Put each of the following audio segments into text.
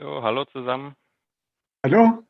So, hallo zusammen. Hallo?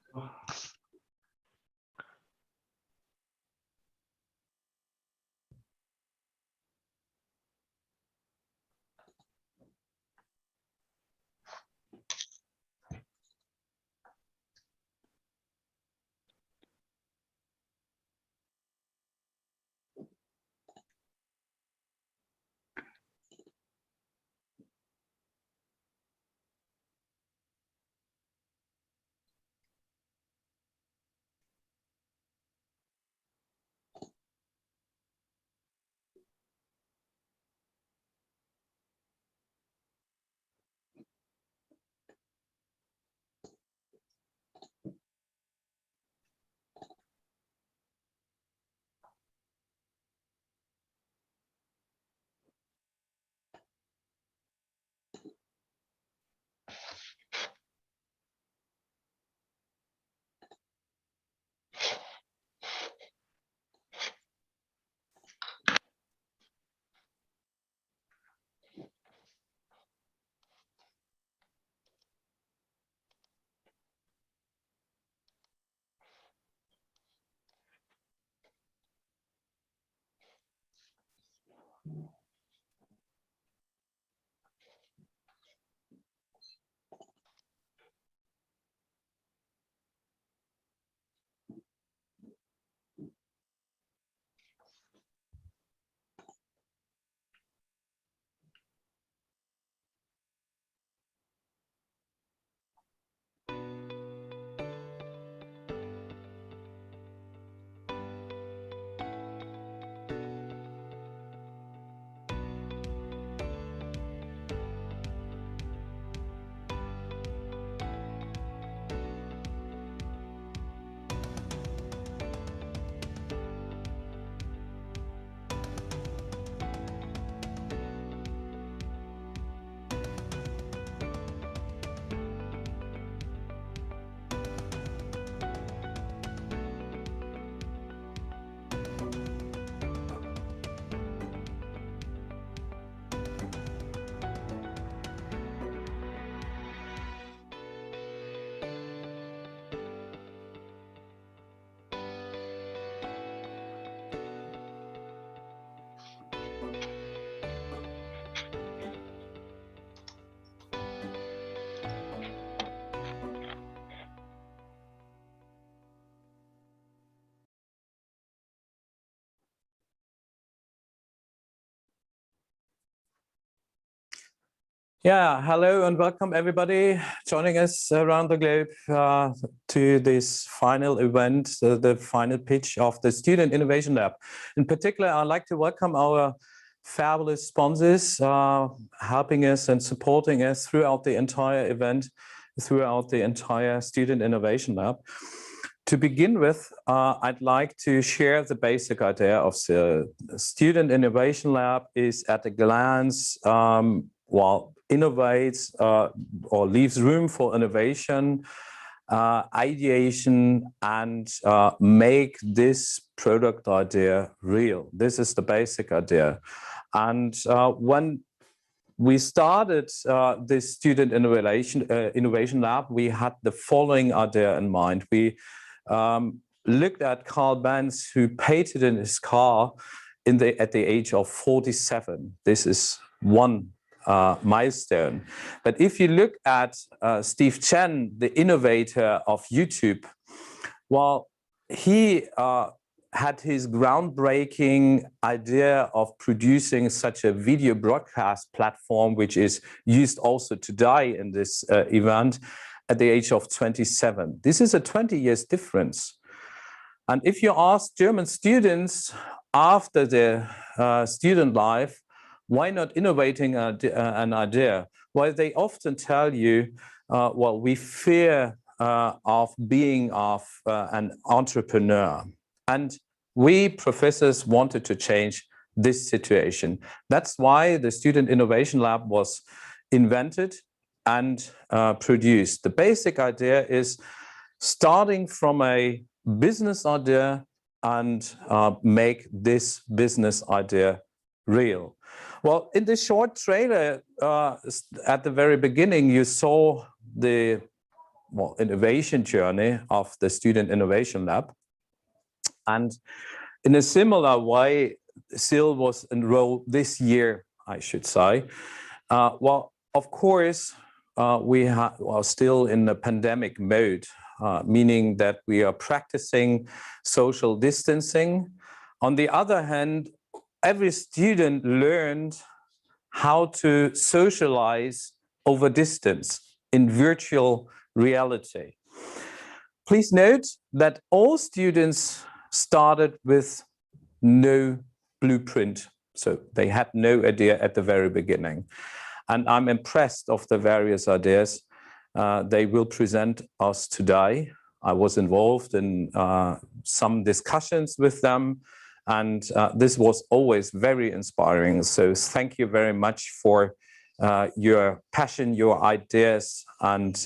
Yeah, hello and welcome everybody joining us around the globe to this final event, the final pitch of the Student Innovation Lab. In particular, I'd like to welcome our fabulous sponsors helping us and supporting us throughout the entire event, throughout the entire Student Innovation Lab. To begin with, I'd like to share the basic idea of the Student Innovation Lab is at a glance, innovates or leaves room for innovation, ideation, and make this product idea real. This is the basic idea. And when we started this Student Innovation Lab, we had the following idea in mind. We looked at Carl Benz, who patented his car at the age of 47. This is one milestone. But if you look at Steve Chen, the innovator of YouTube, well, he had his groundbreaking idea of producing such a video broadcast platform, which is used also today in this event, at the age of 27. This is a 20 years difference. And if you ask German students after their student life, why not innovating an idea? Well, they often tell you, well, we fear of being an entrepreneur. And we professors wanted to change this situation. That's why the Student Innovation Lab was invented and produced. The basic idea is starting from a business idea and make this business idea real. Well, in this short trailer at the very beginning, you saw the innovation journey of the Student Innovation Lab. And in a similar way, SIL was enrolled this year, I should say. Well, of course, we are still in the pandemic mode, meaning that we are practicing social distancing. On the other hand, every student learned how to socialize over distance in virtual reality. Please note that all students started with no blueprint, so they had no idea at the very beginning. And I'm impressed of the various ideas they will present us today. I was involved in some discussions with them, and this was always very inspiring. So thank you very much for your passion, your ideas, and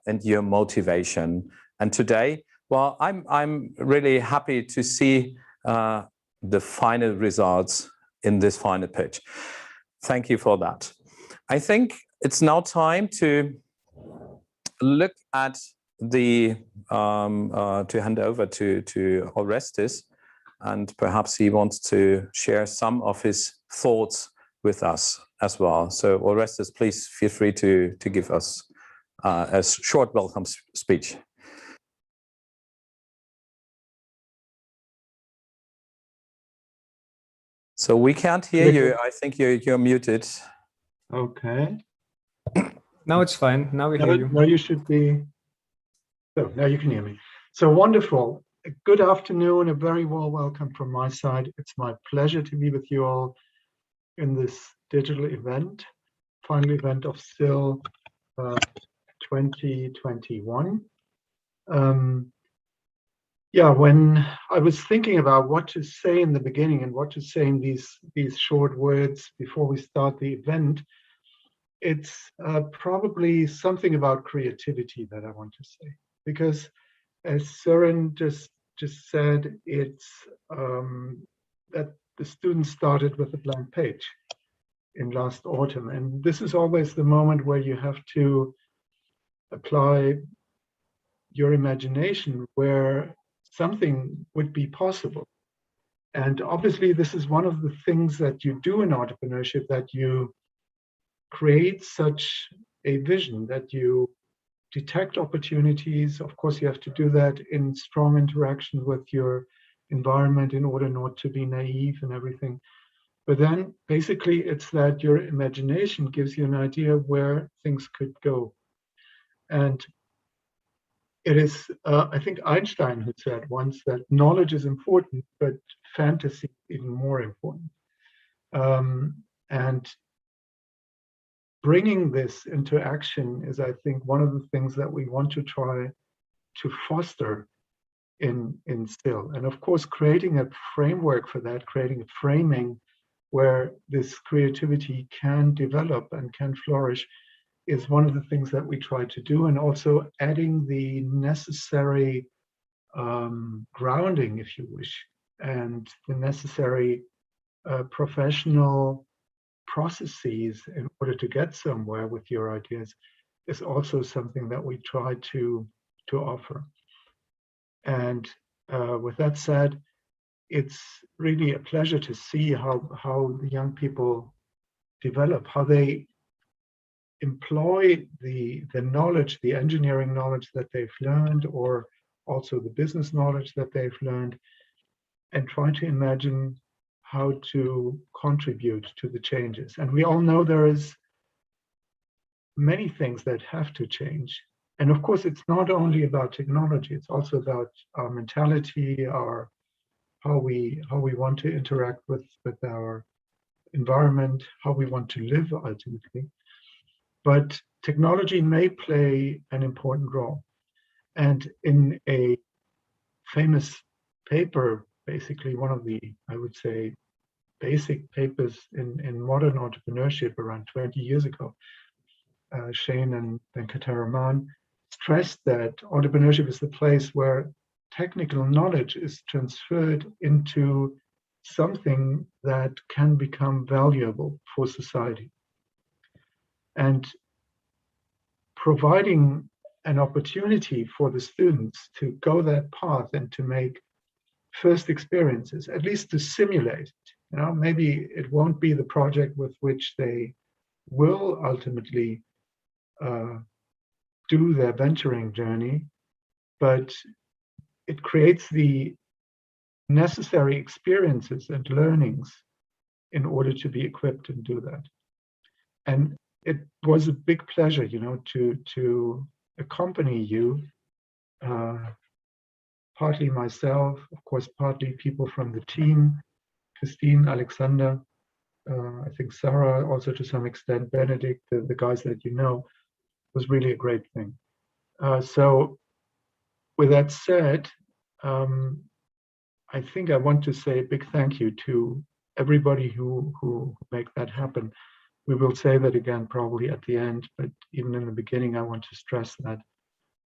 and your motivation. And today, well, I'm really happy to see the final results in this final pitch. Thank you for that. I think it's now time to look at the to hand over to Orestes, and perhaps he wants to share some of his thoughts with us as well. So Orestes, please feel free to give us a short welcome speech. So we can't hear you. I think you're muted. Okay. Now it's fine. Now we hear you. Now you should be. So now you can hear me. So wonderful. Good afternoon. A very warm welcome from my side. It's my pleasure to be with you all in this digital event, final event of SIL 2021. Yeah, when I was thinking about what to say in the beginning and what to say in these short words before we start the event, it's probably something about creativity that I want to say, because as Søren just said, it's that the students started with a blank page in last autumn, and this is always the moment where you have to apply your imagination where something would be possible. And obviously this is one of the things that you do in entrepreneurship, that you create such a vision, that you detect opportunities. Of course, you have to do that in strong interaction with your environment in order not to be naive and everything. But then basically it's that your imagination gives you an idea where things could go. And it is, I think, Einstein who said once that knowledge is important, but fantasy is even more important. And bringing this into action is, I think, one of the things that we want to try to foster in SIL. And of course, creating a framework for that, creating a framing where this creativity can develop and can flourish, is one of the things that we try to do, and also adding the necessary grounding, if you wish, and the necessary professional processes in order to get somewhere with your ideas is also something that we try to offer. And with that said, it's really a pleasure to see how the young people develop, how they employ the knowledge, the engineering knowledge that they've learned, or also the business knowledge that they've learned, and try to imagine how to contribute to the changes. And we all know there is many things that have to change. And of course, it's not only about technology, it's also about our mentality, how we want to interact with our environment, how we want to live ultimately. But technology may play an important role. And in a famous paper, basically one of the, I would say, basic papers in modern entrepreneurship around 20 years ago, Shane and Venkataraman stressed that entrepreneurship is the place where technical knowledge is transferred into something that can become valuable for society. And providing an opportunity for the students to go that path and to make first experiences, at least to simulate it. You know, maybe it won't be the project with which they will ultimately do their venturing journey, but it creates the necessary experiences and learnings in order to be equipped and do that. And it was a big pleasure, you know, to accompany you, partly myself, of course, partly people from the team, Christine, Alexander, I think Sarah, also to some extent, Benedict, the guys that you know, was really a great thing. So with that said, I think I want to say a big thank you to everybody who make that happen. We will say that again probably at the end, but even in the beginning, I want to stress that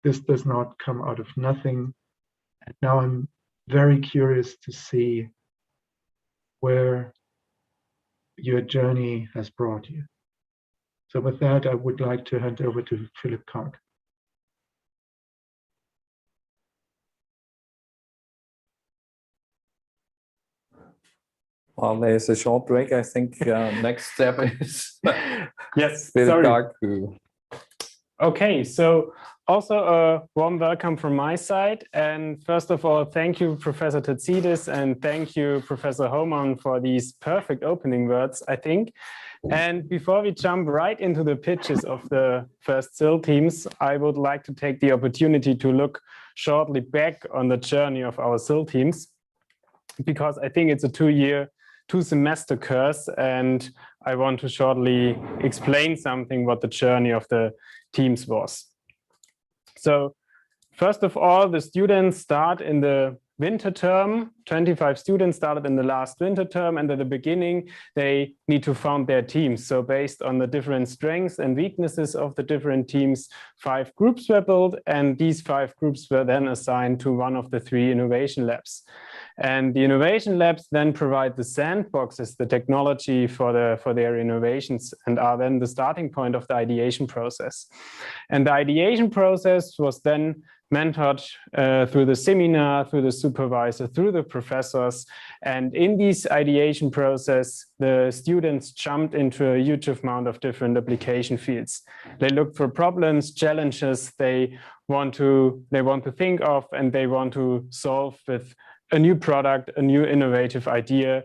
this does not come out of nothing. And now I'm very curious to see where your journey has brought you. So with that, I would like to hand over to Philip Karg. Well, there's a short break. I think next step is yes, Philip sorry. Karg. Okay, so also a warm welcome from my side. And first of all, thank you, Professor Tatsidis, and thank you, Professor Hohmann, for these perfect opening words, I think. And before we jump right into the pitches of the first SIL teams, I would like to take the opportunity to look shortly back on the journey of our SIL teams, because I think it's a two-semester course, and I want to shortly explain something what the journey of the teams was. So first of all, the students start in the winter term. 25 students started in the last winter term, and at the beginning, they need to found their teams. So based on the different strengths and weaknesses of the different teams, 5 groups were built, and these 5 groups were then assigned to one of the 3 innovation labs. And the innovation labs then provide the sandboxes, the technology for their innovations, and are then the starting point of the ideation process. And the ideation process was then mentored through the seminar, through the supervisor, through the professors. And in this ideation process, the students jumped into a huge amount of different application fields. They looked for problems, challenges they want to think of, and they want to solve with a new product, a new innovative idea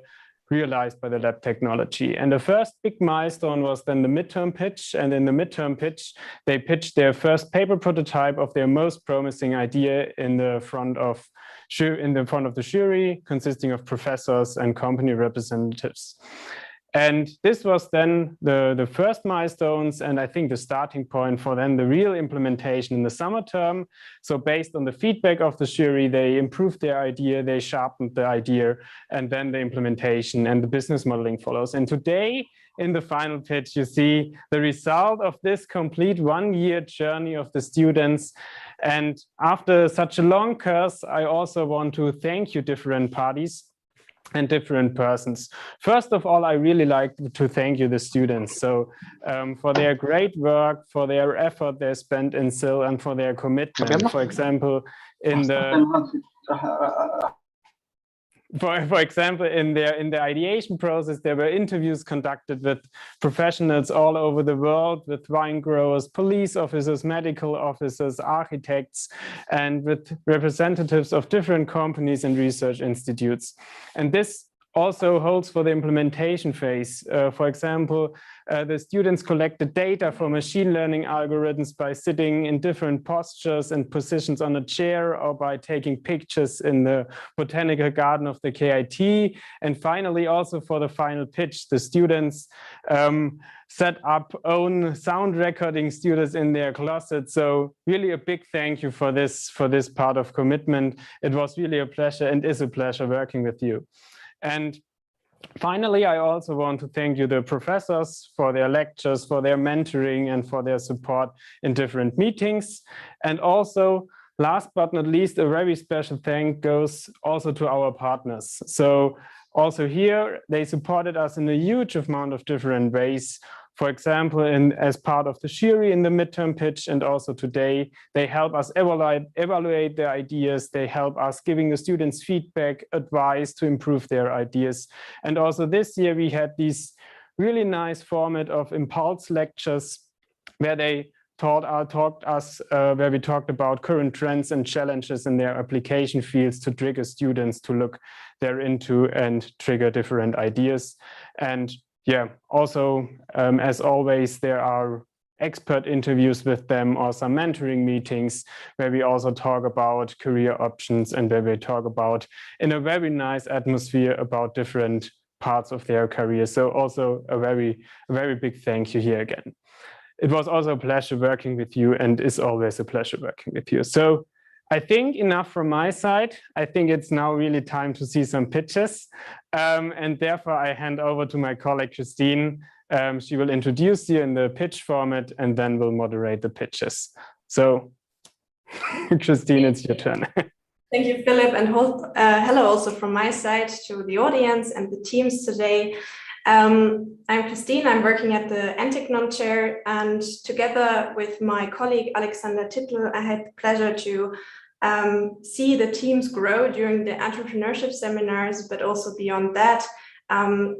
realized by the lab technology. And the first big milestone was then the midterm pitch. And in the midterm pitch, they pitched their first paper prototype of their most promising idea in the front of the jury, consisting of professors and company representatives. And this was then the first milestones, and I think the starting point for then the real implementation in the summer term. So based on the feedback of the jury, they improved their idea, they sharpened the idea, and then the implementation and the business modeling follows. And today, in the final pitch, you see the result of this complete one-year journey of the students. And after such a long course, I also want to thank you, different parties and different persons. First of all, I really like to thank you, the students. So for their great work, for their effort they spent in SIL, and for their commitment. For example, in the For example, in the ideation process, there were interviews conducted with professionals all over the world, with wine growers, police officers, medical officers, architects, and with representatives of different companies and research institutes. And this also holds for the implementation phase. For example, the students collected data for machine learning algorithms by sitting in different postures and positions on a chair, or by taking pictures in the botanical garden of the KIT. And finally, also for the final pitch, the students set up own sound recording studios in their closet. So really a big thank you for this part of commitment. It was really a pleasure, and is a pleasure, working with you. And finally, I also want to thank you, the professors, for their lectures, for their mentoring, and for their support in different meetings. And also, last but not least, a very special thank goes also to our partners. So also here, they supported us in a huge amount of different ways. For example, as part of the jury in the midterm pitch, and also today, they help us evaluate their ideas. They help us giving the students feedback, advice to improve their ideas. And also this year, we had these really nice format of impulse lectures where they where we talked about current trends and challenges in their application fields to trigger students to look there into and trigger different ideas. And yeah, also, as always, there are expert interviews with them or some mentoring meetings where we also talk about career options and where we talk about, in a very nice atmosphere, about different parts of their career. So also a very big thank you here again. It was also a pleasure working with you, and it's always a pleasure working with you. So I think enough from my side. I think it's now really time to see some pitches. And therefore I hand over to my colleague, Christine. She will introduce you in the pitch format and then we'll moderate the pitches. So Christine, it's your turn. Thank you, Philip, and hello also from my side to the audience and the teams today. I'm Christine, I'm working at the Antichnon chair, and together with my colleague Alexander Tittel, I had the pleasure to see the teams grow during the entrepreneurship seminars, but also beyond that,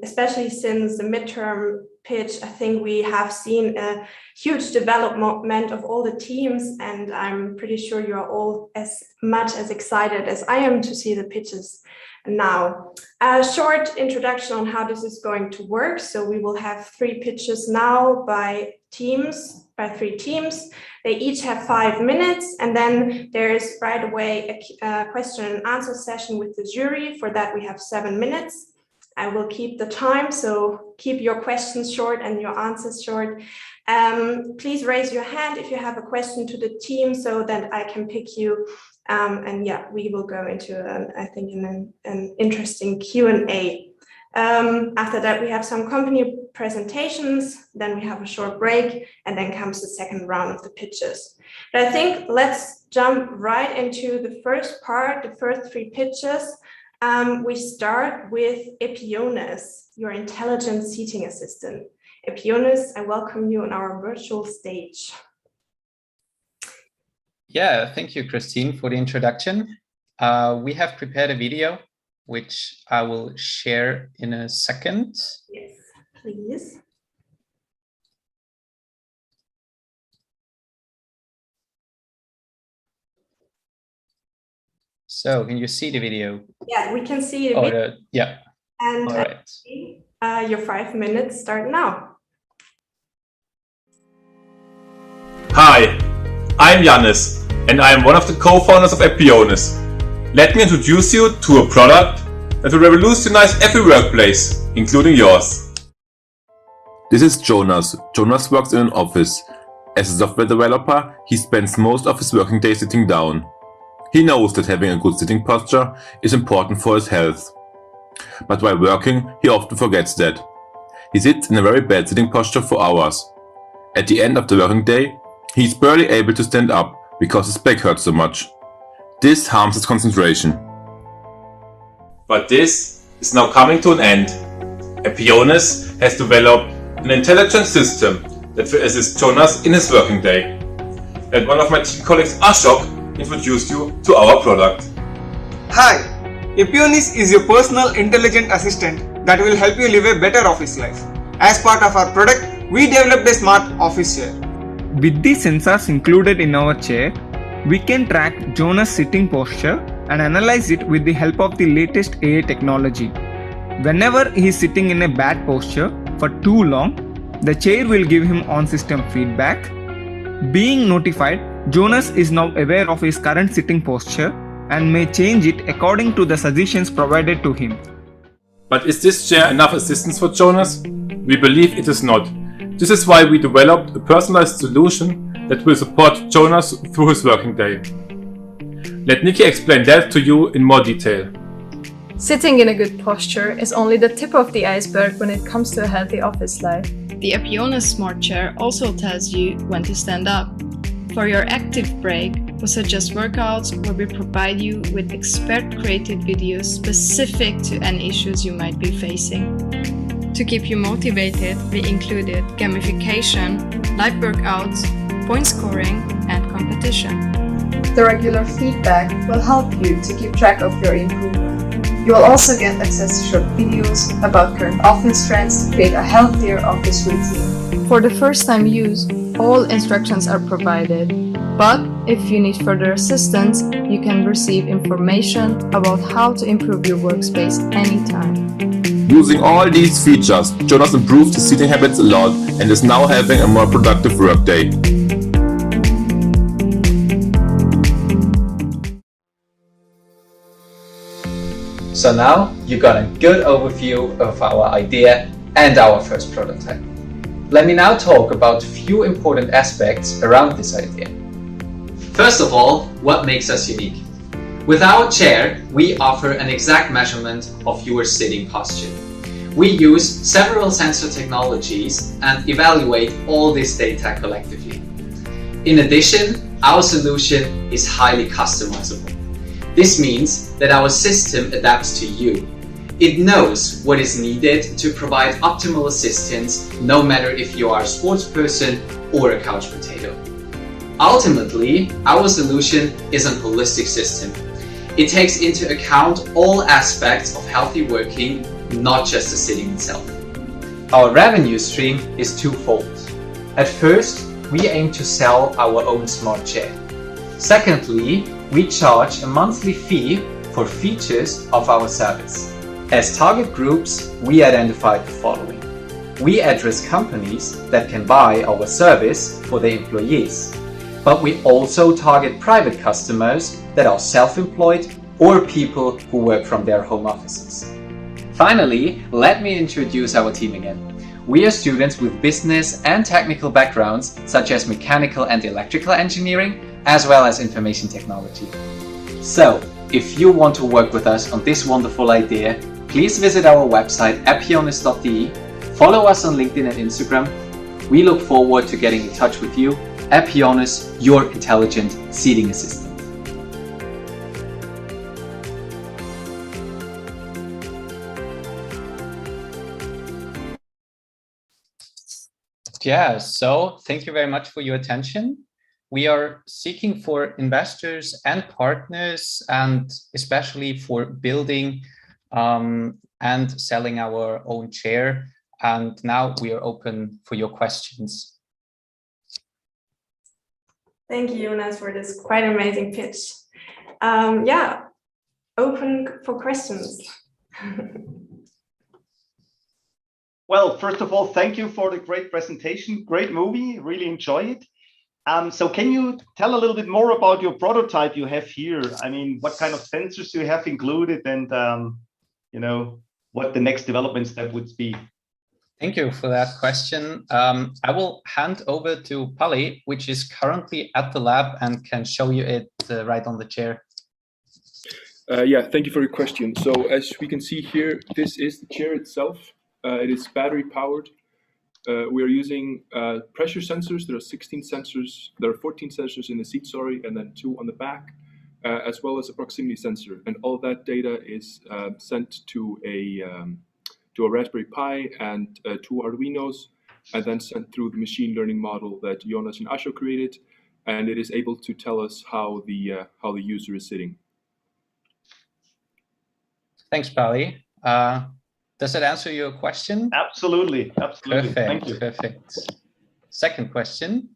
especially since the midterm pitch. I think we have seen a huge development of all the teams, and I'm pretty sure you are all as much as excited as I am to see the pitches now. A short introduction on how this is going to work. So we will have 3 pitches now by 3 teams. They each have 5 minutes, and then there is right away a question and answer session with the jury. For that, we have 7 minutes. I will keep the time, so keep your questions short and your answers short. Please raise your hand if you have a question to the team so that I can pick you. And yeah, we will go into, I think, an interesting Q&A. After that, we have some company presentations, then we have a short break, and then comes the second round of the pitches. But I think let's jump right into the first part, the first 3 pitches. We start with Epiones, your intelligent seating assistant. Epiones, I welcome you on our virtual stage. Yeah, thank you, Christine, for the introduction. We have prepared a video, which I will share in a second. Yes, please. So can you see the video? Yeah, we can see the video. Yeah. And all right. Your 5 minutes start now. Hi, I'm Yannis, and I am one of the co-founders of Epiones. Let me introduce you to a product that will revolutionize every workplace, including yours. This is Jonas. Jonas works in an office. As a software developer, he spends most of his working day sitting down. He knows that having a good sitting posture is important for his health. But while working, he often forgets that. He sits in a very bad sitting posture for hours. At the end of the working day, he is barely able to stand up because his back hurts so much. This harms his concentration. But this is now coming to an end. Epiones has developed an intelligent system that will assist Jonas in his working day. And one of my team colleagues, Ashok, introduced you to our product. Hi, Epiones is your personal intelligent assistant that will help you live a better office life. As part of our product, we developed a smart office chair. With the sensors included in our chair, we can track Jonas' sitting posture and analyze it with the help of the latest AI technology. Whenever he is sitting in a bad posture for too long, the chair will give him on-system feedback. Being notified, Jonas is now aware of his current sitting posture and may change it according to the suggestions provided to him. But is this chair enough assistance for Jonas? We believe it is not. This is why we developed a personalized solution that will support Jonas through his working day. Let Nikki explain that to you in more detail. Sitting in a good posture is only the tip of the iceberg when it comes to a healthy office life. The Epiones Smart Chair also tells you when to stand up. For your active break, we suggest workouts where we provide you with expert-created videos specific to any issues you might be facing. To keep you motivated, we included gamification, live workouts, point scoring, and competition. The regular feedback will help you to keep track of your improvement. You will also get access to short videos about current office trends to create a healthier office routine. For the first time use, all instructions are provided, but if you need further assistance, you can receive information about how to improve your workspace anytime. Using all these features, Jonas improved his seating habits a lot and is now having a more productive workday. So now you got a good overview of our idea and our first prototype. Let me now talk about a few important aspects around this idea. First of all, what makes us unique? With our chair, we offer an exact measurement of your sitting posture. We use several sensor technologies and evaluate all this data collectively. In addition, our solution is highly customizable. This means that our system adapts to you. It knows what is needed to provide optimal assistance, no matter if you are a sports person or a couch potato. Ultimately, our solution is a holistic system. It takes into account all aspects of healthy working, not just the sitting itself. Our revenue stream is twofold. At first, we aim to sell our own smart chair. Secondly, we charge a monthly fee for features of our service. As target groups, we identified the following. We address companies that can buy our service for their employees, but we also target private customers that are self-employed or people who work from their home offices. Finally, let me introduce our team again. We are students with business and technical backgrounds such as mechanical and electrical engineering, as well as information technology. So, if you want to work with us on this wonderful idea, please visit our website epiones.de, follow us on LinkedIn and Instagram. We look forward to getting in touch with you. Epiones, your intelligent seating assistant. Yeah, so thank you very much for your attention. We are seeking for investors and partners, and especially for building and selling our own chair. And now we are open for your questions. Thank you, Jonas, for this quite amazing pitch. Yeah, open for questions. Well, first of all, thank you for the great presentation. Great movie, really enjoy it. So can you tell a little bit more about your prototype you have here? I mean, what kind of sensors you have included, and you know, what the next development step would be? Thank you for that question. I will hand over to Pali, which is currently at the lab and can show you it right on the chair. Yeah, thank you for your question. So as we can see here, this is the chair itself. It is battery powered. We are using pressure sensors. There are 16 sensors. There are 14 sensors in the seat, sorry, and then 2 on the back, as well as a proximity sensor. And all that data is sent to a Raspberry Pi and 2 Arduinos, and then sent through the machine learning model that Jonas and Asho created. And it is able to tell us how the user is sitting. Thanks, Pali. Does that answer your question? Absolutely, absolutely. Perfect, Thank you. Perfect. Second question.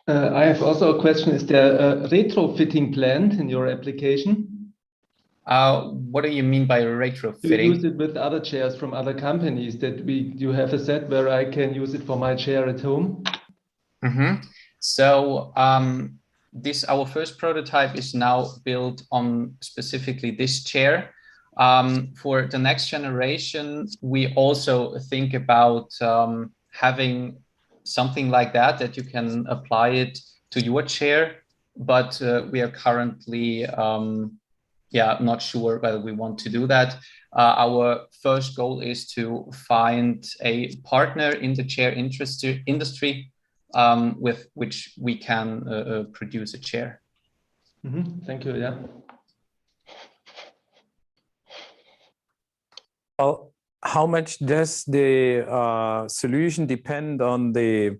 I have also a question. Is there a retrofitting planned in your application? What do you mean by retrofitting? To use it with other chairs from other companies, that you have a set where I can use it for my chair at home? Mm-hmm. So our first prototype is now built on specifically this chair. For the next generation, we also think about having something like that you can apply it to your chair, but we are currently not sure whether we want to do that. Our first goal is to find a partner in the chair industry with which we can produce a chair. Mm-hmm. Thank you. Yeah. Well, how much does the solution depend on the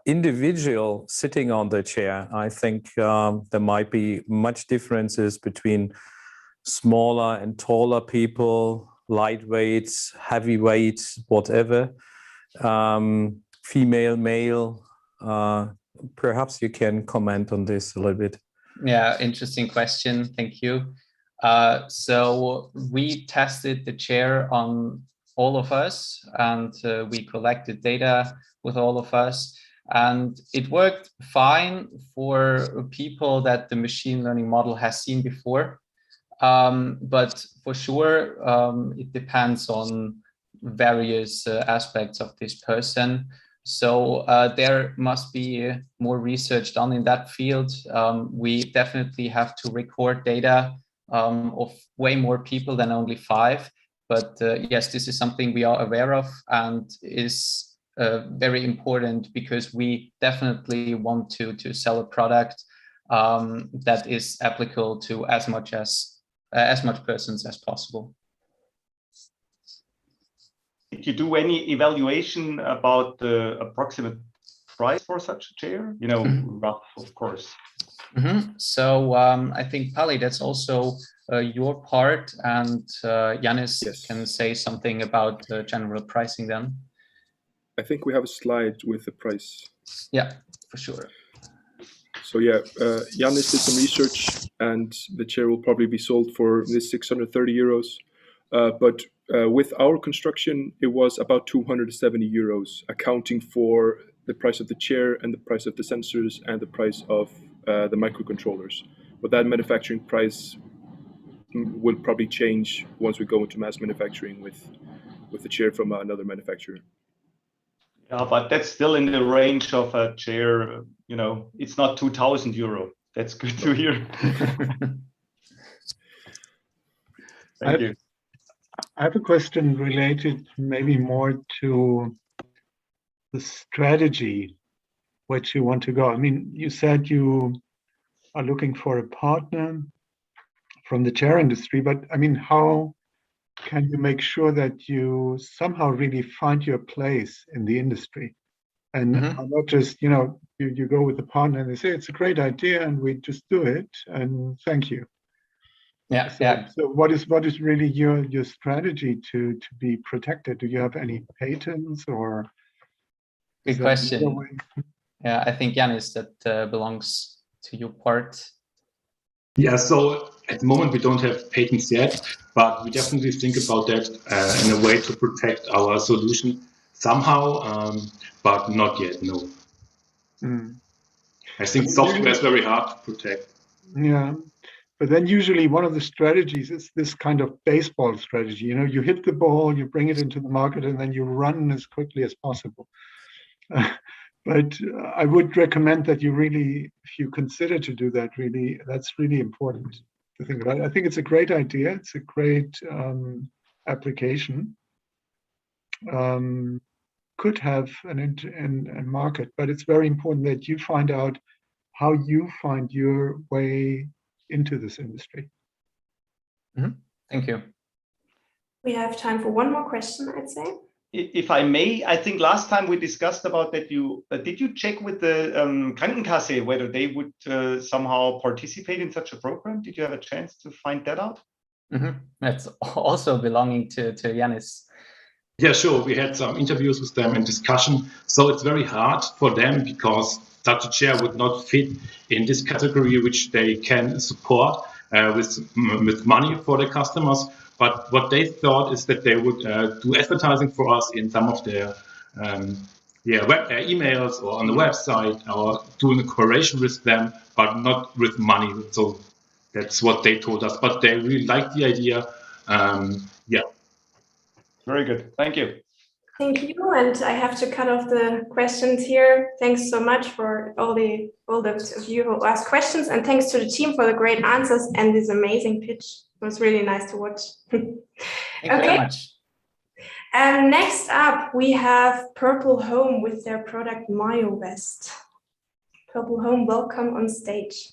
individual sitting on the chair? I think there might be much differences between smaller and taller people, lightweights, heavyweights, whatever, female, male. Perhaps you can comment on this a little bit. Yeah, interesting question. Thank you. So we tested the chair on all of us, and we collected data with all of us, and it worked fine for people that the machine learning model has seen before. But for sure, it depends on various aspects of this person. So there must be more research done in that field. We definitely have to record data of way more people than only 5. But yes, this is something we are aware of and is very important, because we definitely want to sell a product that is applicable to as much persons as possible. Did you do any evaluation about the approximate price for such a chair? You know, rough, of course. So I think, Pali, that's also your part, and Yannis can say something about general pricing then. I think we have a slide with the price. Yeah, for sure. So yeah, Yannis did some research, and the chair will probably be sold for this 630 euros. But with our construction, it was about 270 euros, accounting for the price of the chair and the price of the sensors and the price of the microcontrollers. But that manufacturing price will probably change once we go into mass manufacturing with the chair from another manufacturer. Yeah, but that's still in the range of a chair. You know, it's not 2,000 euro. That's good to hear. Thank you. I have a question related maybe more to the strategy, which you want to go. I mean, you said you are looking for a partner from the chair industry, but I mean, how can you make sure that you somehow really find your place in the industry? And not just, you know, you go with a partner and they say, it's a great idea and we just do it and thank you. Yeah. So what is really your strategy to be protected? Do you have any patents or? Good question. Yeah, I think Yannis, that belongs to your part. Yeah, so at the moment we don't have patents yet, but we definitely think about that in a way to protect our solution somehow, but not yet, no. I think software is very hard to protect. Yeah, but then usually one of the strategies is this kind of baseball strategy. You know, you hit the ball, you bring it into the market, and then you run as quickly as possible. But I would recommend that you really, if you consider to do that, really, that's really important to think about. I think it's a great idea. It's a great application. Could have a market, but it's very important that you find out how you find your way into this industry. Thank you. We have time for one more question, I'd say. If I may, I think last time we discussed about that. Did you check with the Krankenkasse whether they would somehow participate in such a program? Did you have a chance to find that out? That's also belonging to Yannis. Yeah, sure. We had some interviews with them and discussion. So it's very hard for them because such a chair would not fit in this category, which they can support with money for the customers. But what they thought is that they would do advertising for us in some of their web emails or on the website, or doing a cooperation with them, but not with money. So that's what they told us. But they really liked the idea. Yeah. Very good. Thank you. Thank you. And I have to cut off the questions here. Thanks so much for all those of you who asked questions, and thanks to the team for the great answers and this amazing pitch. It was really nice to watch. Thank you very much. Next up, we have Pepperl Home with their product MyoVest. Pepperl Home, welcome on stage.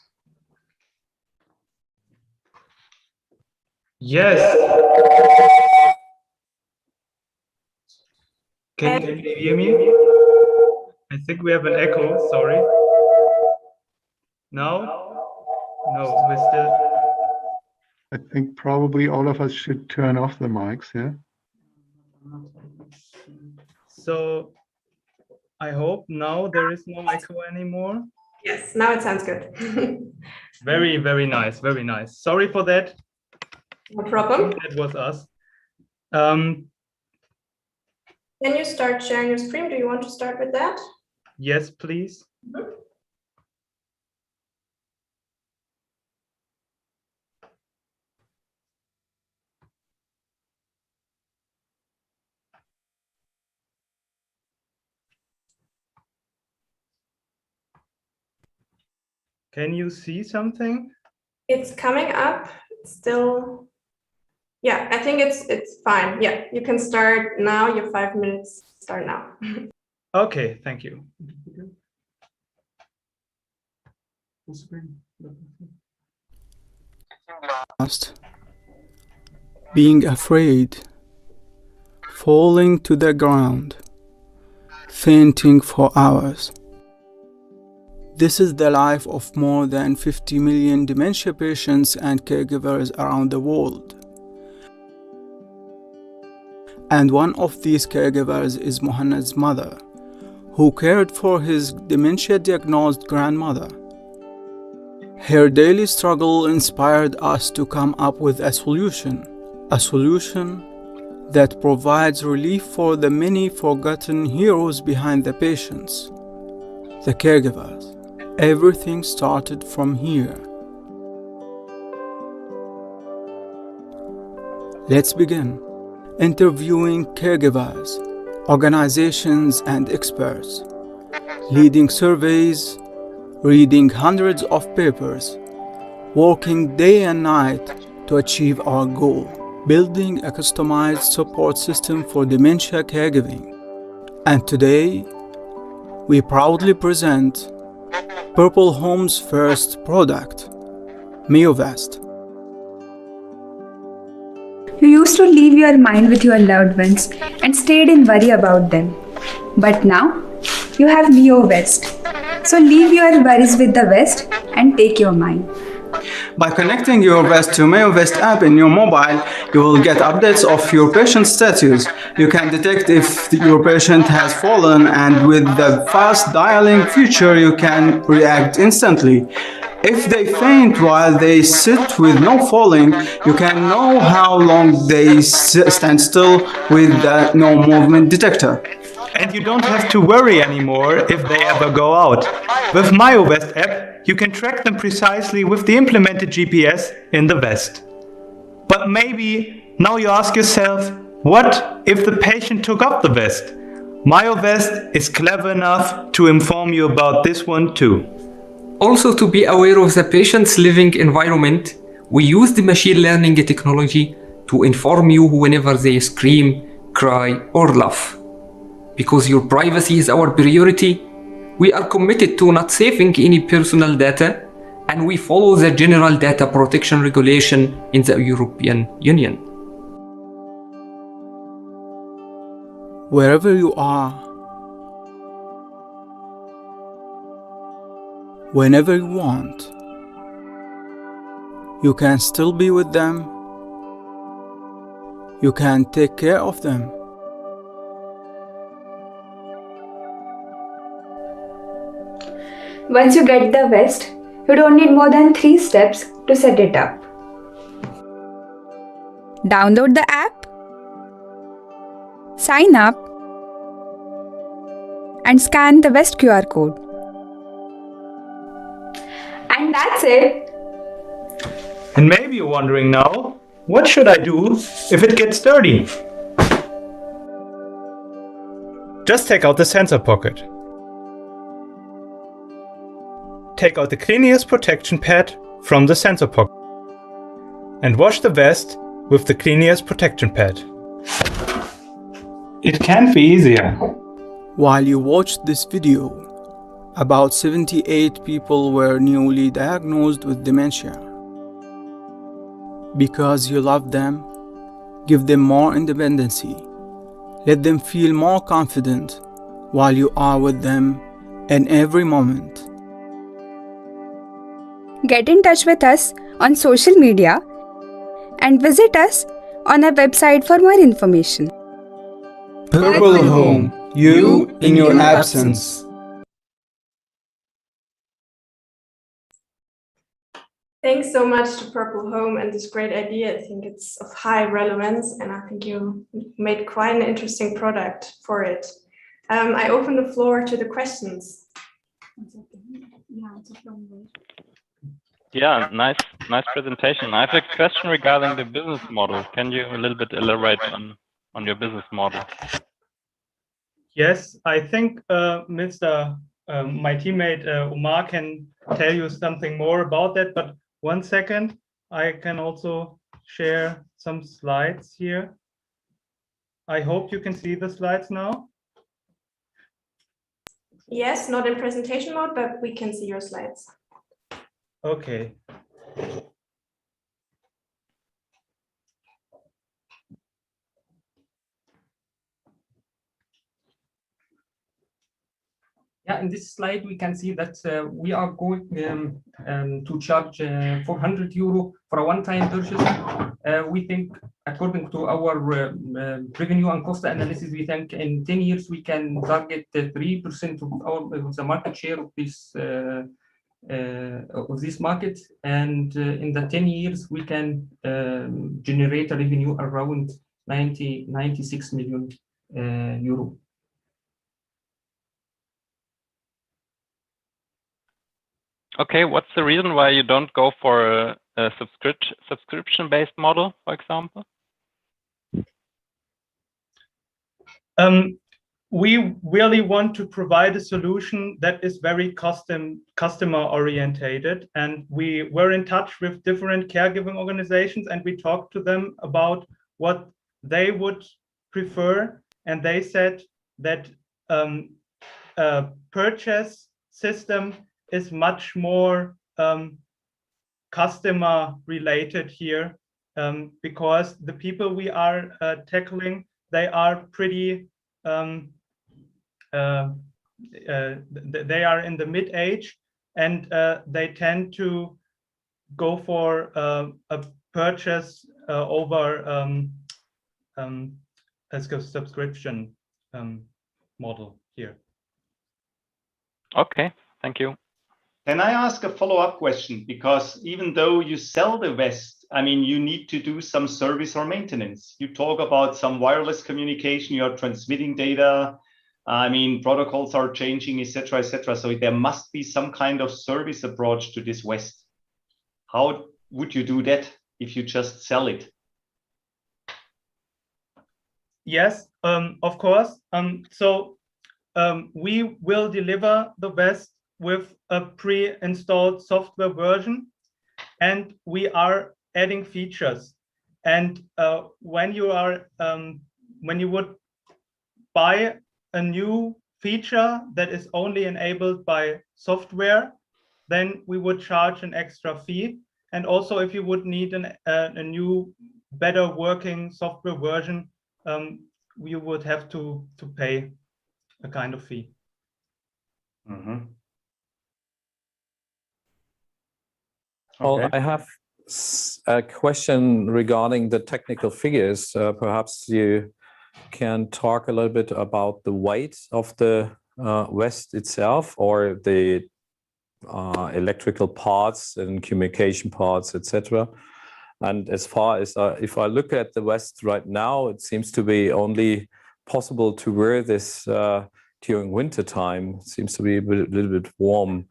Yes. Can you hear me? I think we have an echo, sorry. No? No, we're still... I think probably all of us should turn off the mics, yeah? So I hope now there is no echo anymore. Yes, now it sounds good. Very, very nice, very nice. Sorry for that. No problem. That was us. Can you start sharing your screen? Do you want to start with that? Yes, please. Can you see something? It's coming up still. Yeah, I think it's fine. Yeah, you can start now. Your 5 minutes start now. Okay, thank you. Being afraid, falling to the ground, fainting for hours. This is the life of more than 50 million dementia patients and caregivers around the world. And one of these caregivers is Mohannad's mother, who cared for his dementia-diagnosed grandmother. Her daily struggle inspired us to come up with a solution that provides relief for the many forgotten heroes behind the patients, the caregivers. Everything started from here. Let's begin. Interviewing caregivers, organizations and experts, leading surveys, reading hundreds of papers, working day and night to achieve our goal, building a customized support system for dementia caregiving. And today, we proudly present Pepperl Home's first product, MioVest. You used to leave your mind with your loved ones and stayed in worry about them. But now, you have MioVest. So leave your worries with the Vest and take your mind. By connecting your Vest to MioVest app in your mobile, you will get updates of your patient status. You can detect if your patient has fallen, and with the fast dialing feature, you can react instantly. If they faint while they sit with no falling, you can know how long they stand still with the no movement detector. And you don't have to worry anymore if they ever go out. With MioVest app, you can track them precisely with the implemented GPS in the vest. But maybe now you ask yourself, what if the patient took up the vest? MioVest is clever enough to inform you about this one too. Also, to be aware of the patient's living environment, we use the machine learning technology to inform you whenever they scream, cry, or laugh. Because your privacy is our priority, we are committed to not saving any personal data, and we follow the General Data Protection Regulation in the European Union. Wherever you are, whenever you want, you can still be with them. You can take care of them. Once you get the Vest, you don't need more than 3 steps to set it up. Download the app, sign up, and scan the Vest QR code. And that's it. And maybe you're wondering now, what should I do if it gets dirty? Just take out the sensor pocket. Take out the cleanest protection pad from the sensor pocket and wash the vest with the cleanest protection pad. It can't be easier. While you watched this video, about 78 people were newly diagnosed with dementia. Because you love them, give them more independency. Let them feel more confident while you are with them in every moment. Get in touch with us on social media and visit us on our website for more information. Pepperl Home, you in your absence. Thanks so much to Pepperl Home and this great idea. I think it's of high relevance, and I think you made quite an interesting product for it. I open the floor to the questions. Yeah, nice presentation. I have a question regarding the business model. Can you a little bit elaborate on your business model? Yes, I think my teammate Omar can tell you something more about that, but 1 second, I can also share some slides here. I hope you can see the slides now. Yes, not in presentation mode, but we can see your slides. Okay. Yeah, in this slide, we can see that we are going to charge €400 for a one-time purchase. We think, according to our revenue and cost analysis, we think in 10 years we can target 3% of the market share of this market, and in the 10 years we can generate a revenue around 96 million euro. Okay, what's the reason why you don't go for a subscription-based model, for example? We really want to provide a solution that is very customer orientated, and we were in touch with different caregiving organizations, and we talked to them about what they would prefer, and they said that a purchase system is much more customer related here, because the people we are tackling, they are pretty they are in the mid-age, and they tend to go for a purchase over a subscription model here. Okay, thank you. Can I ask a follow-up question? Because even though you sell the vest, I mean, you need to do some service or maintenance. You talk about some wireless communication, you are transmitting data. I mean, protocols are changing, etc., etc. So there must be some kind of service approach to this vest. How would you do that if you just sell it? Yes, of course. We will deliver the vest with a pre-installed software version, and we are adding features. And when you would buy a new feature that is only enabled by software, then we would charge an extra fee. And also, if you would need a new, better working software version, you would have to pay a kind of fee. Mm-hmm. Well, I have a question regarding the technical figures. Perhaps you can talk a little bit about the weight of the vest itself, or the electrical parts and communication parts, etc. And as far as if I look at the vest right now, it seems to be only possible to wear this during winter time. It seems to be a little bit warm.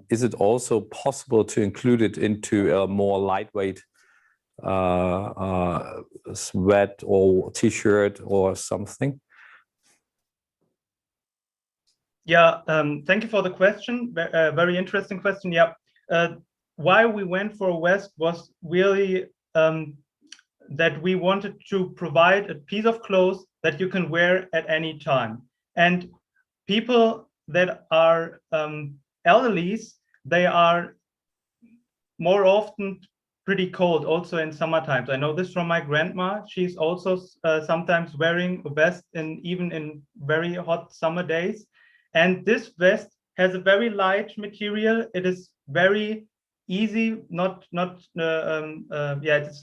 Is it also possible to include it into a more lightweight sweat or t-shirt or something? Yeah, thank you for the question. Very interesting question. Yeah, why we went for a vest was really that we wanted to provide a piece of clothes that you can wear at any time. And people that are elderlies, they are more often pretty cold also in summer times. I know this from my grandma. She's also sometimes wearing a vest even in very hot summer days. And this vest has a very light material. It is very easy, it's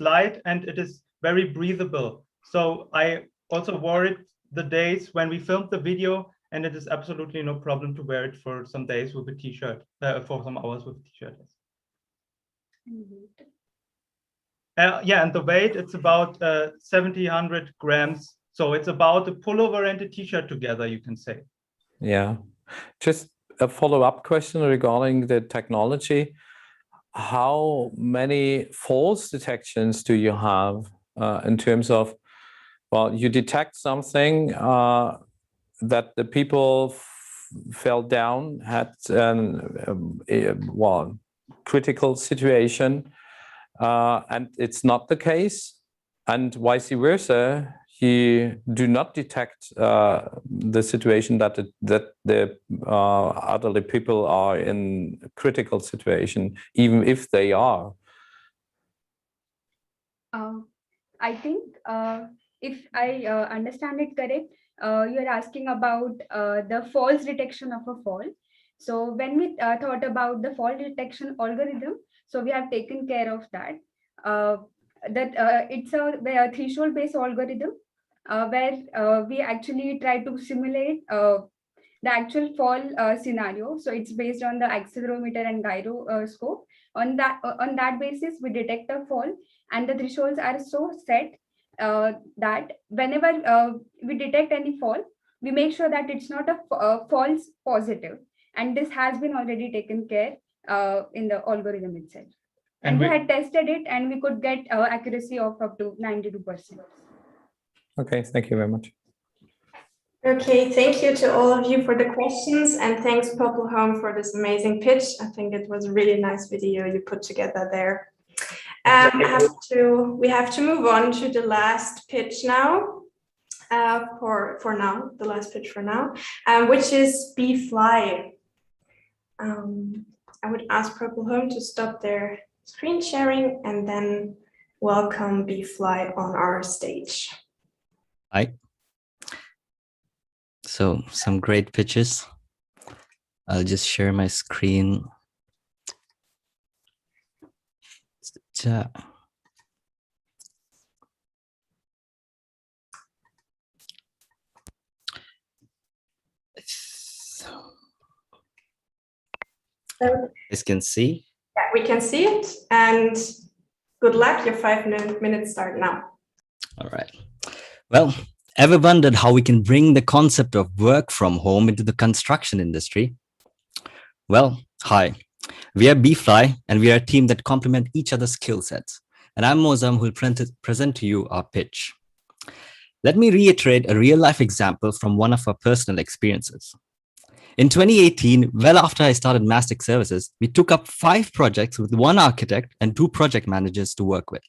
light, and it is very breathable. So I also wore it the days when we filmed the video, and it is absolutely no problem to wear it for some days with a t-shirt, for some hours with a t-shirt. And the weight, it's about 1,700 grams. So it's about a pullover and a t-shirt together, you can say. Yeah. Just a follow-up question regarding the technology. How many false detections do you have in terms of, well, you detect something that the people fell down, had well, critical situation, and it's not the case, and vice versa, you do not detect the situation that the elderly people are in a critical situation, even if they are. I think if I understand it correct, you're asking about the false detection of a fall. So when we thought about the fall detection algorithm, so we have taken care of that. It's a threshold-based algorithm where we actually try to simulate the actual fall scenario. So it's based on the accelerometer and gyroscope. On that basis, we detect a fall, and the thresholds are so set that whenever we detect any fall, we make sure that it's not a false positive. And this has been already taken care in the algorithm itself. And we had tested it, and we could get accuracy of up to 92%. Okay, thank you very much. Okay, thank you to all of you for the questions, and thanks Pepperl+ for this amazing pitch. I think it was a really nice video you put together there. We have to move on to the last pitch now. The last pitch for now, which is BiFLY. I would ask Pepperl+ to stop their screen sharing and then welcome BiFLY on our stage. Hi. So some great pitches. I'll just share my screen. You can see. Yeah, we can see it, and good luck. Your 5 minutes start now. All right. Well, ever wondered how we can bring the concept of work from home into the construction industry? Well, hi. We are BiFLY, and we are a team that complement each other's skill sets. And I'm Mozam, who will present to you our pitch. Let me reiterate a real-life example from one of our personal experiences. In 2018, well after I started Mastic Services, we took up 5 projects with 1 architect and 2 project managers to work with.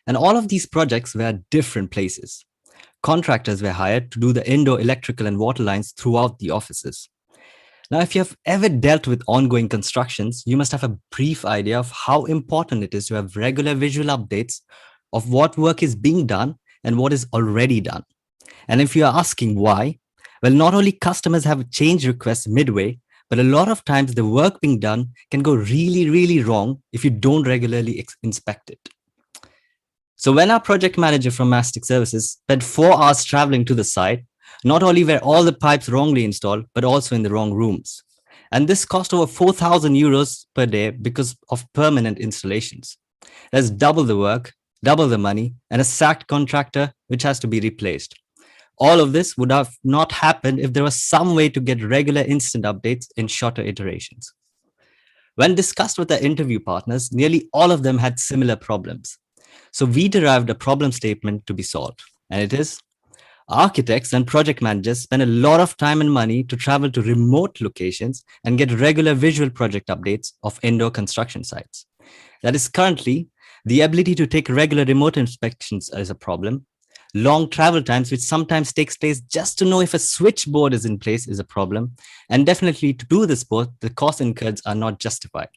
And all of these projects were at different places. Contractors were hired to do the indoor electrical and water lines throughout the offices. Now, if you have ever dealt with ongoing constructions, you must have a brief idea of how important it is to have regular visual updates of what work is being done and what is already done. And if you are asking why, well, not only customers have change requests midway, but a lot of times the work being done can go really, really wrong if you don't regularly inspect it. So when our project manager from Mastic Services spent 4 hours traveling to the site, not only were all the pipes wrongly installed, but also in the wrong rooms. And this cost over 4,000 euros per day because of permanent installations. That's double the work, double the money, and a sacked contractor which has to be replaced. All of this would have not happened if there was some way to get regular instant updates in shorter iterations. When discussed with our interview partners, nearly all of them had similar problems. So we derived a problem statement to be solved, and it is: architects and project managers spend a lot of time and money to travel to remote locations and get regular visual project updates of indoor construction sites. That is currently the ability to take regular remote inspections is a problem. Long travel times, which sometimes takes place just to know if a switchboard is in place, is a problem. And definitely to do this both, the costs incurred are not justified.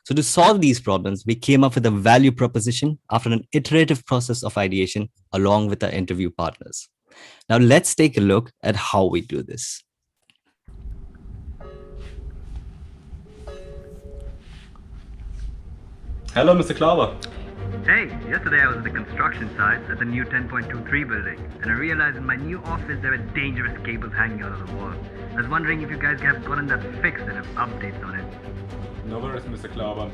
So to solve these problems, we came up with a value proposition after an iterative process of ideation along with our interview partners. Now let's take a look at how we do this. Hello, Mr. Klauber. Hey, yesterday I was at the construction site at the new 10.23 building, and I realized in my new office there were dangerous cables hanging out of the wall. I was wondering if you guys have gotten that fixed and have updates on it. No worries, Mr. Klauber.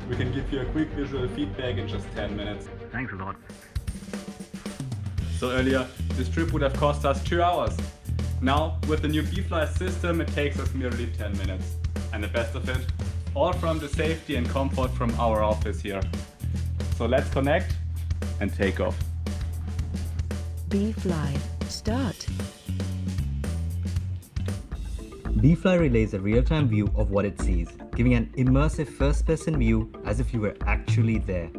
We can give you a quick visual feedback in just 10 minutes. Thanks a lot. So earlier, this trip would have cost us 2 hours. Now, with the new BiFLY system, it takes us merely 10 minutes. And the best of it, all from the safety and comfort from our office here. So let's connect and take off. BiFLY, start. BiFLY relays a real-time view of what it sees, giving an immersive first-person view as if you were actually there.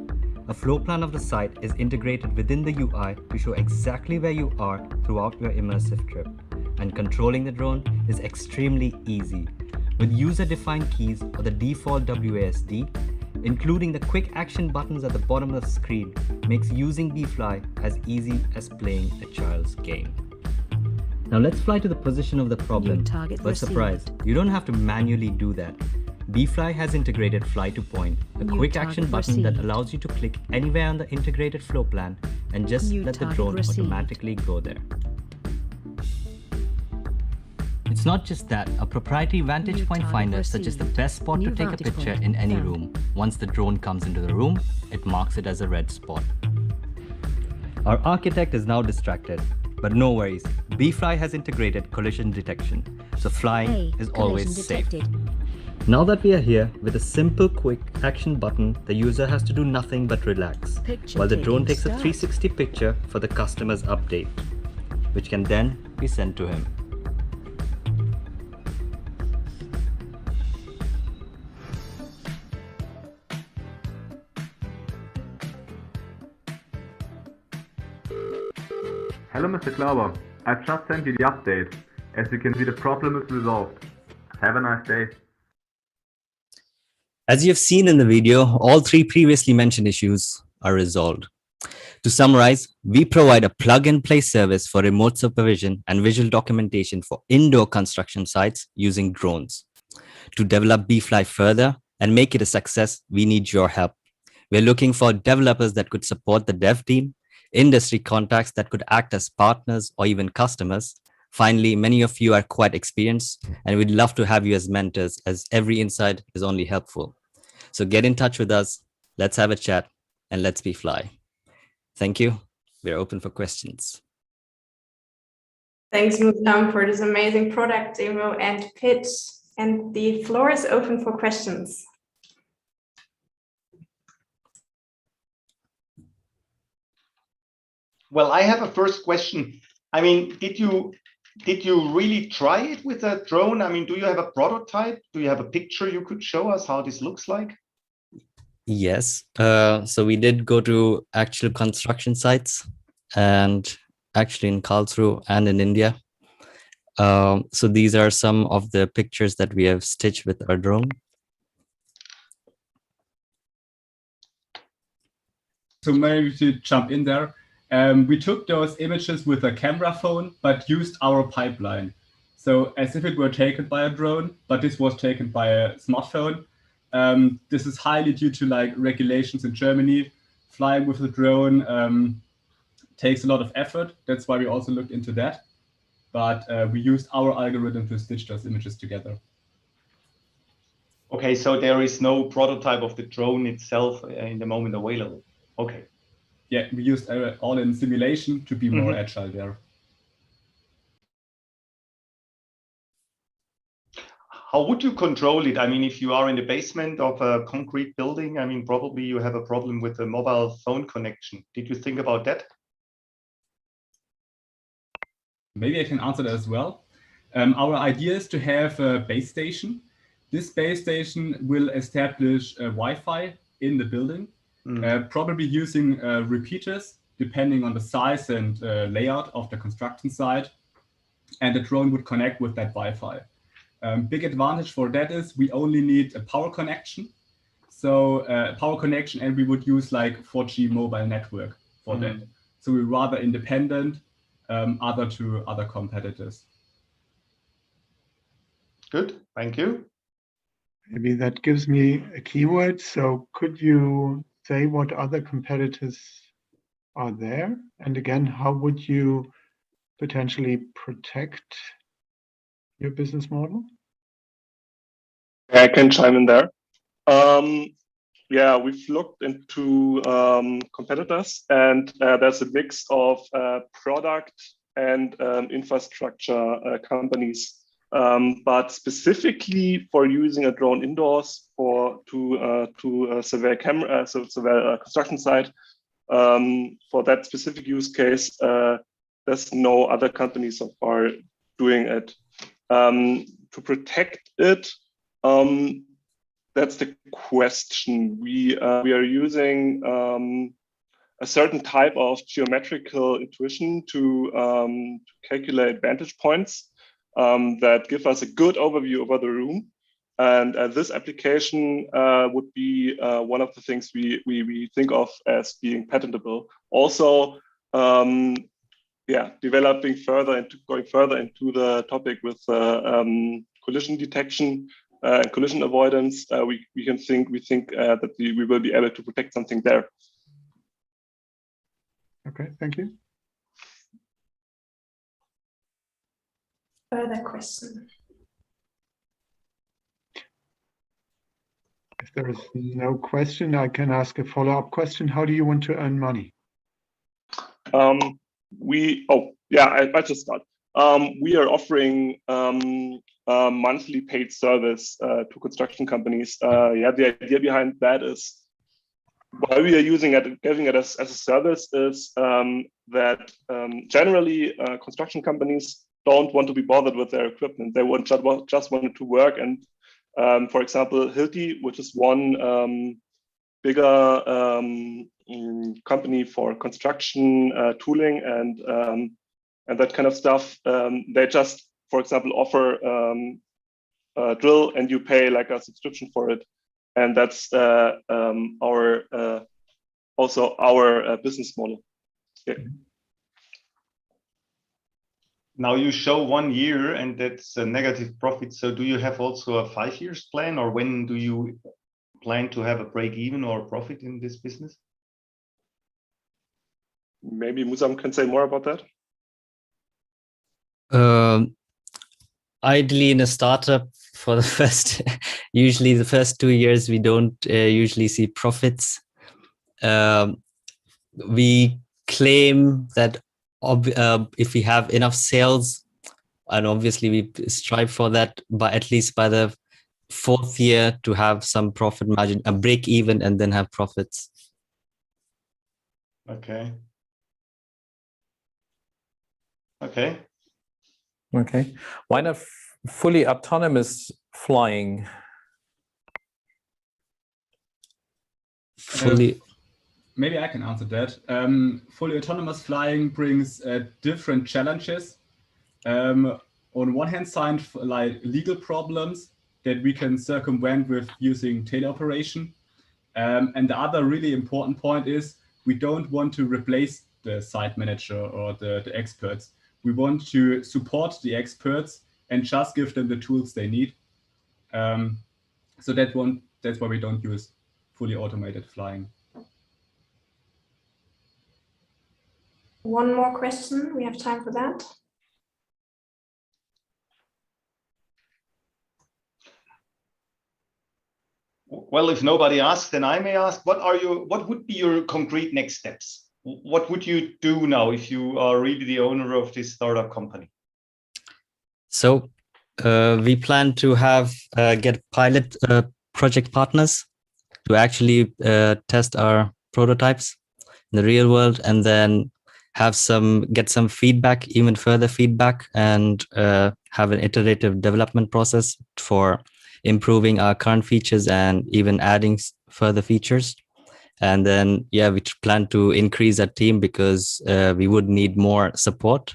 A floor plan of the site is integrated within the UI to show exactly where you are throughout your immersive trip. And controlling the drone is extremely easy. With user-defined keys or the default WASD, including the quick action buttons at the bottom of the screen makes using BiFLY as easy as playing a child's game. Now let's fly to the position of the problem, but surprise, you don't have to manually do that. BiFLY has integrated Fly to Point, a quick action button that allows you to click anywhere on the integrated floor plan and just let the drone automatically go there. It's not just that, a proprietary vantage point finder suggests the best spot to take a picture in any room. Once the drone comes into the room, it marks it as a red spot. Our architect is now distracted, but no worries, BiFLY has integrated collision detection, so flying is always safe. Now that we are here, with a simple quick action button, the user has to do nothing but relax, while the drone takes a 360 picture for the customer's update, which can then be sent to him. Hello, Mr. Klauber. I've just sent you the update. As you can see, the problem is resolved. Have a nice day. As you have seen in the video, all three previously mentioned issues are resolved. To summarize, we provide a plug-and-play service for remote supervision and visual documentation for indoor construction sites using drones. To develop BiFLY further and make it a success, we need your help. We're looking for developers that could support the dev team, industry contacts that could act as partners or even customers. Finally, many of you are quite experienced and we'd love to have you as mentors, as every insight is only helpful. So get in touch with us, let's have a chat, and let's BiFLY. Thank you. We're open for questions. Thanks, Mutam, for this amazing product demo and pitch. And the floor is open for questions. Well, I have a first question. I mean, did you really try it with a drone? I mean, do you have a prototype? Do you have a picture you could show us how this looks like? Yes. So we did go to actual construction sites, and actually in Karlsruhe and in India. So these are some of the pictures that we have stitched with our drone. So maybe to jump in there. We took those images with a camera phone, but used our pipeline. So as if it were taken by a drone, but this was taken by a smartphone. This is highly due to like regulations in Germany. Flying with a drone takes a lot of effort. That's why we also looked into that. But we used our algorithm to stitch those images together. Okay, so there is no prototype of the drone itself in the moment available. Okay. Yeah, we used all in simulation to be more agile there. How would you control it? I mean, if you are in the basement of a concrete building, I mean, probably you have a problem with the mobile phone connection. Did you think about that? Maybe I can answer that as well. Our idea is to have a base station. This base station will establish Wi-Fi in the building. Probably using repeaters, depending on the size and layout of the construction site. And the drone would connect with that Wi-Fi. Big advantage for that is we only need a power connection. so power connection, and we would use like 4G mobile network for that. So we're rather independent, other to other competitors. Good, thank you. Maybe that gives me a keyword. So could you say what other competitors are there? And again, how would you potentially protect your business model? I can chime in there. Yeah, we've looked into competitors, and there's a mix of product and infrastructure companies. But specifically for using a drone indoors to survey camera, so survey a construction site, for that specific use case, there's no other company so far doing it. To protect it, that's the question. We are using a certain type of geometrical intuition to calculate vantage points that give us a good overview over the room. And this application would be one of the things we think of as being patentable. Also, yeah, developing further into going further into the topic with collision detection and collision avoidance. We think that we will be able to protect something there. Okay, thank you. Further question. If there is no question, I can ask a follow-up question. How do you want to earn money? I just start. We are offering monthly paid service to construction companies. The idea behind that is why we are using it, giving it as a service is that generally construction companies don't want to be bothered with their equipment. They just want it to work. And for example, Hilti, which is one bigger company for construction tooling and that kind of stuff, they just, for example, offer a drill and you pay like a subscription for it. And that's also our business model. Yeah. Now you show 1 year and that's a negative profit. So do you have also a 5 years plan, or when do you plan to have a break even or profit in this business? Maybe Musam can say more about that. Ideally, in a startup, for the usually the first 2 years, we don't usually see profits. We claim that if we have enough sales, and obviously we strive for that, but at least by the 4th year to have some profit margin, a break even, and then have profits. Okay. Why not fully autonomous flying? Maybe I can answer that. Fully autonomous flying brings different challenges. On one hand side, like legal problems that we can circumvent with using teleoperation. And the other really important point is we don't want to replace the site manager or the experts. We want to support the experts and just give them the tools they need. So that's why we don't use fully automated flying. One more question. We have time for that. Well, if nobody asks, then I may ask, what would be your concrete next steps? What would you do now if you are really the owner of this startup company? So we plan to get pilot project partners to actually test our prototypes in the real world, and then get some feedback, even further feedback, and have an iterative development process for improving our current features and even adding further features. And then, we plan to increase our team because we would need more support.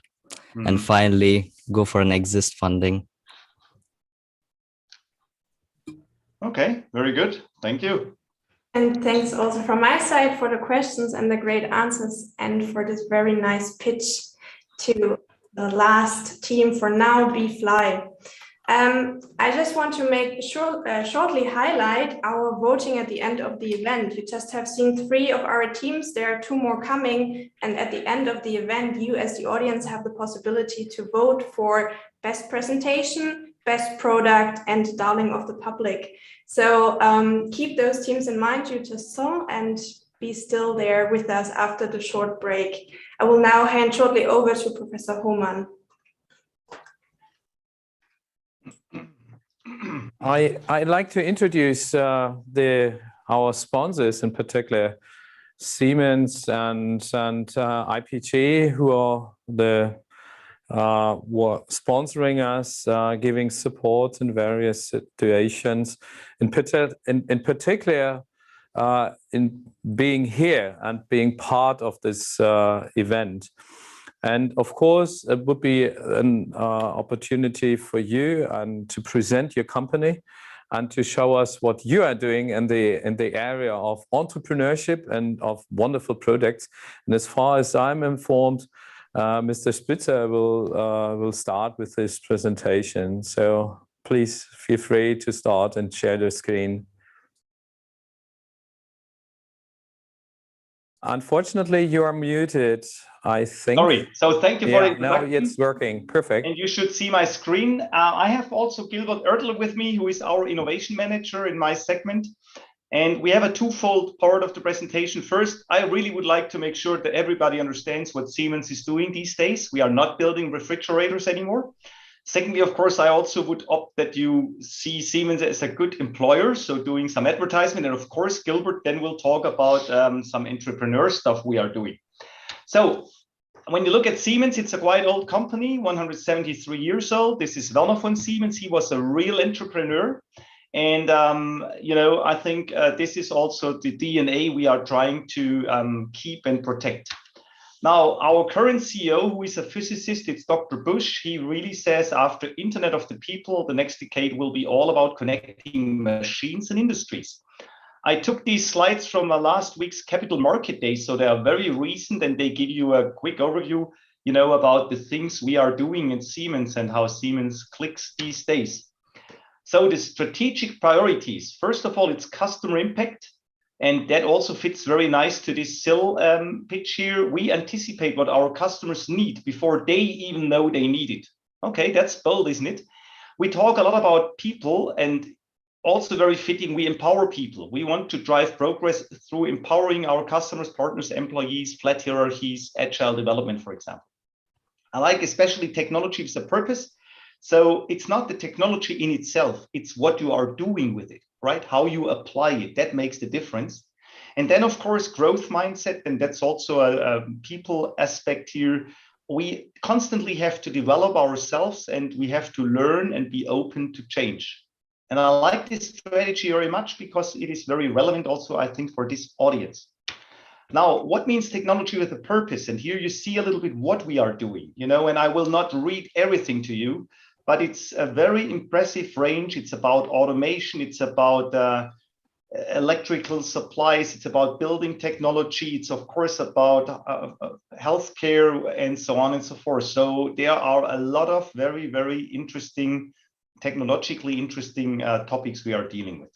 And finally, go for an exit funding. Okay, very good. Thank you. And thanks also from my side for the questions and the great answers, and for this very nice pitch to the last team for now, BiFLY. I just want to make shortly highlight our voting at the end of the event. You just have seen 3 of our teams. There are 2 more coming. And at the end of the event, you as the audience have the possibility to vote for best presentation, best product, and darling of the public. So keep those teams in mind you just saw, and be still there with us after the short break. I will now hand shortly over to Professor Hohmann. I'd like to introduce our sponsors, in particular Siemens and IPG, who are were sponsoring us, giving support in various situations. In particular, in being here and being part of this event. And of course, it would be an opportunity for you and to present your company and to show us what you are doing in the area of entrepreneurship and of wonderful products. And as far as I'm informed, Mr. Spitzer will start with his presentation. So please feel free to start and share the screen. Unfortunately, you are muted, I think. Sorry. So thank you for the introduction. Now it's working. Perfect. And you should see my screen. I have also Gilbert Oertel with me, who is our innovation manager in my segment. And we have a twofold part of the presentation. First, I really would like to make sure that everybody understands what Siemens is doing these days. We are not building refrigerators anymore. Secondly, of course, I also would opt that you see Siemens as a good employer, so doing some advertisement. And of course, Gilbert then will talk about some entrepreneur stuff we are doing. So when you look at Siemens, it's a quite old company, 173 years old. This is Werner von Siemens. He was a real entrepreneur. And, you know, I think this is also the DNA we are trying to keep and protect. Now, our current CEO, who is a physicist, it's Dr. Busch. He really says after Internet of the People, the next decade will be all about connecting machines and industries. I took these slides from last week's Capital Market Day, so they are very recent and they give you a quick overview, you know, about the things we are doing in Siemens and how Siemens clicks these days. So the strategic priorities, first of all, it's customer impact. And that also fits very nice to this SIL pitch here. We anticipate what our customers need before they even know they need it. Okay, that's bold, isn't it? We talk a lot about people, and also very fitting, we empower people. We want to drive progress through empowering our customers, partners, employees, flat hierarchies, agile development, for example. I like especially technology with a purpose. So it's not the technology in itself, it's what you are doing with it, right? How you apply it, that makes the difference. And then of course, growth mindset, and that's also a people aspect here. We constantly have to develop ourselves and we have to learn and be open to change. And I like this strategy very much because it is very relevant also, I think, for this audience. Now, what means technology with a purpose? And here you see a little bit what we are doing, you know, and I will not read everything to you, but it's a very impressive range. It's about automation. It's about electrical supplies. It's about building technology. It's of course about healthcare and so on and so forth. So there are a lot of very, very interesting, technologically interesting topics we are dealing with.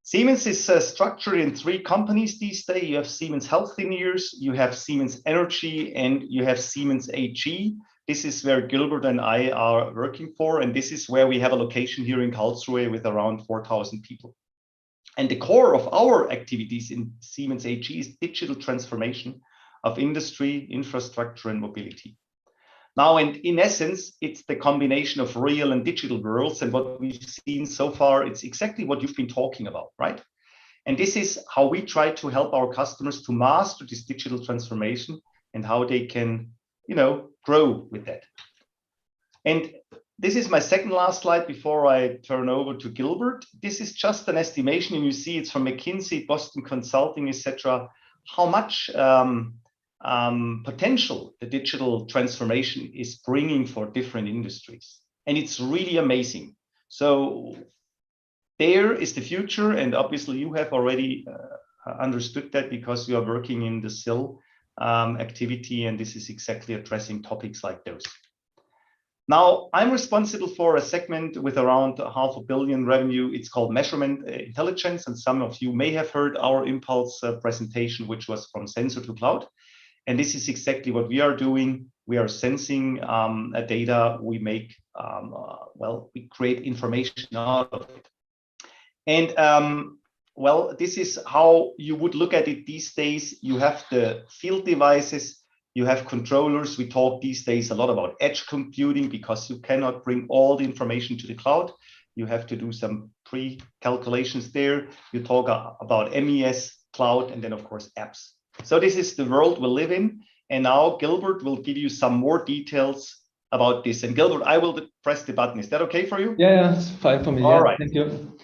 Siemens is structured in 3 companies these days. You have Siemens Healthineers, you have Siemens Energy, and you have Siemens AG. This is where Gilbert and I are working for, and this is where we have a location here in Karlsruhe with around 4,000 people. And the core of our activities in Siemens AG is digital transformation of industry, infrastructure, and mobility. Now, in essence, it's the combination of real and digital worlds, and what we've seen so far, it's exactly what you've been talking about, right? And this is how we try to help our customers to master this digital transformation and how they can, you know, grow with that. And this is my second last slide before I turn over to Gilbert. This is just an estimation, and you see it's from McKinsey, Boston Consulting, etc. How much potential the digital transformation is bringing for different industries. And it's really amazing. So there is the future, and obviously you have already understood that because you are working in the SIL activity, and this is exactly addressing topics like those. Now, I'm responsible for a segment with around $500 million revenue. It's called Measurement Intelligence, and some of you may have heard our Impulse presentation, which was from sensor to cloud. And this is exactly what we are doing. We are sensing data. We make, well, we create information out of it. And well, this is how you would look at it these days. You have the field devices. You have controllers. We talk these days a lot about edge computing because you cannot bring all the information to the cloud. You have to do some pre-calculations there. You talk about MES, cloud, and then of course apps. So this is the world we live in. And now Gilbert will give you some more details about this. And Gilbert, I will press the button. Is that okay for you? Yeah, it's fine for me. All yeah, right. Thank you.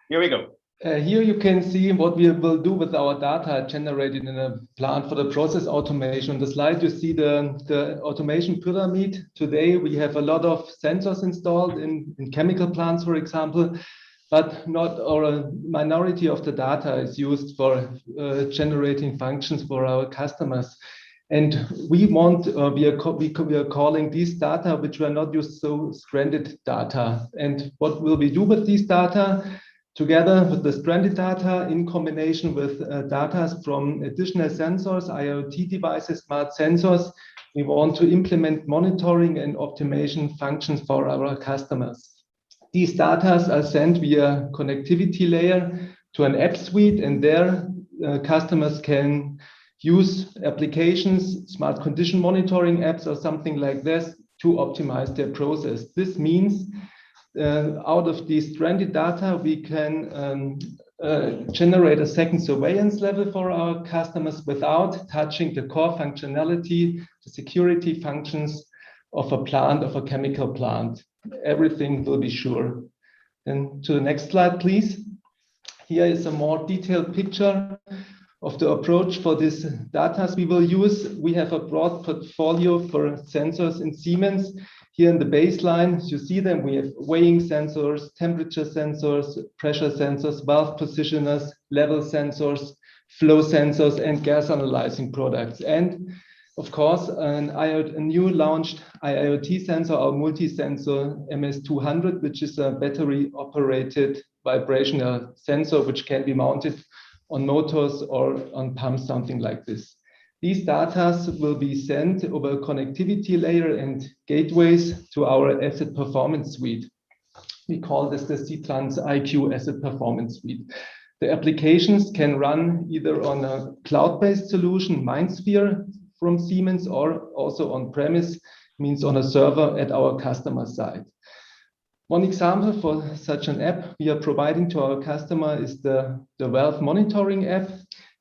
Here we go. Here you can see what we will do with our data generated in a plant for the process automation. On the slide, you see the automation pyramid. Today, we have a lot of sensors installed in chemical plants, for example, but not or a minority of the data is used for generating functions for our customers. And we want, we are calling these data, which were not used, so stranded data. And what will we do with these data? Together with the stranded data in combination with data from additional sensors, IoT devices, smart sensors, we want to implement monitoring and optimization functions for our customers. These data are sent via connectivity layer to an app suite, and there customers can use applications, smart condition monitoring apps or something like this to optimize their process. This means out of these stranded data, we can generate a second surveillance level for our customers without touching the core functionality, the security functions of a plant, of a chemical plant. Everything will be sure. Then to the next slide, please. Here is a more detailed picture of the approach for these data we will use. We have a broad portfolio for sensors in Siemens. Here in the baseline, you see them. We have weighing sensors, temperature sensors, pressure sensors, valve positioners, level sensors, flow sensors, and gas analyzing products. And of course, a new launched IoT sensor, our multi-sensor MS200, which is a battery operated vibrational sensor, which can be mounted on motors or on pumps, something like this. These data will be sent over a connectivity layer and gateways to our asset performance suite. We call this the C-Trans IQ asset performance suite. The applications can run either on a cloud-based solution, MindSphere from Siemens, or also on-premise, means on a server at our customer side. One example for such an app we are providing to our customer is the valve monitoring app.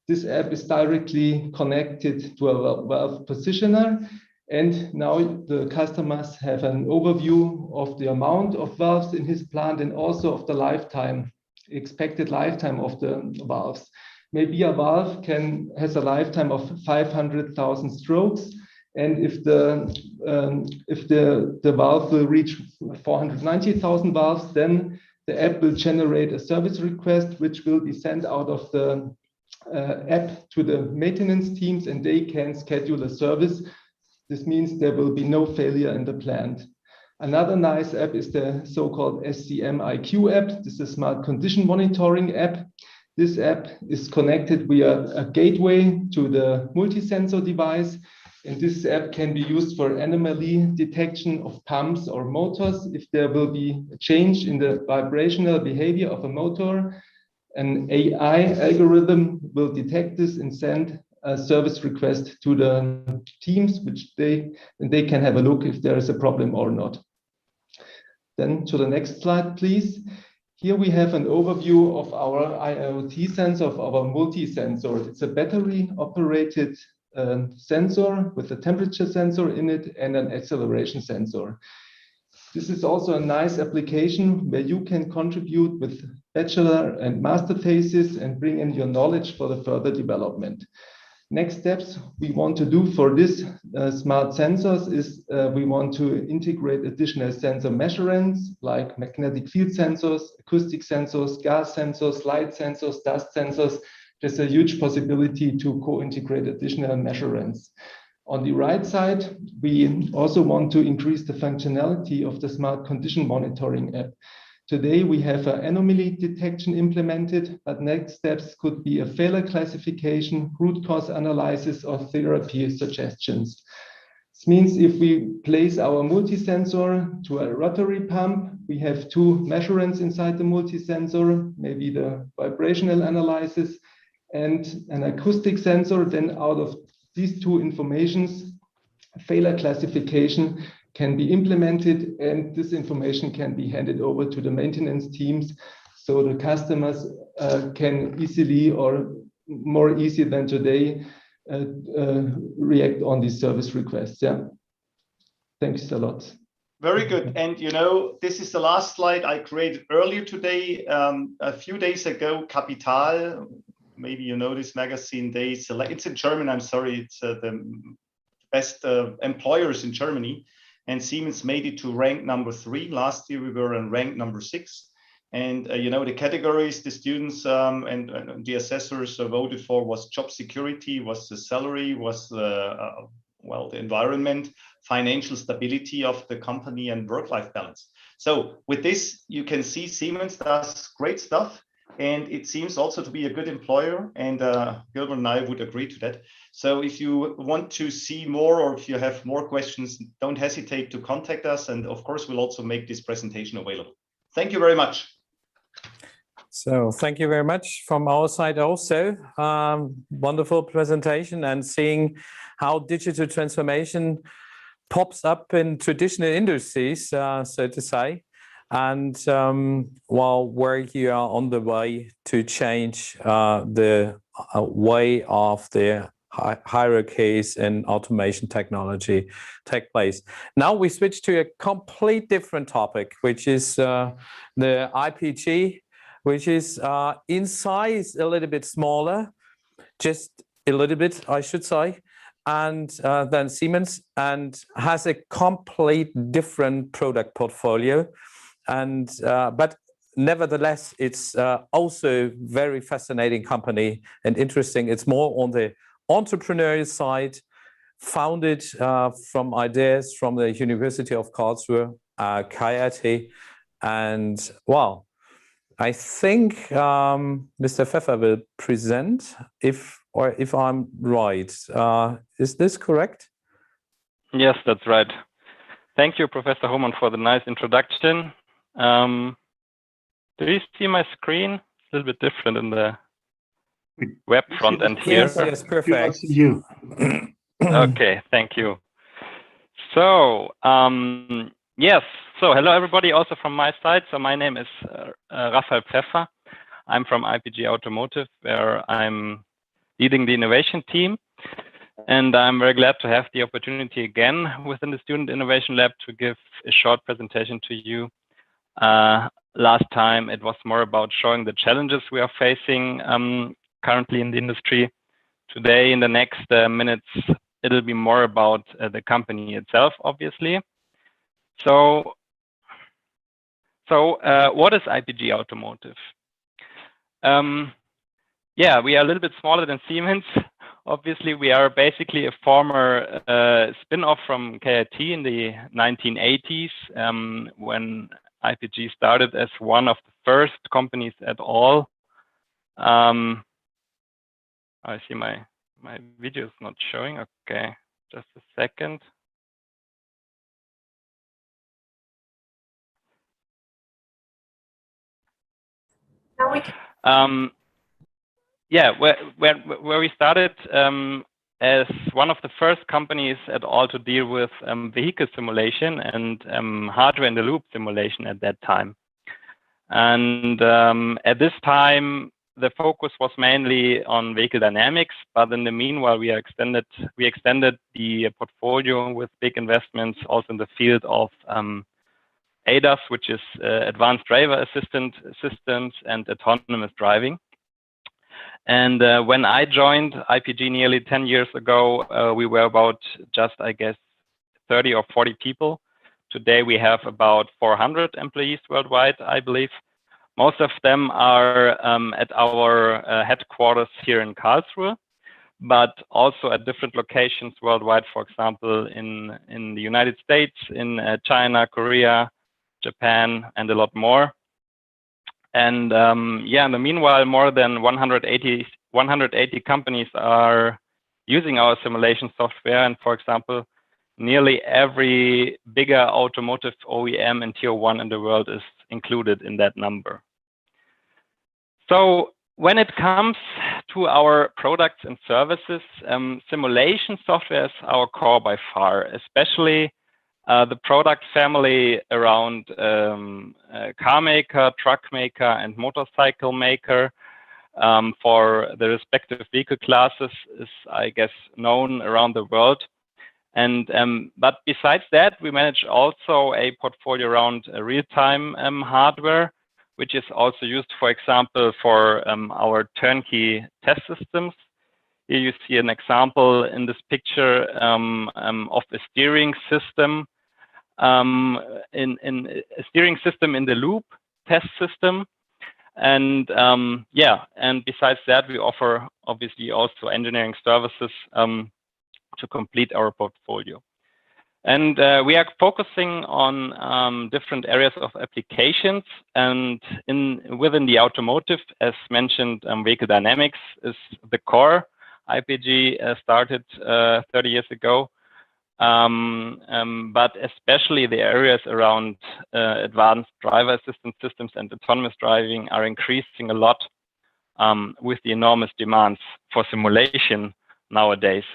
This app is directly connected to a valve positioner, and now the customers have an overview of the amount of valves in his plant and also of the lifetime, expected lifetime of the valves. Maybe a valve has a lifetime of 500,000 strokes, and if the valve will reach 490,000 valves, then the app will generate a service request, which will be sent out of the app to the maintenance teams, and they can schedule a service. This means there will be no failure in the plant. Another nice app is the so-called SCM IQ app. This is a smart condition monitoring app. This app is connected via a gateway to the multi-sensor device, and this app can be used for anomaly detection of pumps or motors. If there will be a change in the vibrational behavior of a motor, an AI algorithm will detect this and send a service request to the teams, which they can have a look if there is a problem or not. Then to the next slide, please. Here we have an overview of our IoT sensor, of our multi-sensor. It's a battery operated sensor with a temperature sensor in it and an acceleration sensor. This is also a nice application where you can contribute with bachelor and master thesis and bring in your knowledge for the further development. Next steps we want to do for this smart sensors is we want to integrate additional sensor measurements like magnetic field sensors, acoustic sensors, gas sensors, light sensors, dust sensors. There's a huge possibility to co-integrate additional measurements. On the right side, we also want to increase the functionality of the smart condition monitoring app. Today, we have an anomaly detection implemented, but next steps could be a failure classification, root cause analysis, or therapy suggestions. This means if we place our multi-sensor to a rotary pump, we have two measurements inside the multi-sensor, maybe the vibrational analysis and an acoustic sensor. Then out of these two informations, failure classification can be implemented, and this information can be handed over to the maintenance teams so the customers can easily or more easy than today react on these service requests. Yeah. Thanks a lot. Very good. And you know, this is the last slide I created earlier today. A few days ago, Capital, maybe you know this magazine, it's in German, I'm sorry, it's the best employers in Germany. And Siemens made it to rank number 3. Last year we were in rank number 6. And you know, the categories the students and the assessors voted for was job security, was the salary, was the the environment, financial stability of the company, and work-life balance. So with this, you can see Siemens does great stuff. And it seems also to be a good employer, and Gilbert and I would agree to that. So if you want to see more, or if you have more questions, don't hesitate to contact us. And of course, we'll also make this presentation available. Thank you very much. So thank you very much from our side also. Wonderful presentation, and seeing how digital transformation pops up in traditional industries, so to say. And while where you are on the way to change the way of the hierarchies in automation technology take place. Now we switch to a complete different topic, which is the IPG, which is in size a little bit smaller, just a little bit, I should say, and than Siemens, and has a complete different product portfolio. And but nevertheless, it's also very fascinating company and interesting. It's more on the entrepreneurial side, founded from ideas from the University of Karlsruhe, KIT, and wow, I think Mr. Pfeffer will present if I'm right. Is this correct? Yes, that's right. Thank you, Professor Hohmann, for the nice introduction. Do you see my screen? It's a little bit different in the web front end here. Yes, perfect. You. Okay, thank you. So, yes, so hello everybody, also from my side. So my name is Raphael Pfeffer. I'm from IPG Automotive, where I'm leading the innovation team. And I'm very glad to have the opportunity again within the Student Innovation Lab to give a short presentation to you. Last time it was more about showing the challenges we are facing currently in the industry. Today, in the next minutes, it'll be more about the company itself, obviously. So what is IPG Automotive? Yeah, we are a little bit smaller than Siemens. Obviously, we are basically a former spin-off from KIT in the 1980s, when IPG started as one of the first companies at all. I see my video is not showing. Okay, just a second. Yeah, where we started as one of the first companies at all to deal with vehicle simulation and hardware in the loop simulation at that time. And at this time, the focus was mainly on vehicle dynamics, but in the meanwhile, we extended the portfolio with big investments also in the field of ADAS, which is advanced driver assistant systems, and autonomous driving. And when I joined IPG nearly 10 years ago, we were about just, I guess, 30 or 40 people. Today we have about 400 employees worldwide, I believe. Most of them are at our headquarters here in Karlsruhe, but also at different locations worldwide, for example, in the United States, in China, Korea, Japan, and a lot more. And yeah, in the meanwhile, more than 180 companies are using our simulation software. And for example, nearly every bigger automotive OEM and tier 1 in the world is included in that number. So when it comes to our products and services, simulation software is our core by far, especially the product family around car maker, truck maker, and motorcycle maker for the respective vehicle classes is, I guess, known around the world. And but besides that, we manage also a portfolio around real-time hardware, which is also used, for example, for our turnkey test systems. Here you see an example in this picture of a steering system, in a steering system in the loop test system. And yeah, and besides that, we offer obviously also engineering services to complete our portfolio. And we are focusing on different areas of applications, and within the automotive, as mentioned, vehicle dynamics is the core. IPG started 30 years ago, but especially the areas around advanced driver assistance systems and autonomous driving are increasing a lot with the enormous demands for simulation nowadays.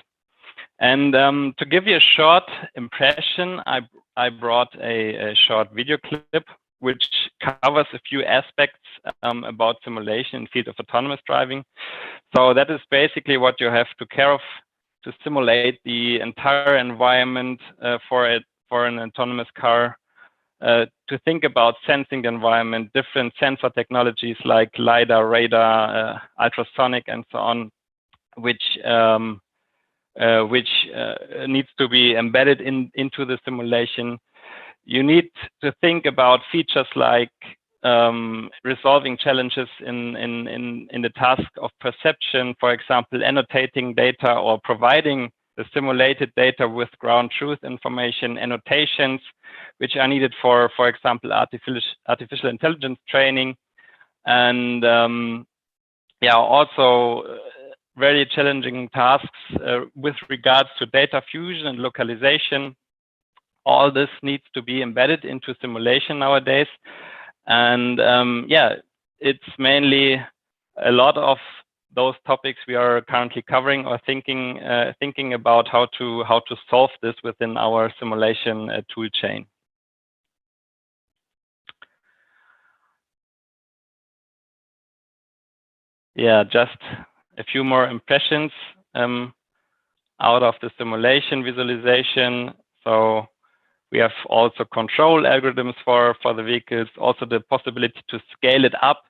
And to give you a short impression, I brought a short video clip which covers a few aspects about simulation in the field of autonomous driving. So that is basically what you have to care of to simulate the entire environment for an autonomous car, to think about sensing the environment, different sensor technologies like LiDAR, radar, ultrasonic, and so on, which needs to be embedded into the simulation. You need to think about features like resolving challenges in the task of perception, for example, annotating data or providing the simulated data with ground truth information, annotations, which are needed for example, artificial intelligence training, and yeah, also very challenging tasks with regards to data fusion and localization. All this needs to be embedded into simulation nowadays. And yeah, it's mainly a lot of those topics we are currently covering or thinking about how to solve this within our simulation tool chain. Yeah, just a few more impressions out of the simulation visualization. So we have also control algorithms for the vehicles, also the possibility to scale it up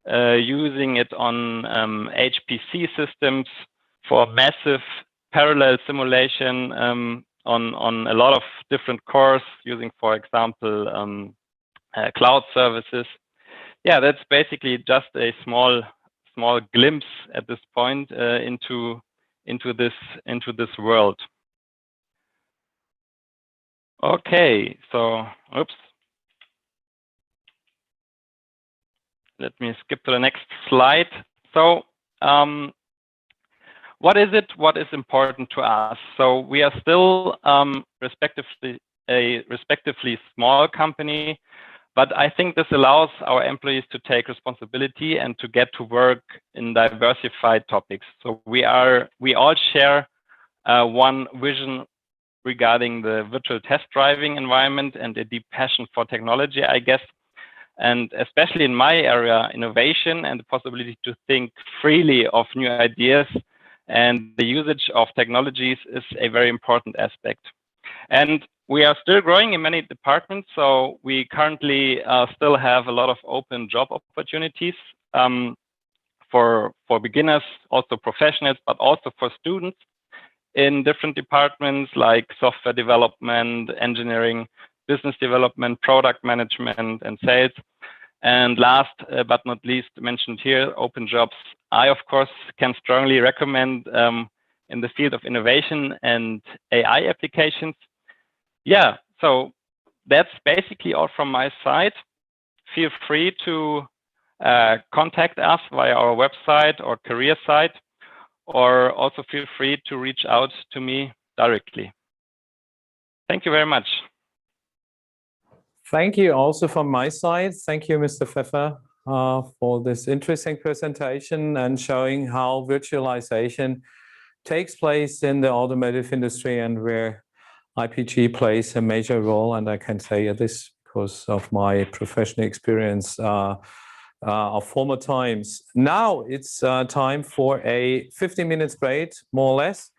using it on HPC systems for massive parallel simulation on a lot of different cores using, for example, cloud services. Yeah, that's basically just a small glimpse at this point into this world. Okay, so oops. Let me skip to the next slide. So what is it? What is important to us? So we are still respectively a small company, but I think this allows our employees to take responsibility and to get to work in diversified topics. So we all share one vision regarding the virtual test driving environment and a deep passion for technology, I guess. And especially in my area, innovation and the possibility to think freely of new ideas and the usage of technologies is a very important aspect. And we are still growing in many departments, so we currently still have a lot of open job opportunities for beginners, also professionals, but also for students in different departments like software development, engineering, business development, product management, and sales. And last but not least mentioned here, open jobs. I, of course, can strongly recommend in the field of innovation and AI applications. Yeah, so that's basically all from my side. Feel free to contact us via our website or career site, or also feel free to reach out to me directly. Thank you very much. Thank you also from my side. Thank you, Mr. Pfeffer, for this interesting presentation and showing how virtualization takes place in the automotive industry and where IPG plays a major role. And I can say this because of my professional experience of former times. Now it's time for a 15 minutes break, more or less.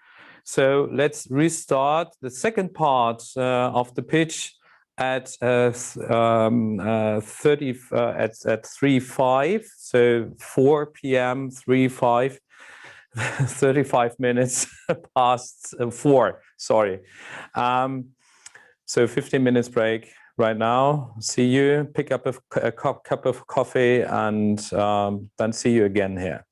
So let's restart the second part of the pitch at 3:05, so 4 p.m. 3:05, 35 minutes past 4. Sorry. So 15 minutes break right now. See you. Pick up a cup of coffee, and then see you again here.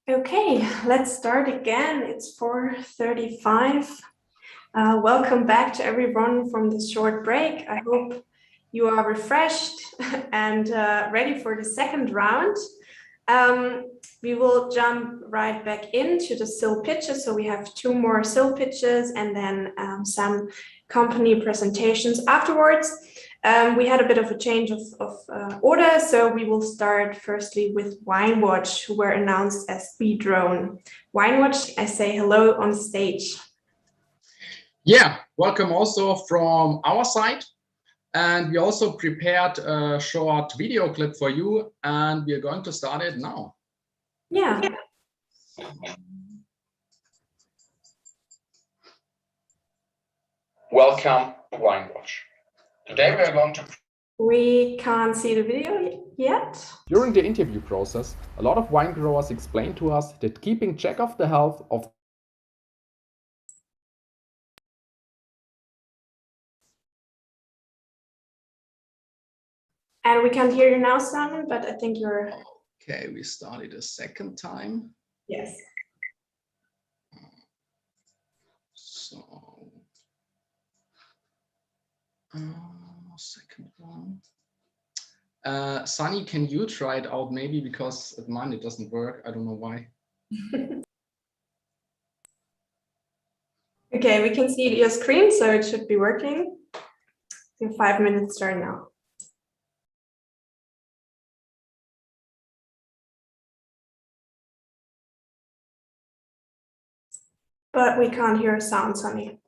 Okay, let's start again. It's 4:35. Welcome back to everyone from this short break. I hope you are refreshed and ready for the second round. We will jump right back into the SIL pitches. So we have 2 more SIL pitches and then some company presentations afterwards. We had a bit of a change of order, so we will start firstly with VineWatch, who were announced as BeDrone. VineWatch, I say hello on stage. Yeah, welcome also from our side. And we also prepared a short video clip for you, and we are going to start it now. Yeah. Welcome to VineWatch. Today we are going to... We can't see the video yet. During the interview process, a lot of wine growers explained to us that keeping track of the health of And we can't hear you now, Simon, but I think you're... Okay, we started a second time. Yes. So, second one. Sunny, can you try it out maybe, because at mine it doesn't work. I don't know why. Okay, we can see your screen, so it should be working. So 5 minutes start now. But we can't hear a sound, Sunny.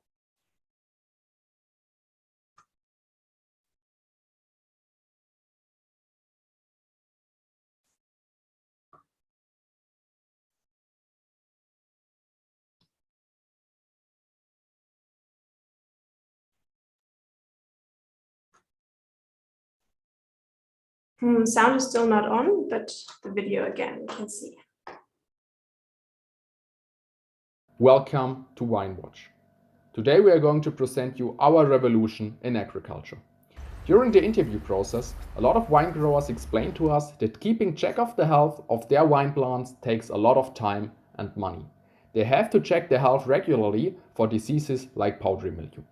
Sound is still not on, but the video again, we can see. Welcome to VineWatch. Today we are going to present you our revolution in agriculture. During the interview process, a lot of wine growers explained to us that keeping track of the health of their wine plants takes a lot of time and money. They have to check their health regularly for diseases like powdery mildew.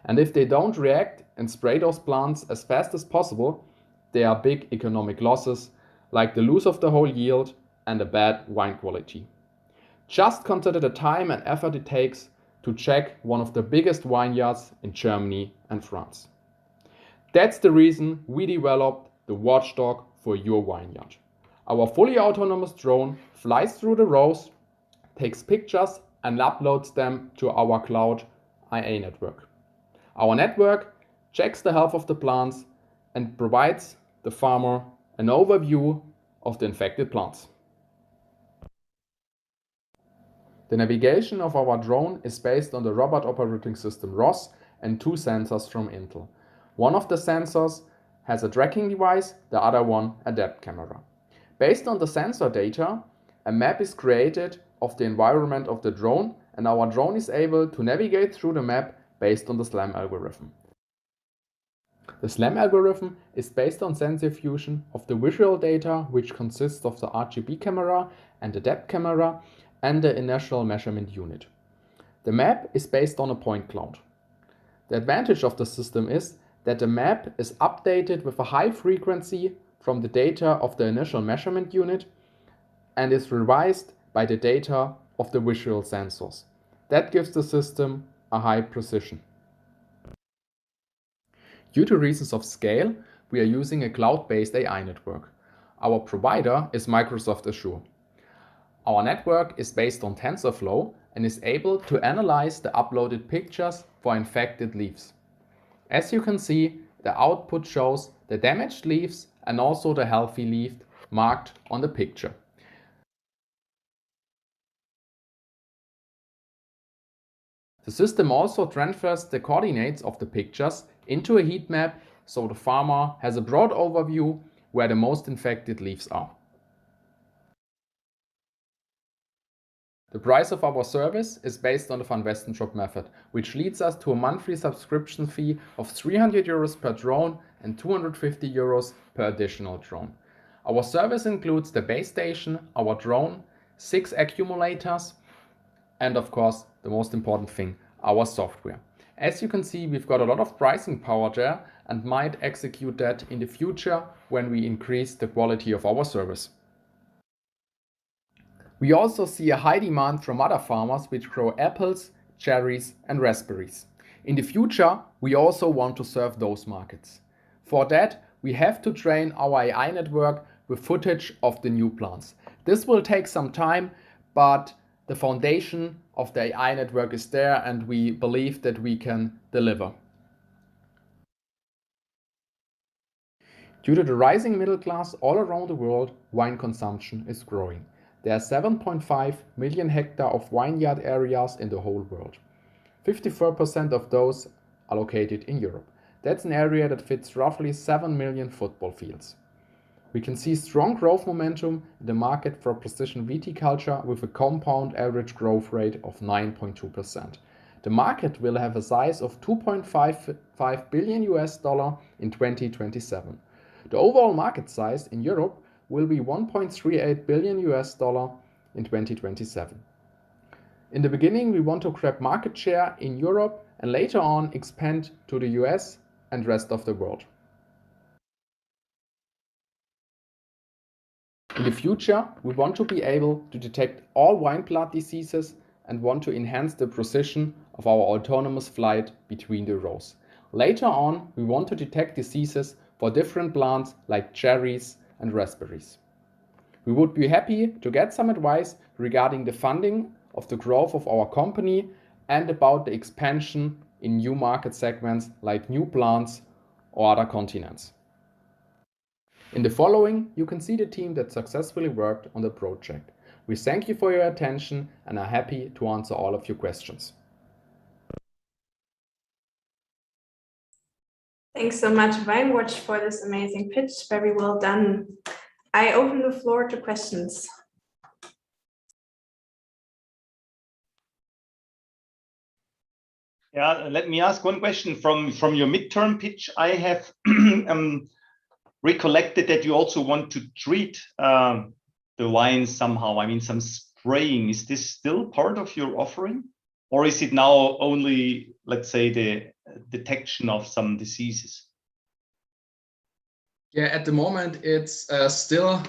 And if they don't react and spray those plants as fast as possible, there are big economic losses, like the loss of the whole yield and a bad wine quality. Just consider the time and effort it takes to check one of the biggest vineyards in Germany and France. That's the reason we developed the watchdog for your vineyard. Our fully autonomous drone flies through the rows, takes pictures and uploads them to our cloud IA network. Our network checks the health of the plants and provides the farmer an overview of the infected plants. The navigation of our drone is based on the robot operating system ROS and 2 sensors from Intel. One of the sensors has a tracking device, the other one a depth camera. Based on the sensor data, a map is created of the environment of the drone, and our drone is able to navigate through the map based on the SLAM algorithm. The SLAM algorithm is based on sensor fusion of the visual data, which consists of the RGB camera and the depth camera and the inertial measurement unit. The map is based on a point cloud. The advantage of the system is that the map is updated with a high frequency from the data of the initial measurement unit, and is revised by the data of the visual sensors. That gives the system a high precision. Due to reasons of scale, we are using a cloud-based AI network. Our provider is Microsoft Azure. Our network is based on TensorFlow and is able to analyze the uploaded pictures for infected leaves. As you can see, the output shows the damaged leaves and also the healthy leaf marked on the picture. The system also transfers the coordinates of the pictures into a heat map, so the farmer has a broad overview where the most infected leaves are. The price of our service is based on the Van Westenschop method, which leads us to a monthly subscription fee of 300 euros per drone and 250 euros per additional drone. Our service includes the base station, our drone, 6 accumulators, and of course, the most important thing, our software. As you can see, we've got a lot of pricing power there and might execute that in the future when we increase the quality of our service. We also see a high demand from other farmers which grow apples, cherries and raspberries. In the future, we also want to serve those markets. For that, we have to train our AI network with footage of the new plants. This will take some time, but the foundation of the AI network is there and we believe that we can deliver. Due to the rising middle class all around the world, wine consumption is growing. There are 7.5 million hectares of vineyard areas in the whole world. 54% of those are located in Europe. That's an area that fits roughly 7 million football fields. We can see strong growth momentum in the market for precision viticulture with a compound average growth rate of 9.2%. The market will have a size of $2.55 billion in 2027. The overall market size in Europe will be $1.38 billion in 2027. In the beginning, we want to grab market share in Europe and later on expand to the US and rest of the world. In the future, we want to be able to detect all wine plant diseases and want to enhance the precision of our autonomous flight between the rows. Later on, we want to detect diseases for different plants like cherries and raspberries. We would be happy to get some advice regarding the funding of the growth of our company and about the expansion in new market segments like new plants or other continents. In the following, you can see the team that successfully worked on the project. We thank you for your attention and are happy to answer all of your questions. Thanks so much, VineWatch, for this amazing pitch. Very well done. I open the floor to questions. Yeah, let me ask one question from your midterm pitch. I have recollected that you also want to treat the wines somehow. I mean, some spraying. Is this still part of your offering? Or is it now only, let's say, the detection of some diseases? Yeah, at the moment, it's still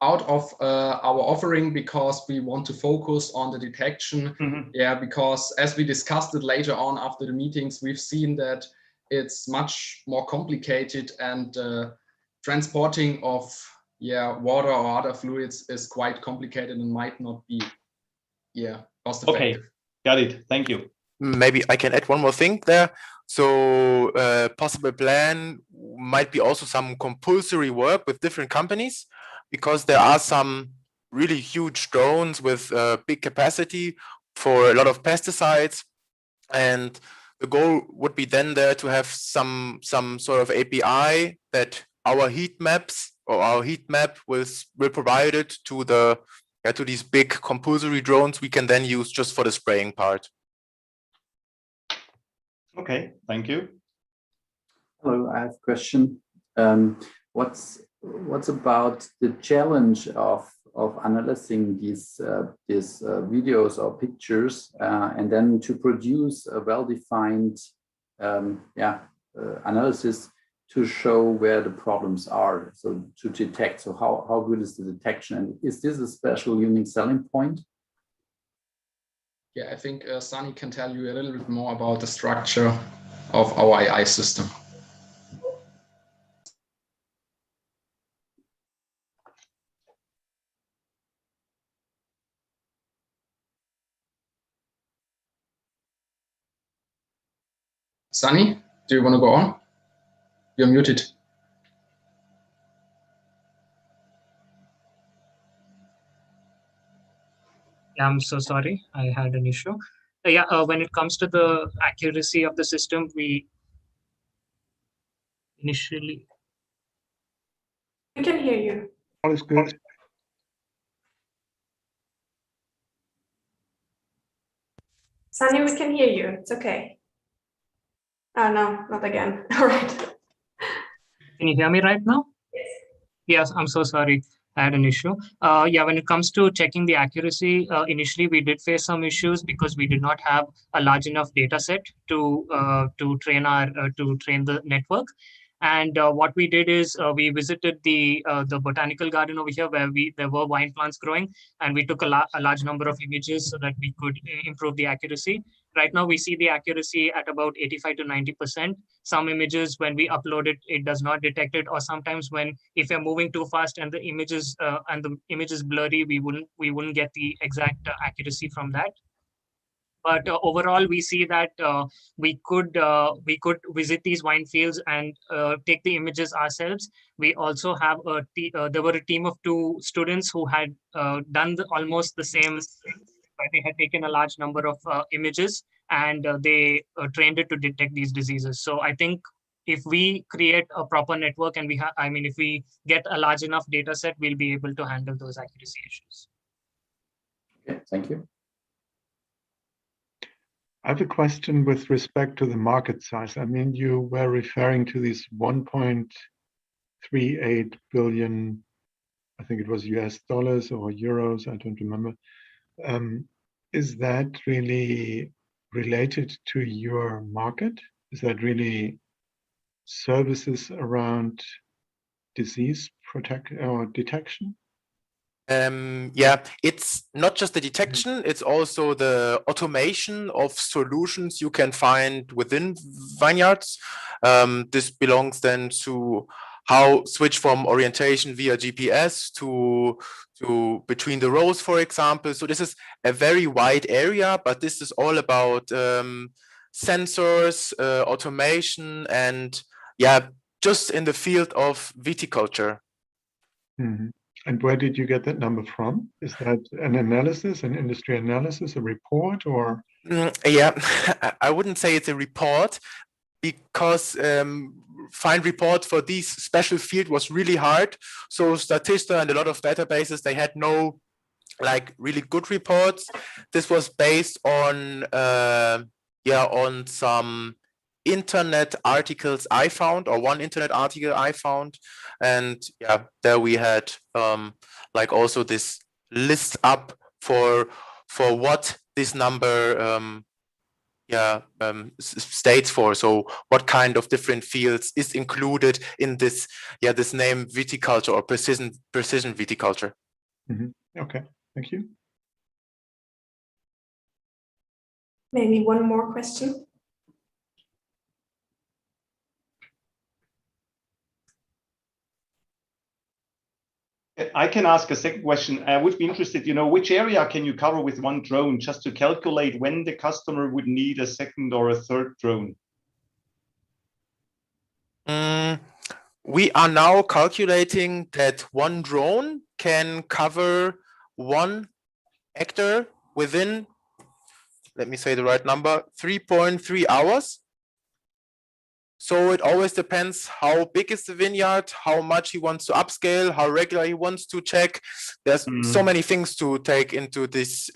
out of our offering because we want to focus on the detection. Mm-hmm. Yeah, because as we discussed it later on after the meetings, we've seen that it's much more complicated and transporting of water or other fluids is quite complicated and might not be cost effective. Okay, got it. Thank you. Maybe I can add one more thing there. So possible plan might be also some compulsory work with different companies, because there are some really huge drones with big capacity for a lot of pesticides. And the goal would be then there to have some sort of API that our heat maps or our heat map will provide it to the to these big compulsory drones we can then use just for the spraying part. Okay, thank you. Hello, I have a question. What's about the challenge of analyzing these videos or pictures and then to produce a well-defined analysis to show where the problems are, so to detect. So how good is the detection, and is this a special unique selling point? Yeah, I think Sunny can tell you a little bit more about the structure of our AI system. Sunny, do you want to go on? You're muted. I'm so sorry, I had an issue. When it comes to the accuracy of the system, we initially... We can hear you. All is good. Sunny, we can hear you. It's okay. Oh, no, not again. All right. Can you hear me right now? Yes. Yes, I'm so sorry. I had an issue. When it comes to checking the accuracy, initially we did face some issues because we did not have a large enough data set to train the network. And what we did is we visited the botanical garden over here where there were wine plants growing, and we took a large number of images so that we could improve the accuracy. Right now, we see the accuracy at about 85 to 90%. Some images, when we upload it, it does not detect it, or sometimes if you're moving too fast and the image is blurry, we wouldn't get the exact accuracy from that. But overall, we see that we could visit these wine fields and take the images ourselves. We also have there were a team of 2 students who had done almost the same. They had taken a large number of images, and they trained it to detect these diseases. So I think if we create a proper network and if we get a large enough data set, we'll be able to handle those accuracy issues. Okay, thank you. I have a question with respect to the market size. I mean, you were referring to these 1.38 billion, I think it was US dollars or euros, I don't remember. Is that really related to your market? Is that really services around disease detection? Yeah, it's not just the detection, it's also the automation of solutions you can find within vineyards. This belongs then to how switch from orientation via GPS to between the rows, for example. So this is a very wide area, but this is all about sensors, automation, and yeah, just in the field of viticulture. Mm-hmm. And where did you get that number from? Is that an analysis, an industry analysis, a report, or? Yeah, I wouldn't say it's a report, because find report for this special field was really hard. So Statista and a lot of databases, they had no really good reports. This was based on on some internet articles I found, or one internet article I found, and yeah, there we had also this list up for what this number states for. So what kind of different fields is included in this this name viticulture, or precision viticulture. Mm-hmm. Okay, thank you. Maybe one more question. I can ask a second question. I would be interested, which area can you cover with one drone, just to calculate when the customer would need a second or a third drone? We are now calculating that one drone can cover 1 hectare within, let me say the right number, 3.3 hours. So it always depends how big is the vineyard, how much he wants to upscale, how regular he wants to check. There's so many things to take into this.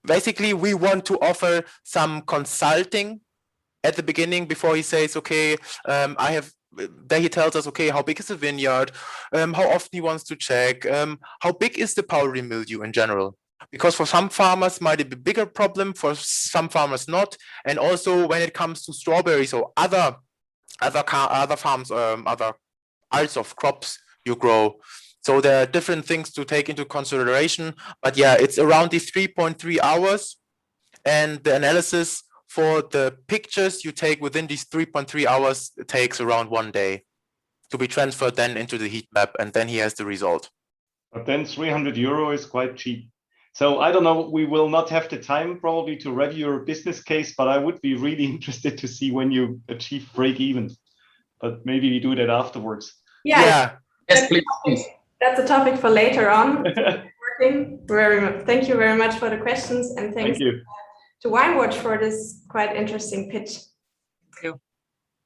Basically, we want to offer some consulting at the beginning before he says, okay, then he tells us, okay, how big is the vineyard, how often he wants to check, how big is the powdery mildew in general. Because for some farmers might be a bigger problem, for some farmers not. And also when it comes to strawberries or other other farms, other types of crops you grow. So there are different things to take into consideration. But yeah, it's around these 3.3 hours, and the analysis for the pictures you take within these 3.3 hours takes around 1 day to be transferred then into the heat map, and then he has the result. But then €300 is quite cheap. So I don't know, we will not have the time probably to review your business case, but I would be really interested to see when you achieve break even. But maybe we do that afterwards. Yeah. Yes, please. That's a topic for later on. Thank you very much for the questions, and thank you to VineWatch for this quite interesting pitch. Thank you.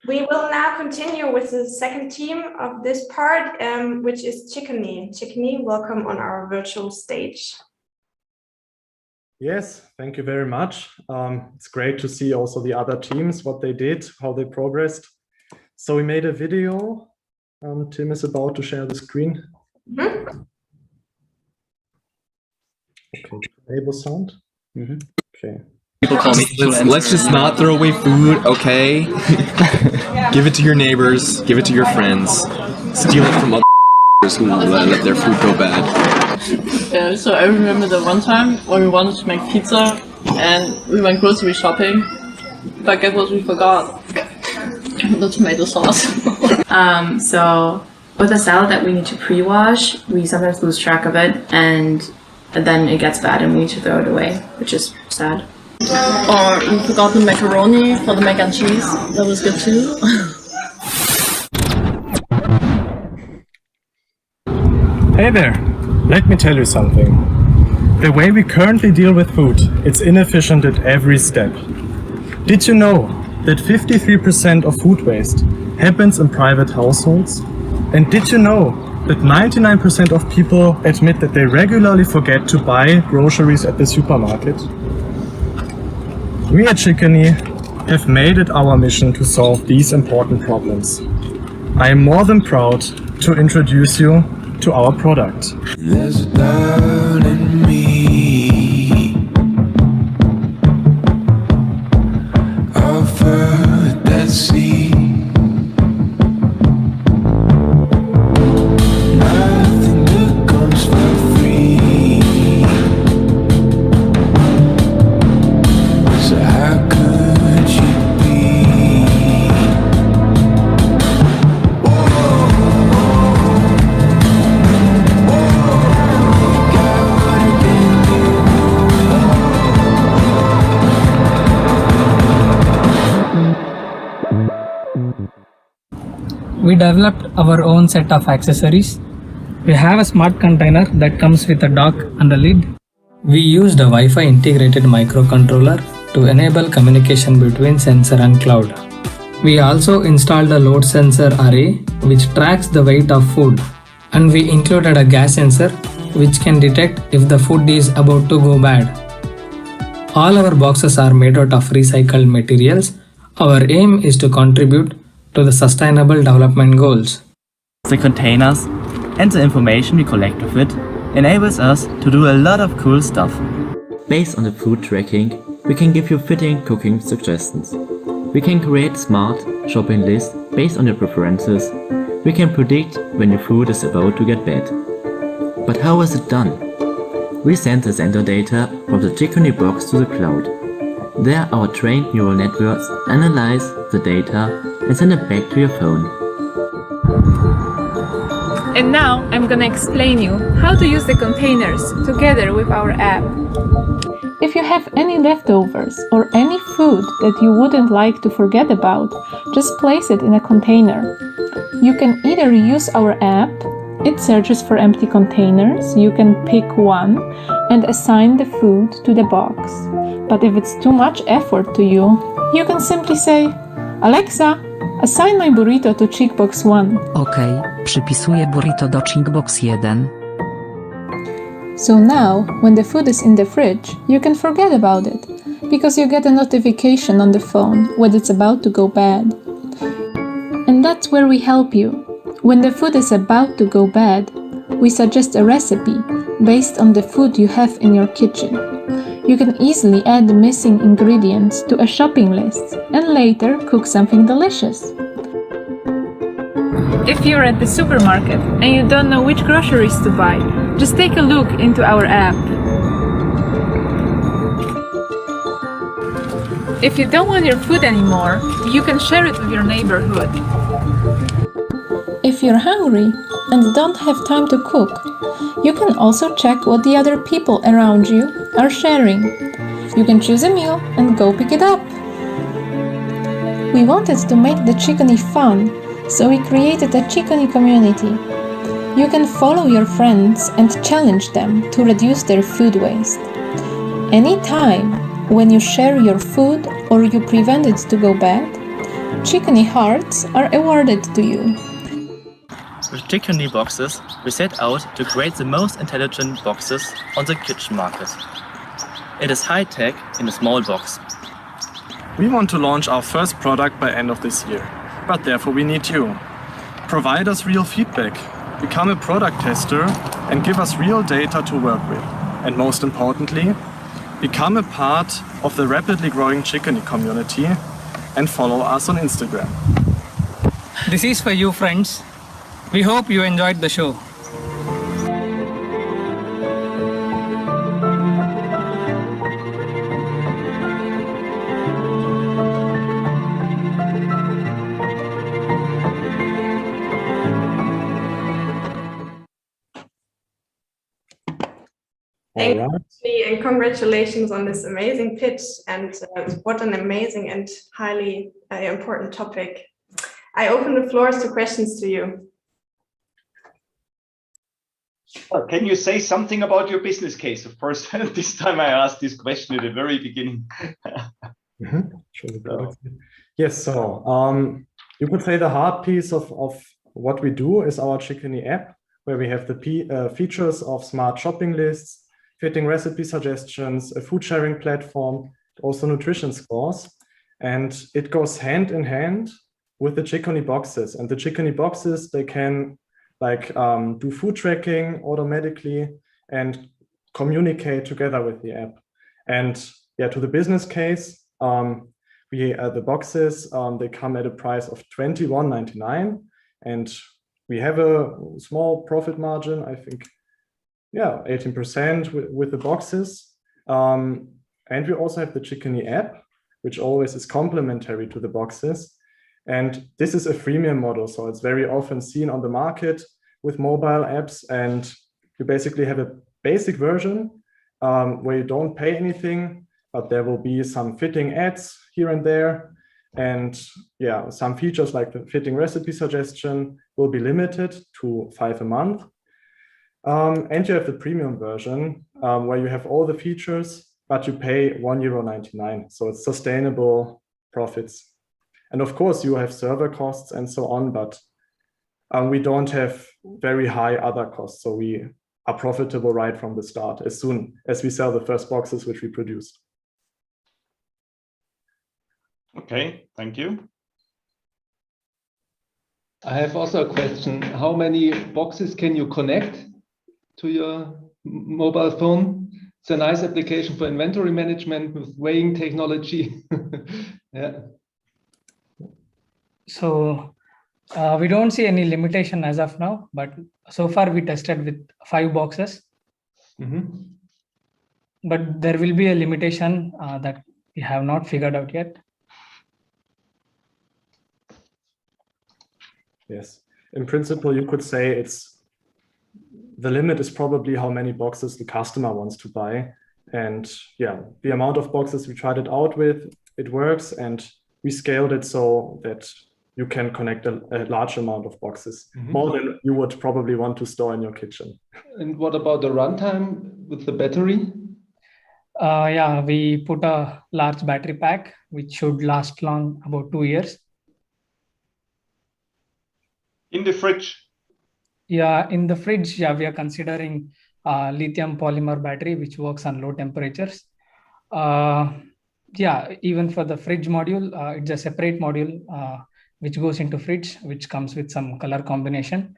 We will now continue with the second team of this part, which is Chicony. Chicony, welcome on our virtual stage. Yes, thank you very much. It's great to see also the other teams, what they did, how they progressed. So we made a video. Tim is about to share the screen. Mm-hmm. Okay, enable sound. Mm-hmm. Okay. People call me. Let's just not throw away food, okay? Give it to your neighbors, give it to your friends, steal it from others who let their food go bad. Yeah, so I remember the one time when we wanted to make pizza and we went grocery shopping, but guess what we forgot? The tomato sauce. So with a salad that we need to pre-wash, we sometimes lose track of it, and then it gets bad and we need to throw it away, which is sad. Or we forgot the macaroni for the mac and cheese. That was good too. Hey there, let me tell you something. The way we currently deal with food, it's inefficient at every step. Did you know that 53% of food waste happens in private households? And did you know that 99% of people admit that they regularly forget to buy groceries at the supermarket? We at Chicony have made it our mission to solve these important problems. I am more than proud to introduce you to our product. There's down in me. Offer that sea. Nothing that comes for free. So how could you be? We developed our own set of accessories. We have a smart container that comes with a dock and a lid. We used a Wi-Fi integrated microcontroller to enable communication between sensor and cloud. We also installed a load sensor array which tracks the weight of food, and we included a gas sensor which can detect if the food is about to go bad. All our boxes are made out of recycled materials. Our aim is to contribute to the Sustainable Development Goals. The containers and the information we collect with it enables us to do a lot of cool stuff. Based on the food tracking, we can give you fitting cooking suggestions. We can create smart shopping lists based on your preferences. We can predict when your food is about to get bad. But how is it done? We send the sensor data from the Chicony box to the cloud. There our trained neural networks analyze the data and send it back to your phone. And now I'm gonna explain you how to use the containers together with our app. If you have any leftovers or any food that you wouldn't like to forget about, just place it in a container. You can either use our app, it searches for empty containers, you can pick one and assign the food to the box. But if it's too much effort to you, you can simply say, Alexa, assign my burrito to Chickbox 1. Okej, przypisuję burrito do Chickbox 1. So now, when the food is in the fridge, you can forget about it, because you get a notification on the phone when it's about to go bad. And that's where we help you. When the food is about to go bad, we suggest a recipe based on the food you have in your kitchen. You can easily add the missing ingredients to a shopping list and later cook something delicious. If you're at the supermarket and you don't know which groceries to buy, just take a look into our app. If you don't want your food anymore, you can share it with your neighborhood. If you're hungry and don't have time to cook, you can also check what the other people around you are sharing. You can choose a meal and go pick it up. We wanted to make the Chicony fun, so we created a Chicony community. You can follow your friends and challenge them to reduce their food waste. Anytime when you share your food or you prevent it to go bad, Chicony hearts are awarded to you. With Chicony boxes, we set out to create the most intelligent boxes on the kitchen market. It is high-tech in a small box. We want to launch our first product by end of this year, but therefore we need you. Provide us real feedback, become a product tester, and give us real data to work with. And most importantly, become a part of the rapidly growing Chicony community and follow us on Instagram. This is for you, friends. We hope you enjoyed the show. Thank you, and congratulations on this amazing pitch, and what an amazing and highly important topic. I open the floors to questions to you. Well, can you say something about your business case? Of course, this time I asked this question at the very beginning. Yes, so you could say the heart piece of what we do is our Chicony app, where we have the features of smart shopping lists, fitting recipe suggestions, a food sharing platform, also nutrition scores. And it goes hand in hand with the Chicony boxes. And the Chicony boxes, they can do food tracking automatically and communicate together with the app. And yeah, to the business case, the boxes, they come at a price of $21.99, and we have a small profit margin, I think, 18% with the boxes. And we also have the Chicony app, which always is complementary to the boxes. And this is a freemium model, so it's very often seen on the market with mobile apps. And you basically have a basic version where you don't pay anything, but there will be some fitting ads here and there. And yeah, some features like the fitting recipe suggestion will be limited to 5 a month. And you have the premium version where you have all the features, but you pay €1.99. So it's sustainable profits. And of course, you have server costs and so on, but we don't have very high other costs. So we are profitable right from the start, as soon as we sell the first boxes which we produce. Okay, thank you. I have also a question. How many boxes can you connect to your mobile phone? It's a nice application for inventory management with weighing technology. Yeah. So we don't see any limitation as of now, but so far we tested with 5 boxes. But there will be a limitation that we have not figured out yet. Yes, in principle, you could say the limit is probably how many boxes the customer wants to buy. And yeah, the amount of boxes we tried it out with, it works, and we scaled it so that you can connect a large amount of boxes, more than you would probably want to store in your kitchen. And what about the runtime with the battery? Yeah, we put a large battery pack, which should last long, about 2 years. In the fridge? Yeah, in the fridge, yeah, we are considering lithium polymer battery, which works on low temperatures. Yeah, even for the fridge module, it's a separate module which goes into fridge, which comes with some color combination.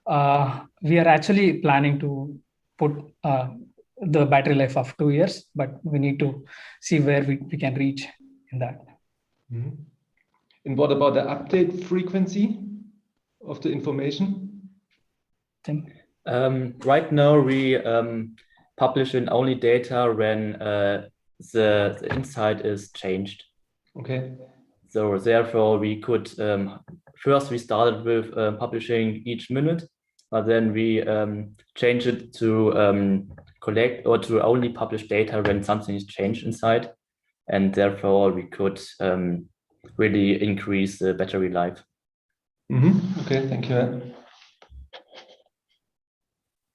We are actually planning to put the battery life of 2 years, but we need to see where we can reach in that. And what about the update frequency of the information? Tim? Right now, we publish in only data when the insight is changed. Okay. So therefore, we could first we started with publishing each minute, but then we changed it to collect or to only publish data when something is changed inside, and therefore we could really increase the battery life. Mm-hmm. Okay, thank you.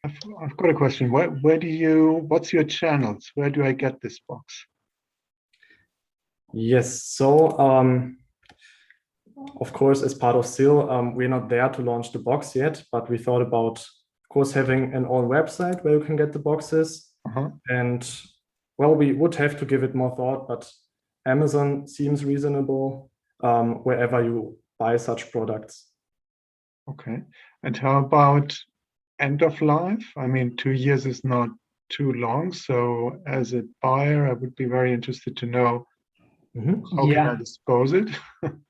I've got a question. What's your channels? Where do I get this box? Yes, so of course, as part of SIL, we're not there to launch the box yet, but we thought about, of course, having an own website where you can get the boxes. And well, we would have to give it more thought, but Amazon seems reasonable wherever you buy such products. Okay. And how about end of life? I mean, 2 years is not too long. So as a buyer, I would be very interested to know how can I dispose it?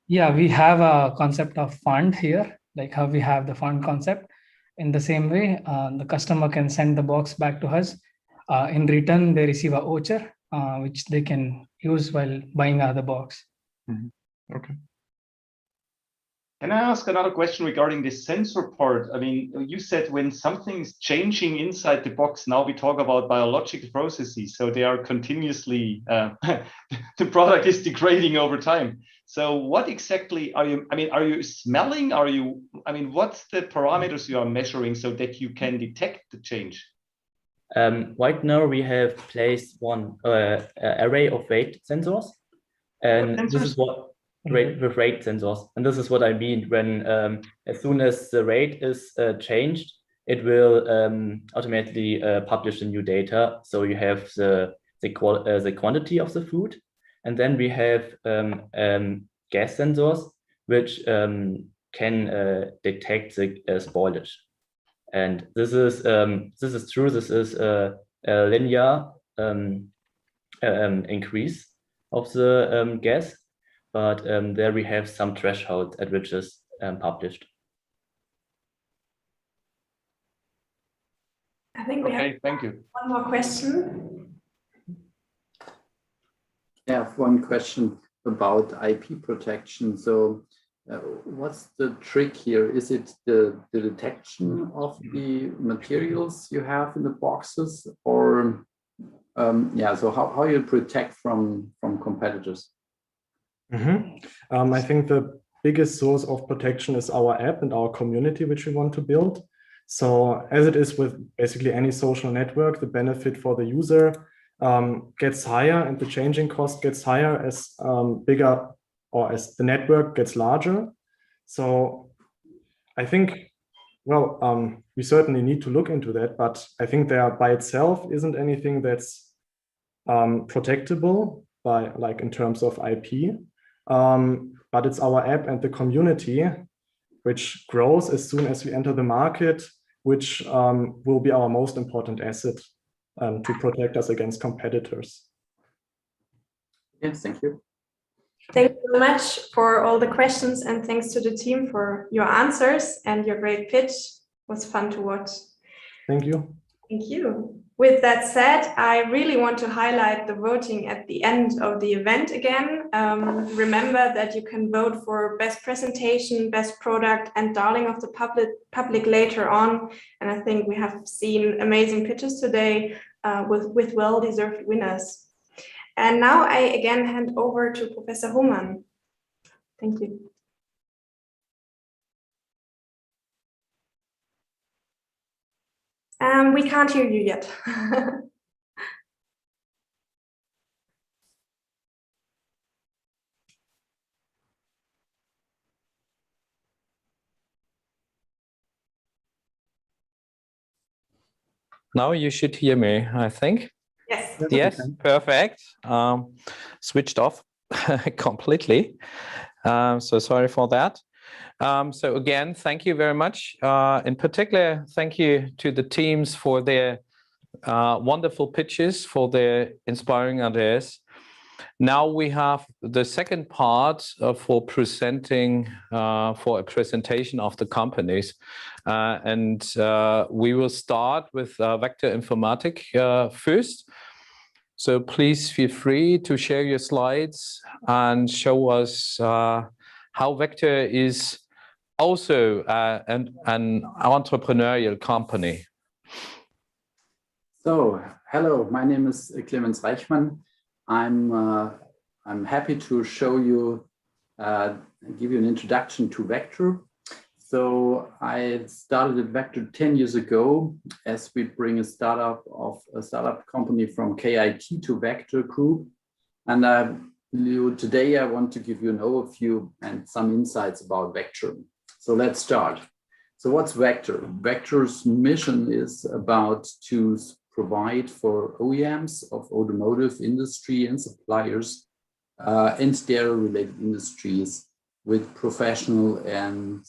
Yeah, we have a concept of fund here, like how we have the fund concept. In the same way, the customer can send the box back to us. In return, they receive a voucher, which they can use while buying another box. Okay. Can I ask another question regarding the sensor part? I mean, you said when something's changing inside the box, now we talk about biological processes. So they are continuously, the product is degrading over time. So what exactly are you, I mean, are you smelling? What's the parameters you are measuring so that you can detect the change? Right now, we have placed one array of rate sensors. And this is what with rate sensors, and this is what I mean when as soon as the rate is changed, it will automatically publish the new data. So you have the quantity of the food, and then we have gas sensors which can detect the spoilage. And this is true. This is a linear increase of the gas. But there we have some threshold at which is published. I think we have thank you. one more question. Yeah, I have one question about IP protection. So what's the trick here? Is it the detection of the materials you have in the boxes, or so how you protect from competitors? I think the biggest source of protection is our app and our community, which we want to build. So as it is with basically any social network, the benefit for the user gets higher and the changing cost gets higher as bigger or as the network gets larger. So I think, well, we certainly need to look into that, but I think there by itself isn't anything that's protectable by like in terms of IP. But it's our app and the community which grows as soon as we enter the market, which will be our most important asset to protect us against competitors. Yes, thank you. Thank you so much for all the questions, and thanks to the team for your answers and your great pitch. It was fun to watch. Thank you. Thank you. With that said, I really want to highlight the voting at the end of the event again. Remember that you can vote for best presentation, best product, and darling of the public later on. And I think we have seen amazing pitches today with well-deserved winners. And now I again hand over to Professor Hohmann. Thank you. We can't hear you yet. Now you should hear me, I think. Yes. Yes, perfect. Switched off completely. So sorry for that. So again, thank you very much. In particular, thank you to the teams for their wonderful pitches, for their inspiring ideas. Now we have the second part for presenting, for a presentation of the companies. We will start with Vector Informatik first. So please feel free to share your slides and show us how Vector is also an entrepreneurial company. So, hello, my name is Clemens Reichmann. I'm happy to show you, give you an introduction to Vector. So I started at Vector 10 years ago as we bring a startup company from KIT to Vector Group. And today I want to give you an overview and some insights about Vector. So let's start. So what's Vector? Vector's mission is about to provide for OEMs of automotive industry and suppliers and their related industries with professional and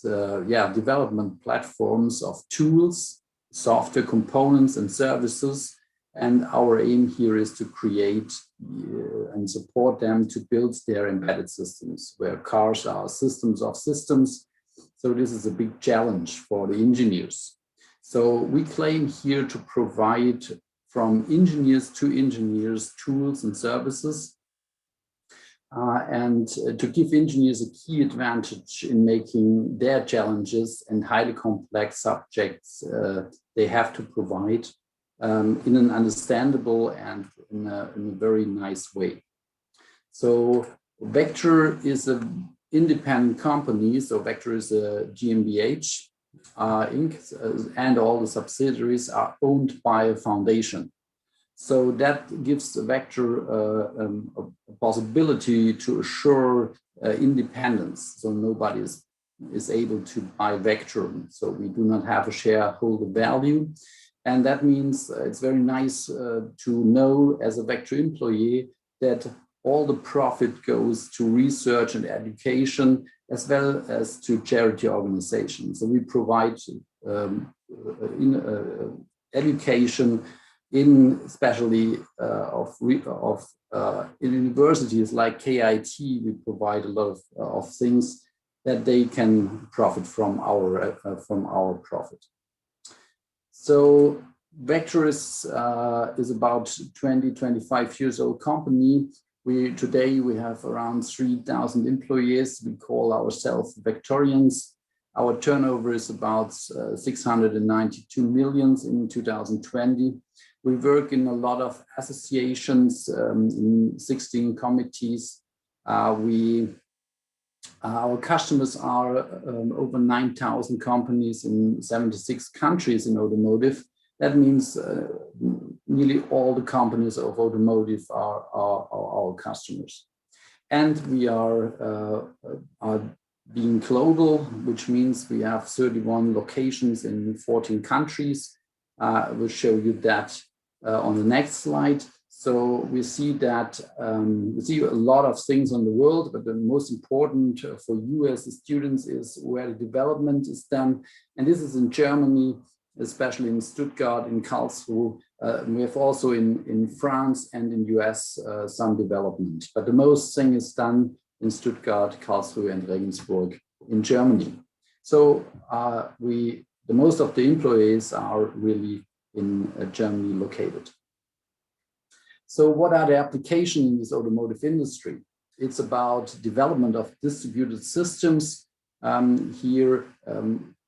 development platforms of tools, software components and services. And our aim here is to create and support them to build their embedded systems, where cars are systems of systems. So this is a big challenge for the engineers. So we claim here to provide from engineers to engineers tools and services, and to give engineers a key advantage in making their challenges and highly complex subjects they have to provide in an understandable and in a very nice way. So Vector is an independent company. So Vector is a GmbH Inc. And all the subsidiaries are owned by a foundation. So that gives Vector a possibility to assure independence. So nobody is able to buy Vector. So we do not have a shareholder value. And that means it's very nice to know as a Vector employee that all the profit goes to research and education, as well as to charity organizations. So we provide education especially in universities like KIT. We provide a lot of things that they can profit from our profit. So Vector is about 20-25 years old company. Today we have around 3,000 employees. We call ourselves Vectorians. Our turnover is about 692 million in 2020. We work in a lot of associations, in 16 committees. Our customers are over 9,000 companies in 76 countries in automotive. That means nearly all the companies of automotive are our customers. And we are being global, which means we have 31 locations in 14 countries. We'll show you that on the next slide. So we see that we see a lot of things on the world, but the most important for you as the students is where the development is done. And this is in Germany, especially in Stuttgart, in Karlsruhe. We have also in France and in US some development, but the most thing is done in Stuttgart, Karlsruhe and Regensburg in Germany. So the most of the employees are really in Germany located. So what are the applications in this automotive industry? It's about development of distributed systems. Here,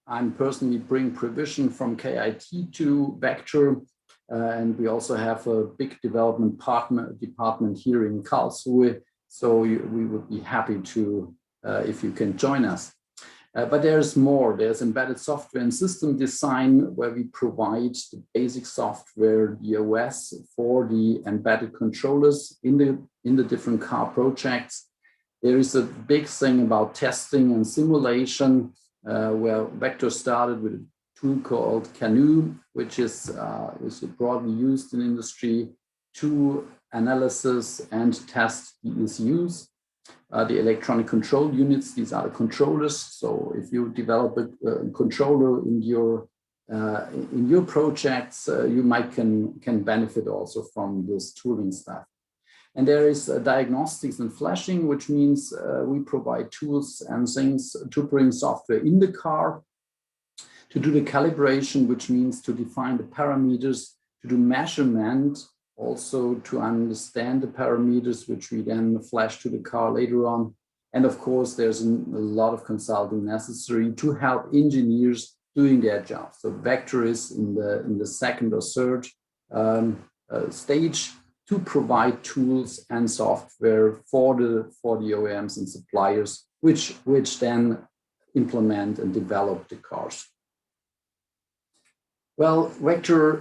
I'm personally bringing provision from KIT to Vector, and we also have a big development department here in Karlsruhe. So we would be happy to, if you can join us. But there's more. There's embedded software and system design, where we provide the basic software, the OS, for the embedded controllers in the different car projects. There is a big thing about testing and simulation, where Vector started with a tool called Canoe, which is broadly used in industry to analysis and test the ECUs. The electronic control units, these are the controllers. So if you develop a controller in your projects, you can benefit also from this tooling stuff. And there is diagnostics and flashing, which means we provide tools and things to bring software in the car, to do the calibration, which means to define the parameters, to do measurement, also to understand the parameters, which we then flash to the car later on. And of course, there's a lot of consulting necessary to help engineers doing their job. So Vector is in the second or third stage to provide tools and software for the OEMs and suppliers, which then implement and develop the cars. Well, Vector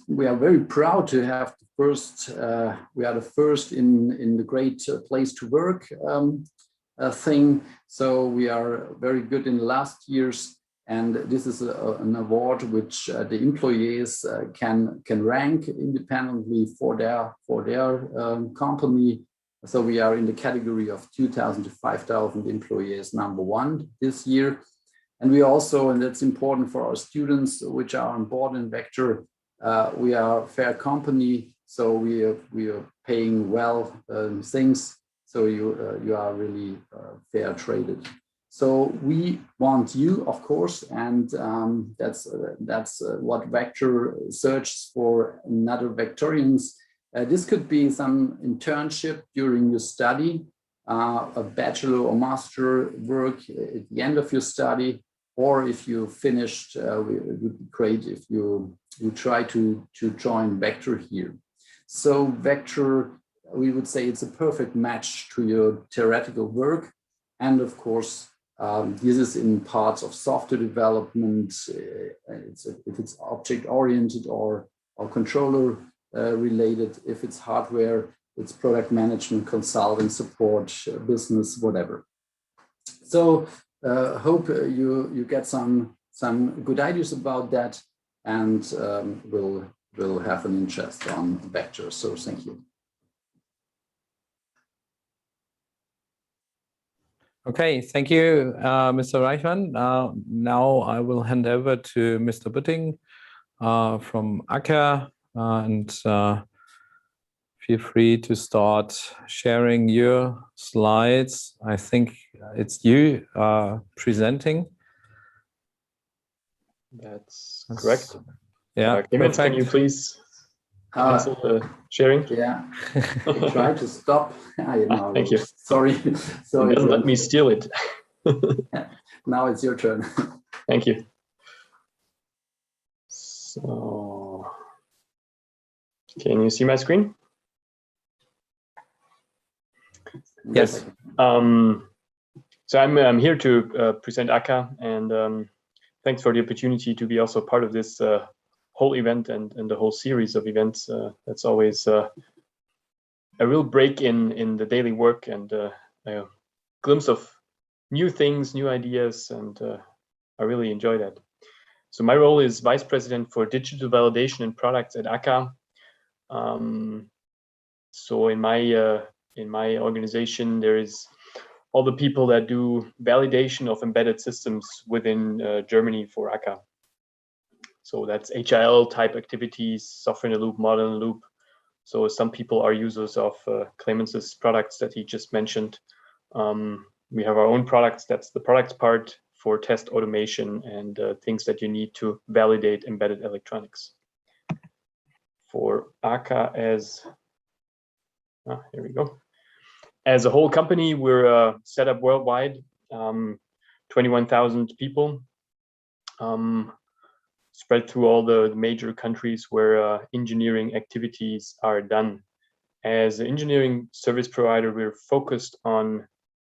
we are very proud to have the first. We are the first in the Great Place to Work thing. So we are very good in the last years. And this is an award which the employees can rank independently for their company. So we are in the category of 2,000 to 5,000 employees, #1 this year. And we also, and that's important for our students which are on board in Vector, we are a fair company, so we are paying well things. So you are really fair traded. So we want you, of course, and that's what Vector searches for, another Vectorians. This could be some internship during your study, a bachelor or master work at the end of your study, or if you finished, it would be great if you try to join Vector here. So Vector, we would say it's a perfect match to your theoretical work, and of course, this is in parts of software development. If it's object-oriented or controller related, if it's hardware, it's product management, consulting, support, business, whatever. So hope you get some good ideas about that, and will have an interest on Vector. So thank you. Okay, thank you, Mr. Reichmann. Now I will hand over to Mr. Butting from AKKA, and feel free to start sharing your slides. I think it's you presenting. That's correct. Yeah, Clemens, can you please cancel the sharing? Yeah, I try to stop. Thank you. Sorry. Don't let me steal it. Now it's your turn. Thank you. So, can you see my screen? Yes. So I'm here to present AKKA, and thanks for the opportunity to be also part of this whole event and the whole series of events. That's always a real break in the daily work, and a glimpse of new things, new ideas, and I really enjoy that. So my role is Vice President for Digital Validation and Products at AKKA. So in my organization, there is all the people that do validation of embedded systems within Germany for AKKA. So that's HIL type activities, software in the loop, model in the loop. So some people are users of Clemens's products that he just mentioned. We have our own products. That's the products part for test automation and things that you need to validate embedded electronics. For AKKA here we go. As a whole company, we're set up worldwide, 21,000 people, spread through all the major countries where engineering activities are done. As an engineering service provider, we're focused on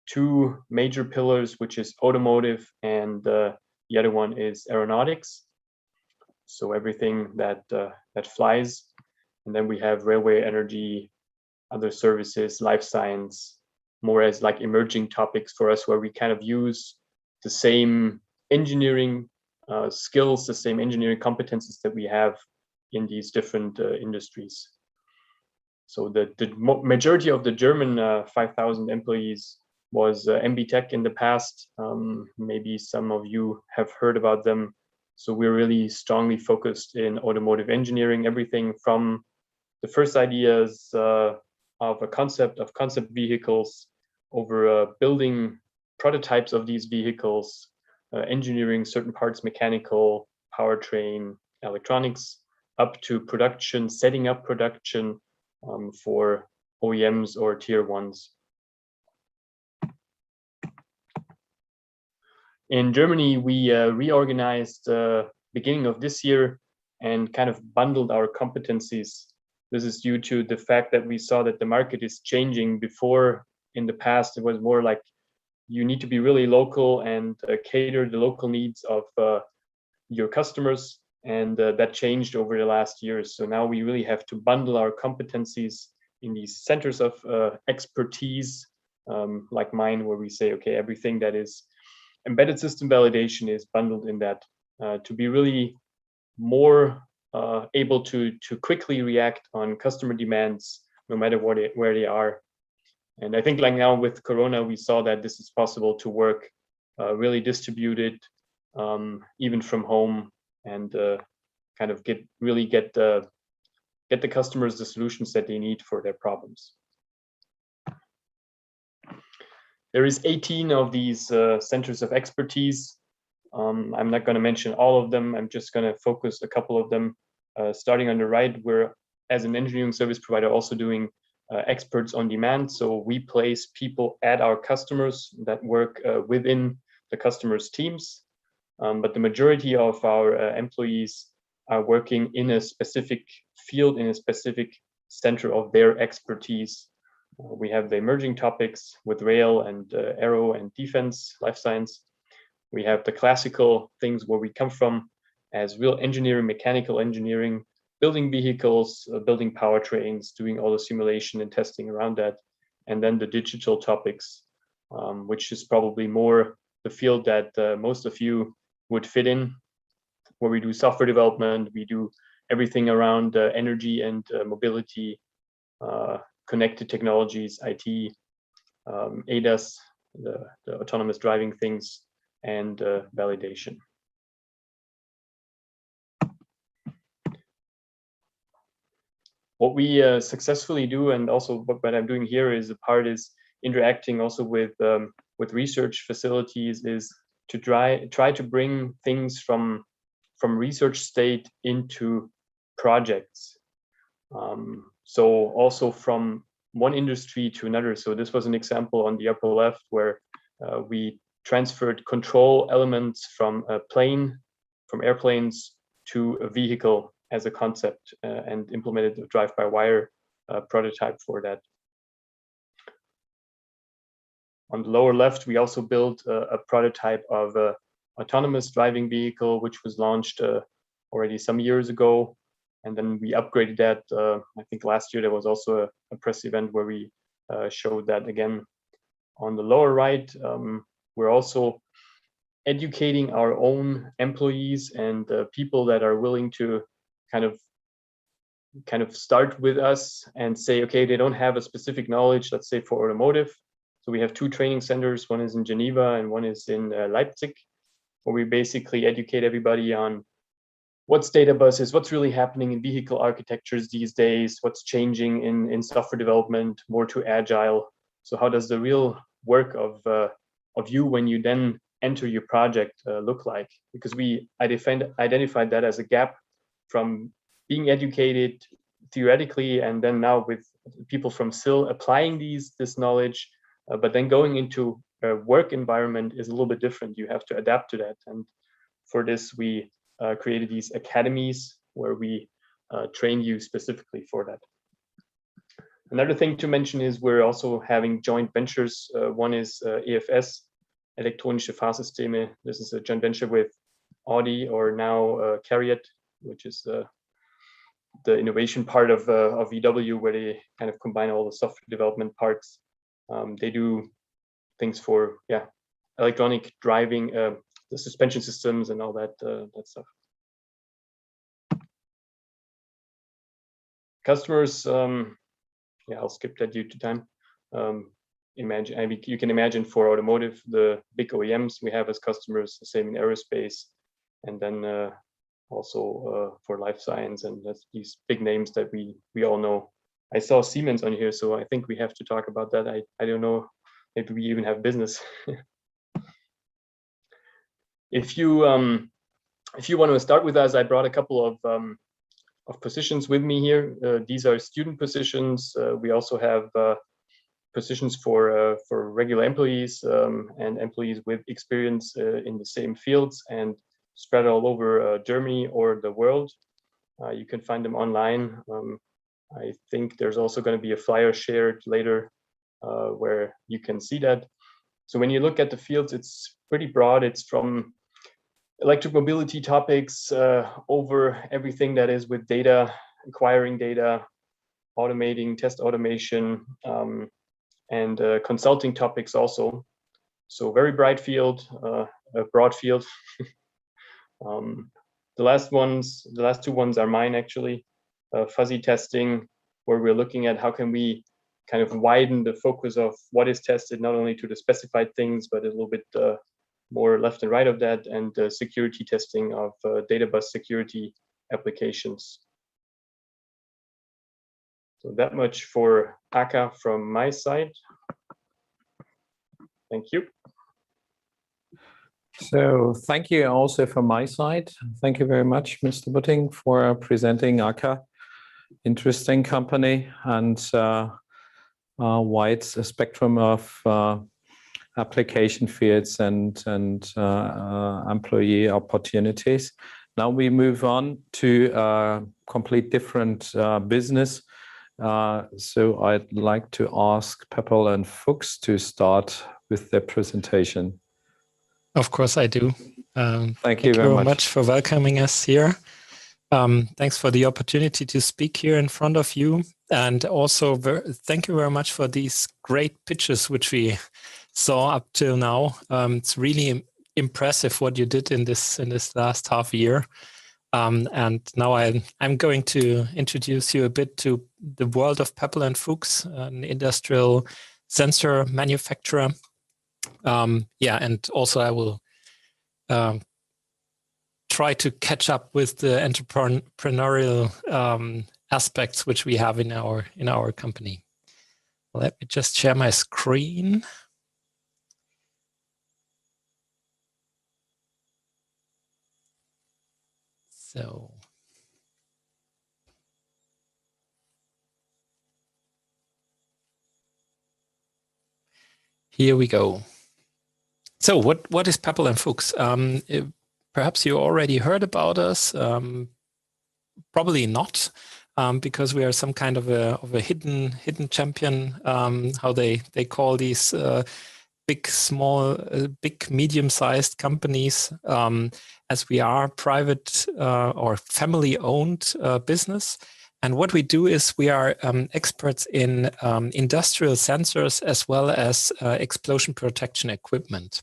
two major pillars, which is automotive, and the other one is aeronautics. So everything that flies. And then we have railway, energy, other services, life science, more as like emerging topics for us, where we kind of use the same engineering skills, the same engineering competences that we have in these different industries. So the majority of the German 5,000 employees was MB Tech in the past. Maybe some of you have heard about them. So we're really strongly focused in automotive engineering, everything from the first ideas of a concept vehicles, over building prototypes of these vehicles, engineering certain parts, mechanical, powertrain, electronics, up to production, setting up production for OEMs or tier ones. In Germany, we reorganized beginning of this year and kind of bundled our competencies. This is due to the fact that we saw that the market is changing. Before, in the past, it was more like you need to be really local and cater the local needs of your customers, and that changed over the last years. So now we really have to bundle our competencies in these centers of expertise, like mine, where we say, okay, everything that is embedded system validation is bundled in that, to be really more able to quickly react on customer demands, no matter where they are. And I think like now with Corona, we saw that this is possible to work really distributed, even from home, and kind of get the customers the solutions that they need for their problems. There is 18 of these centers of expertise. I'm not going to mention all of them. I'm just going to focus a couple of them. Starting on the right, we're, as an engineering service provider, also doing experts on demand. So we place people at our customers that work within the customers' teams. But the majority of our employees are working in a specific field, in a specific center of their expertise. We have the emerging topics with rail and aero and defense, life science. We have the classical things where we come from as real engineering, mechanical engineering, building vehicles, building powertrains, doing all the simulation and testing around that. And then the digital topics, which is probably more the field that most of you would fit in, where we do software development, we do everything around energy and mobility, connected technologies, IT, ADAS, the autonomous driving things, and validation. What we successfully do, and also what I'm doing here, is a part is interacting also with research facilities, is to try to bring things from research state into projects. So also from one industry to another. So this was an example on the upper left where we transferred control elements from airplanes to a vehicle as a concept, and implemented a drive-by-wire prototype for that. On the lower left, we also built a prototype of an autonomous driving vehicle, which was launched already some years ago. And then we upgraded that. I think last year there was also a press event where we showed that again. On the lower right, we're also educating our own employees and people that are willing to kind of start with us and say, okay, they don't have a specific knowledge, let's say for automotive. So we have 2 training centers, one is in Geneva and one is in Leipzig, where we basically educate everybody on what's data buses, what's really happening in vehicle architectures these days, what's changing in software development, more to agile. So how does the real work of you when you then enter your project look like? Because we identified that as a gap from being educated theoretically, and then now with people from SIL applying this knowledge, but then going into a work environment is a little bit different. You have to adapt to that. And for this, we created these academies where we train you specifically for that. Another thing to mention is we're also having joint ventures. One is EFS, Elektronische Fahrsysteme. This is a joint venture with Audi, or now Carriot, which is the innovation part of VW, where they kind of combine all the software development parts. They do things for electronic driving, the suspension systems and all that stuff. Customers, I'll skip that due to time. You can imagine for automotive, the big OEMs we have as customers, the same in aerospace, and then also for life science, and that's these big names that we all know. I saw Siemens on here, so I think we have to talk about that. I don't know, maybe we even have business. If you want to start with us, I brought a couple of positions with me here. These are student positions. We also have positions for regular employees and employees with experience in the same fields and spread all over Germany or the world. You can find them online. I think there's also going to be a flyer shared later where you can see that. So when you look at the fields, it's pretty broad. It's from electric mobility topics over everything that is with data, acquiring data, automating, test automation, and consulting topics also. So very bright field, a broad field. The last two ones are mine actually. Fuzzy testing, where we're looking at how can we kind of widen the focus of what is tested, not only to the specified things, but a little bit more left and right of that, and security testing of data bus security applications. So that much for AKKA from my side. Thank you. So thank you also from my side. Thank you very much, Mr. Butting, for presenting AKKA. Interesting company and wide spectrum of application fields and employee opportunities. Now we move on to a complete different business. So I'd like to ask Pepperl+Fuchs to start with their presentation. Of course I do. Thank you very much for welcoming us here. Thanks for the opportunity to speak here in front of you. And also thank you very much for these great pitches which we saw up till now. It's really impressive what you did in this last half year. And now I'm going to introduce you a bit to the world of Pepperl+Fuchs, an industrial sensor manufacturer. And also I will try to catch up with the entrepreneurial aspects which we have in our company. Let me just share my screen. So here we go. So what is Pepperl+Fuchs? Perhaps you already heard about us. Probably not, because we are some kind of a hidden champion. How they call these big, small, big, medium-sized companies, as we are private or family-owned business. And what we do is we are experts in industrial sensors as well as explosion protection equipment.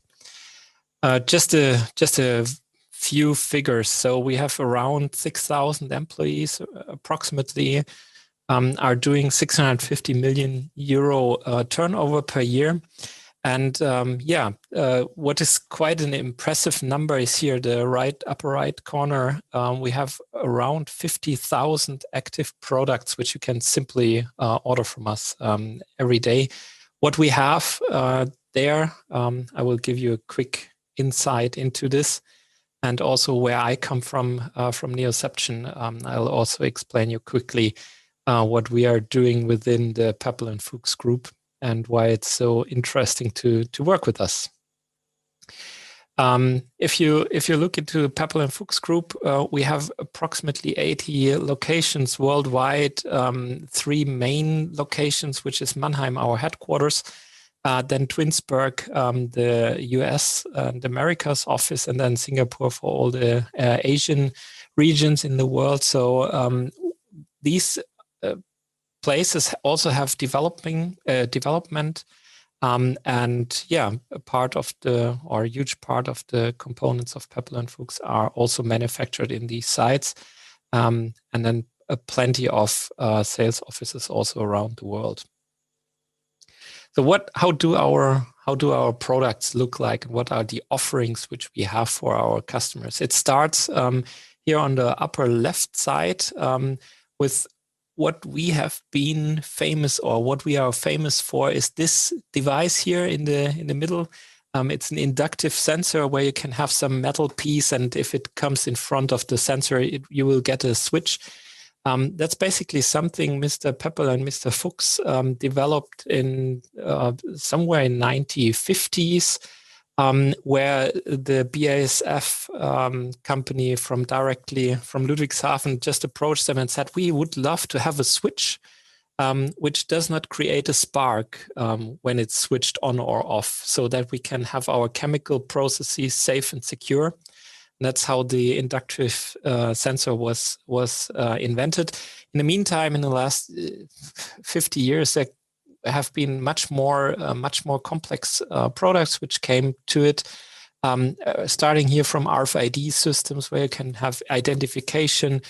Just a few figures. So we have around 6,000 employees, approximately, are doing 650 million euro turnover per year. And what is quite an impressive number is here, the upper right corner. We have around 50,000 active products, which you can simply order from us every day. What we have there, I will give you a quick insight into this, and also where I come from Neoception. I'll also explain you quickly what we are doing within the Pepperl+Fuchs group and why it's so interesting to work with us. If you look into Pepperl+Fuchs group, we have approximately 80 locations worldwide, 3 main locations, which is Mannheim, our headquarters, then Twinsburg, the US and Americas office, and then Singapore for all the Asian regions in the world. So these places also have development, and a part of a huge part of the components of Pepperl+Fuchs are also manufactured in these sites, and then plenty of sales offices also around the world. So how do our products look like? What are the offerings which we have for our customers? It starts here on the upper left side with what we have been famous, or what we are famous for, is this device here in the middle. It's an inductive sensor where you can have some metal piece, and if it comes in front of the sensor, you will get a switch. That's basically something Mr. Pepperl and Mr. Fuchs developed in somewhere in 1950s, where the BASF company directly from Ludwigshafen just approached them and said, we would love to have a switch which does not create a spark when it's switched on or off, so that we can have our chemical processes safe and secure. And that's how the inductive sensor was invented. In the meantime, in the last 50 years, there have been much more complex products which came to it. Starting here from RFID systems, where you can have identification,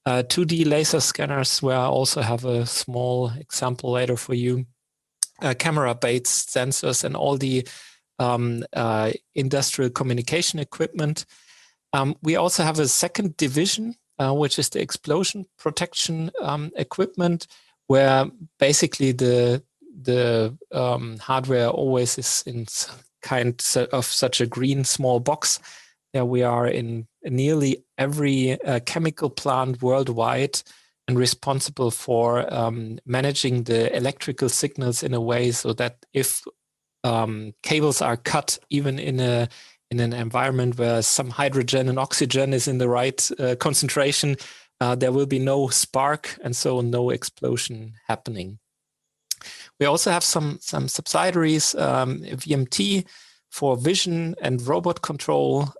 2D laser scanners, where I also have a small example later for you, camera-based sensors, and all the industrial communication equipment. We also have a second division, which is the explosion protection equipment, where basically the hardware always is in kind of such a green small box. There we are in nearly every chemical plant worldwide, and responsible for managing the electrical signals in a way so that if cables are cut, even in an environment where some hydrogen and oxygen is in the right concentration, there will be no spark, and so no explosion happening. We also have some subsidiaries, VMT, for vision and robot control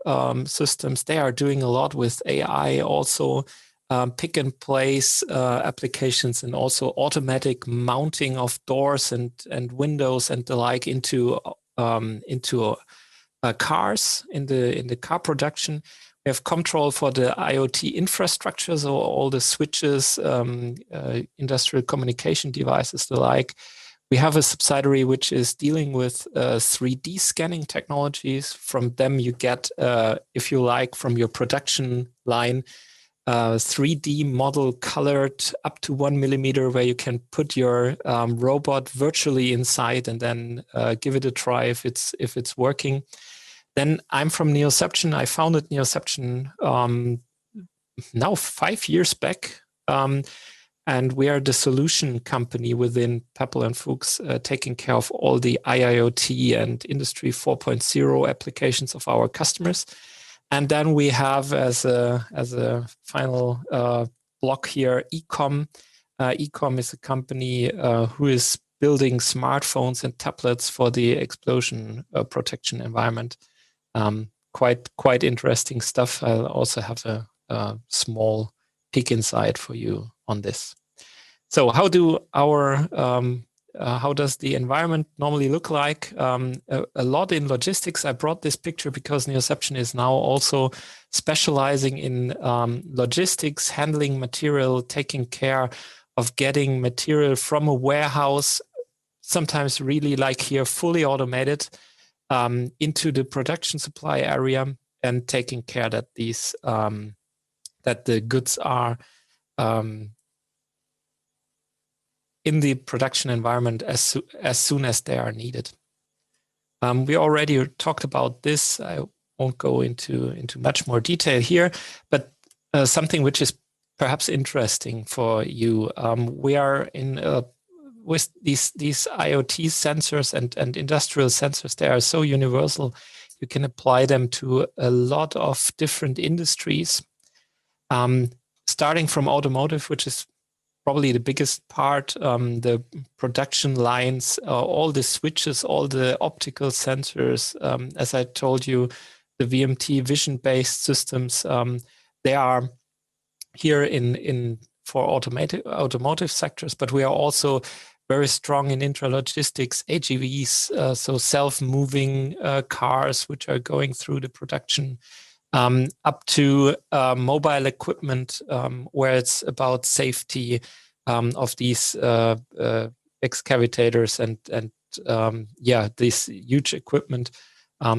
systems. They are doing a lot with AI, also pick and place applications, and also automatic mounting of doors and windows and the like into cars in the car production. We have control for the IoT infrastructure, so all the switches, industrial communication devices, the like. We have a subsidiary which is dealing with 3D scanning technologies. From them you get, if you like, from your production line, 3D model colored up to 1 millimeter, where you can put your robot virtually inside and then give it a try if it's working. Then I'm from Neoception. I founded Neoception now 5 years back. And we are the solution company within Pepperl+Fuchs, taking care of all the IIoT and Industry 4.0 applications of our customers. And then we have, as a final block here, Ecom. Ecom is a company who is building smartphones and tablets for the explosion protection environment. Quite interesting stuff. I'll also have a small peek inside for you on this. So how does the environment normally look like? A lot in logistics. I brought this picture because Neoception is now also specializing in logistics, handling material, taking care of getting material from a warehouse, sometimes really like here, fully automated, into the production supply area, and taking care that these that the goods are in the production environment as soon as they are needed. We already talked about this. I won't go into much more detail here, but something which is perhaps interesting for you. We are in with these IoT sensors and industrial sensors. They are so universal. You can apply them to a lot of different industries, starting from automotive, which is probably the biggest part, the production lines, all the switches, all the optical sensors, as I told you, the VMT vision-based systems, they are here for automotive sectors, but we are also very strong in intralogistics, AGVs, so self-moving cars, which are going through the production, up to mobile equipment, where it's about safety of these excavators and this huge equipment,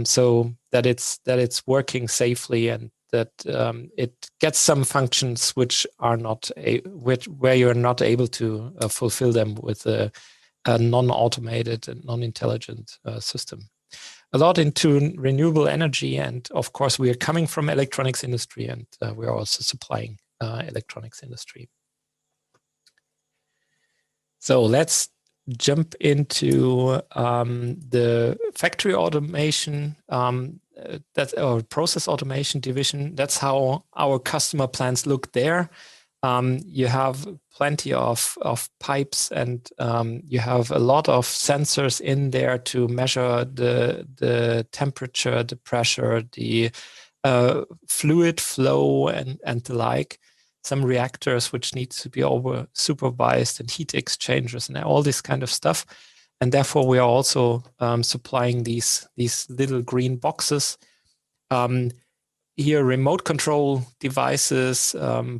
so that it's working safely and it gets some functions which are not where you're not able to fulfill them with a non-automated and non-intelligent system. A lot into renewable energy, and of course we are coming from electronics industry, and we are also supplying electronics industry. So let's jump into the factory automation, that's our process automation division. That's how our customer plants look there. You have plenty of pipes, and you have a lot of sensors in there to measure the temperature, the pressure, the fluid flow, and the like. Some reactors which need to be over supervised, and heat exchangers, and all this kind of stuff. And therefore, we are also supplying these little green boxes. Here, remote control devices,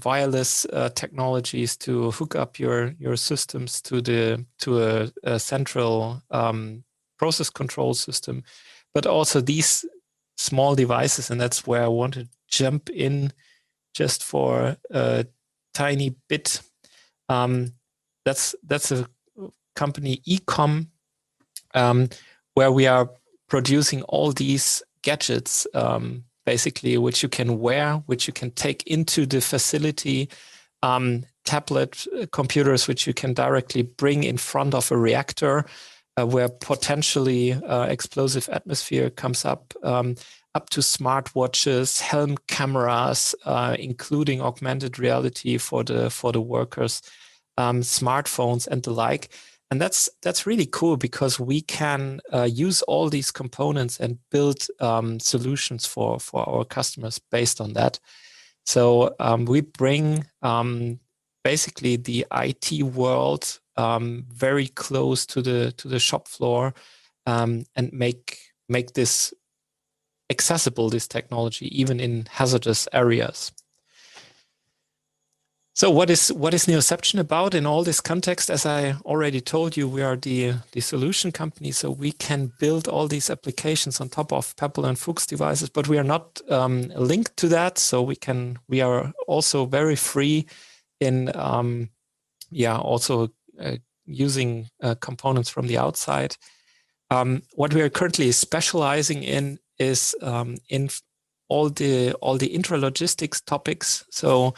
wireless technologies to hook up your systems to a central process control system, but also these small devices, and that's where I want to jump in just for a tiny bit. That's a company, Ecom, where we are producing all these gadgets, basically, which you can wear, which you can take into the facility, tablet computers, which you can directly bring in front of a reactor, where potentially explosive atmosphere comes up to smartwatches, helm cameras, including augmented reality for the workers, smartphones, and the like. And that's really cool, because we can use all these components and build solutions for our customers based on that. So we bring basically the IT world very close to the shop floor, and make this accessible, this technology, even in hazardous areas. So what is Neoception about in all this context? As I already told you, we are the solution company, so we can build all these applications on top of Pepperl+Fuchs devices, but we are not linked to that. So we are also very free in also using components from the outside. What we are currently specializing in is in all the intralogistics topics. So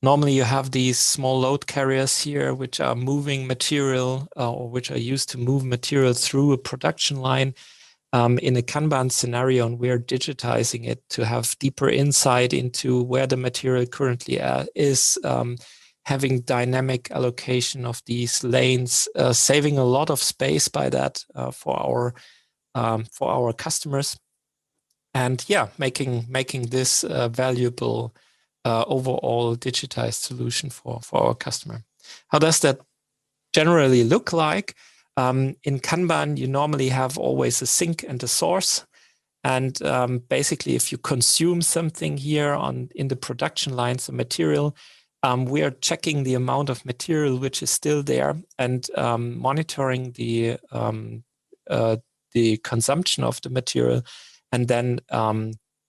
normally you have these small load carriers here, which are moving material or which are used to move material through a production line in a Kanban scenario, and we're digitizing it to have deeper insight into where the material currently is, having dynamic allocation of these lanes, saving a lot of space by that for our customers. And yeah, making this valuable overall digitized solution for our customer. How does that generally look like? In Kanban, you normally have always a sink and a source. And basically, if you consume something here in the production lines, the material, we are checking the amount of material which is still there, and monitoring the consumption of the material, and then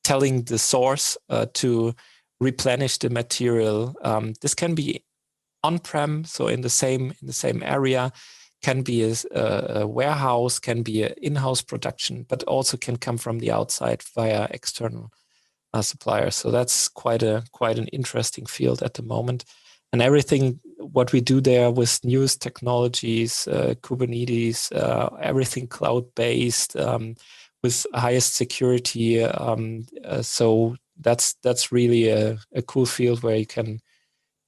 telling the source to replenish the material. This can be on-prem, so in the same area, can be a warehouse, can be an in-house production, but also can come from the outside via external suppliers. So that's quite an interesting field at the moment. And everything what we do there with newest technologies, Kubernetes, everything cloud-based, with highest security. So that's really a cool field where you can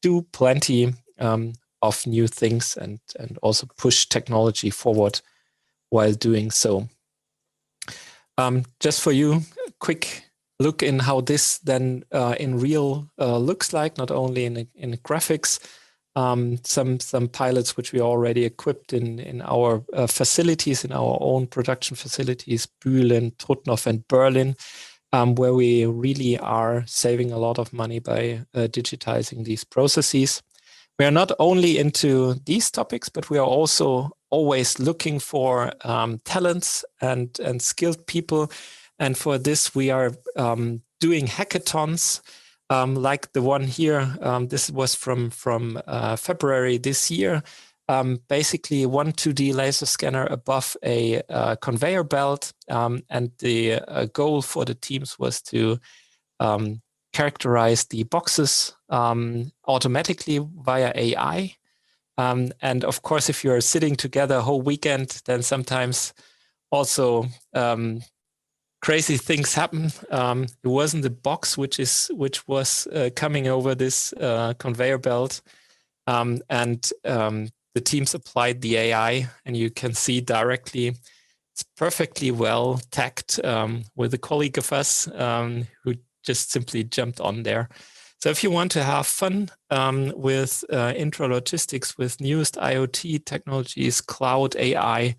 do plenty of new things and also push technology forward while doing so. Just for you, a quick look in how this then in real looks like, not only in graphics. Some pilots which we already equipped in our facilities, in our own production facilities, Bühlen, Trutnov, and Berlin, where we really are saving a lot of money by digitizing these processes. We are not only into these topics, but we are also always looking for talents and skilled people. And for this, we are doing hackathons like the one here. This was from February this year. Basically, one 2D laser scanner above a conveyor belt, and the goal for the teams was to characterize the boxes automatically via AI. And of course, if you're sitting together a whole weekend, then sometimes also crazy things happen. It wasn't the box which was coming over this conveyor belt, and the teams applied the AI, and you can see directly it's perfectly well tagged with a colleague of us who just simply jumped on there. So if you want to have fun with intralogistics, with newest IoT technologies, cloud AI,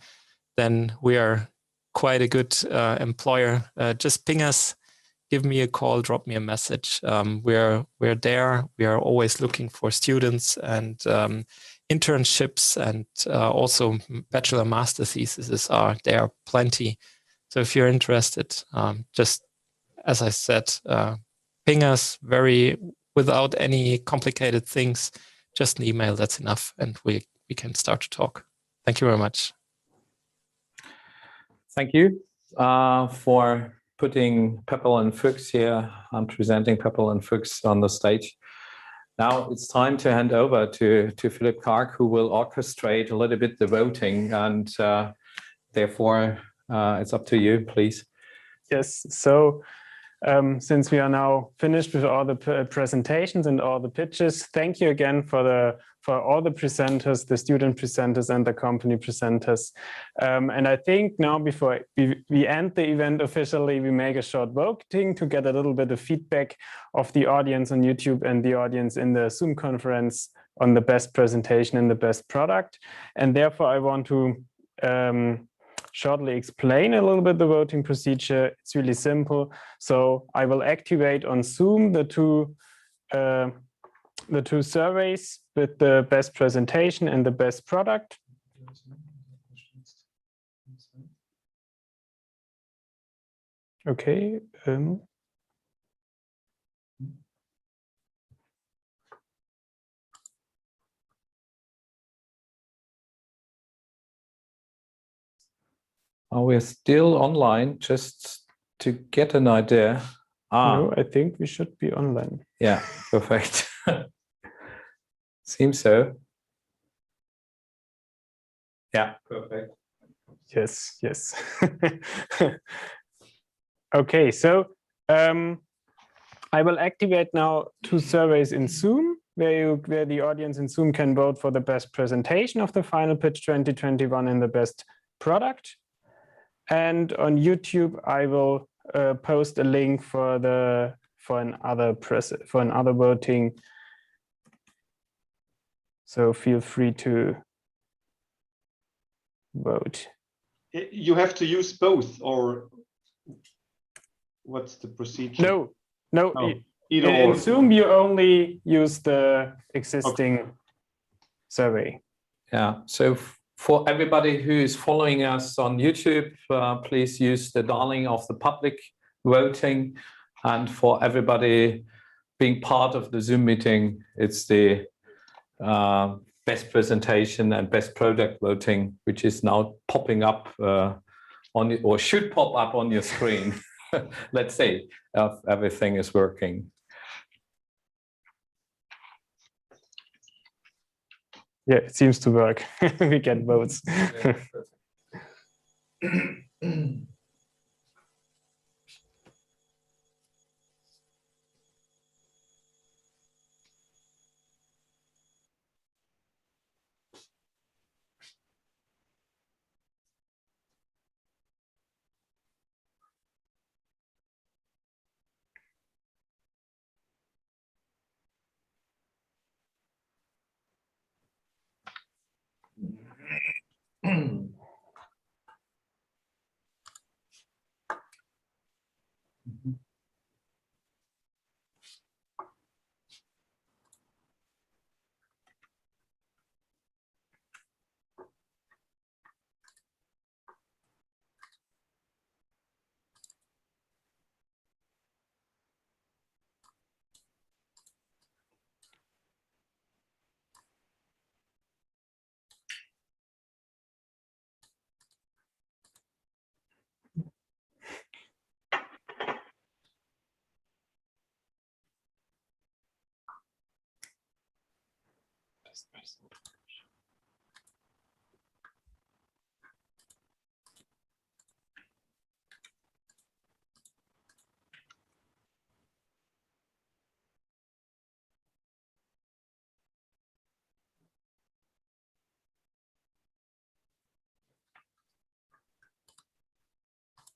then we are quite a good employer. Just ping us, give me a call, drop me a message. We're there. We are always looking for students and internships, and also bachelor master theses are there plenty. So if you're interested, just as I said, ping us without any complicated things. Just an email, that's enough, and we can start to talk. Thank you very much. Thank you for putting Pepperl+Fuchs here. I'm presenting Pepperl+Fuchs on the stage. Now it's time to hand over to Philip Kark, who will orchestrate a little bit the voting, and therefore it's up to you, please. Yes, so since we are now finished with all the presentations and all the pitches, thank you again for all the presenters, the student presenters and the company presenters. And I think now, before we end the event officially, we make a short voting to get a little bit of feedback of the audience on YouTube and the audience in the Zoom conference on the best presentation and the best product. And therefore, I want to shortly explain a little bit the voting procedure. It's really simple. So I will activate on Zoom the two surveys with the best presentation and the best product. Okay. We're still online, just to get an idea. No, I think we should be online. Yeah, perfect. Seems so. Yeah, perfect. Yes, yes. Okay, so I will activate now two surveys in Zoom, where the audience in Zoom can vote for the best presentation of the final pitch 2021 and the best product. And on YouTube, I will post a link for another voting. So feel free to vote. You have to use both, or what's the procedure? No. In Zoom, you only use the existing survey. Yeah. So for everybody who is following us on YouTube, please use the dialing of the public voting. And for everybody being part of the Zoom meeting, it's the best presentation and best product voting, which is now popping up or should pop up on your screen. Let's say if everything is working. Yeah, it seems to work. We get votes.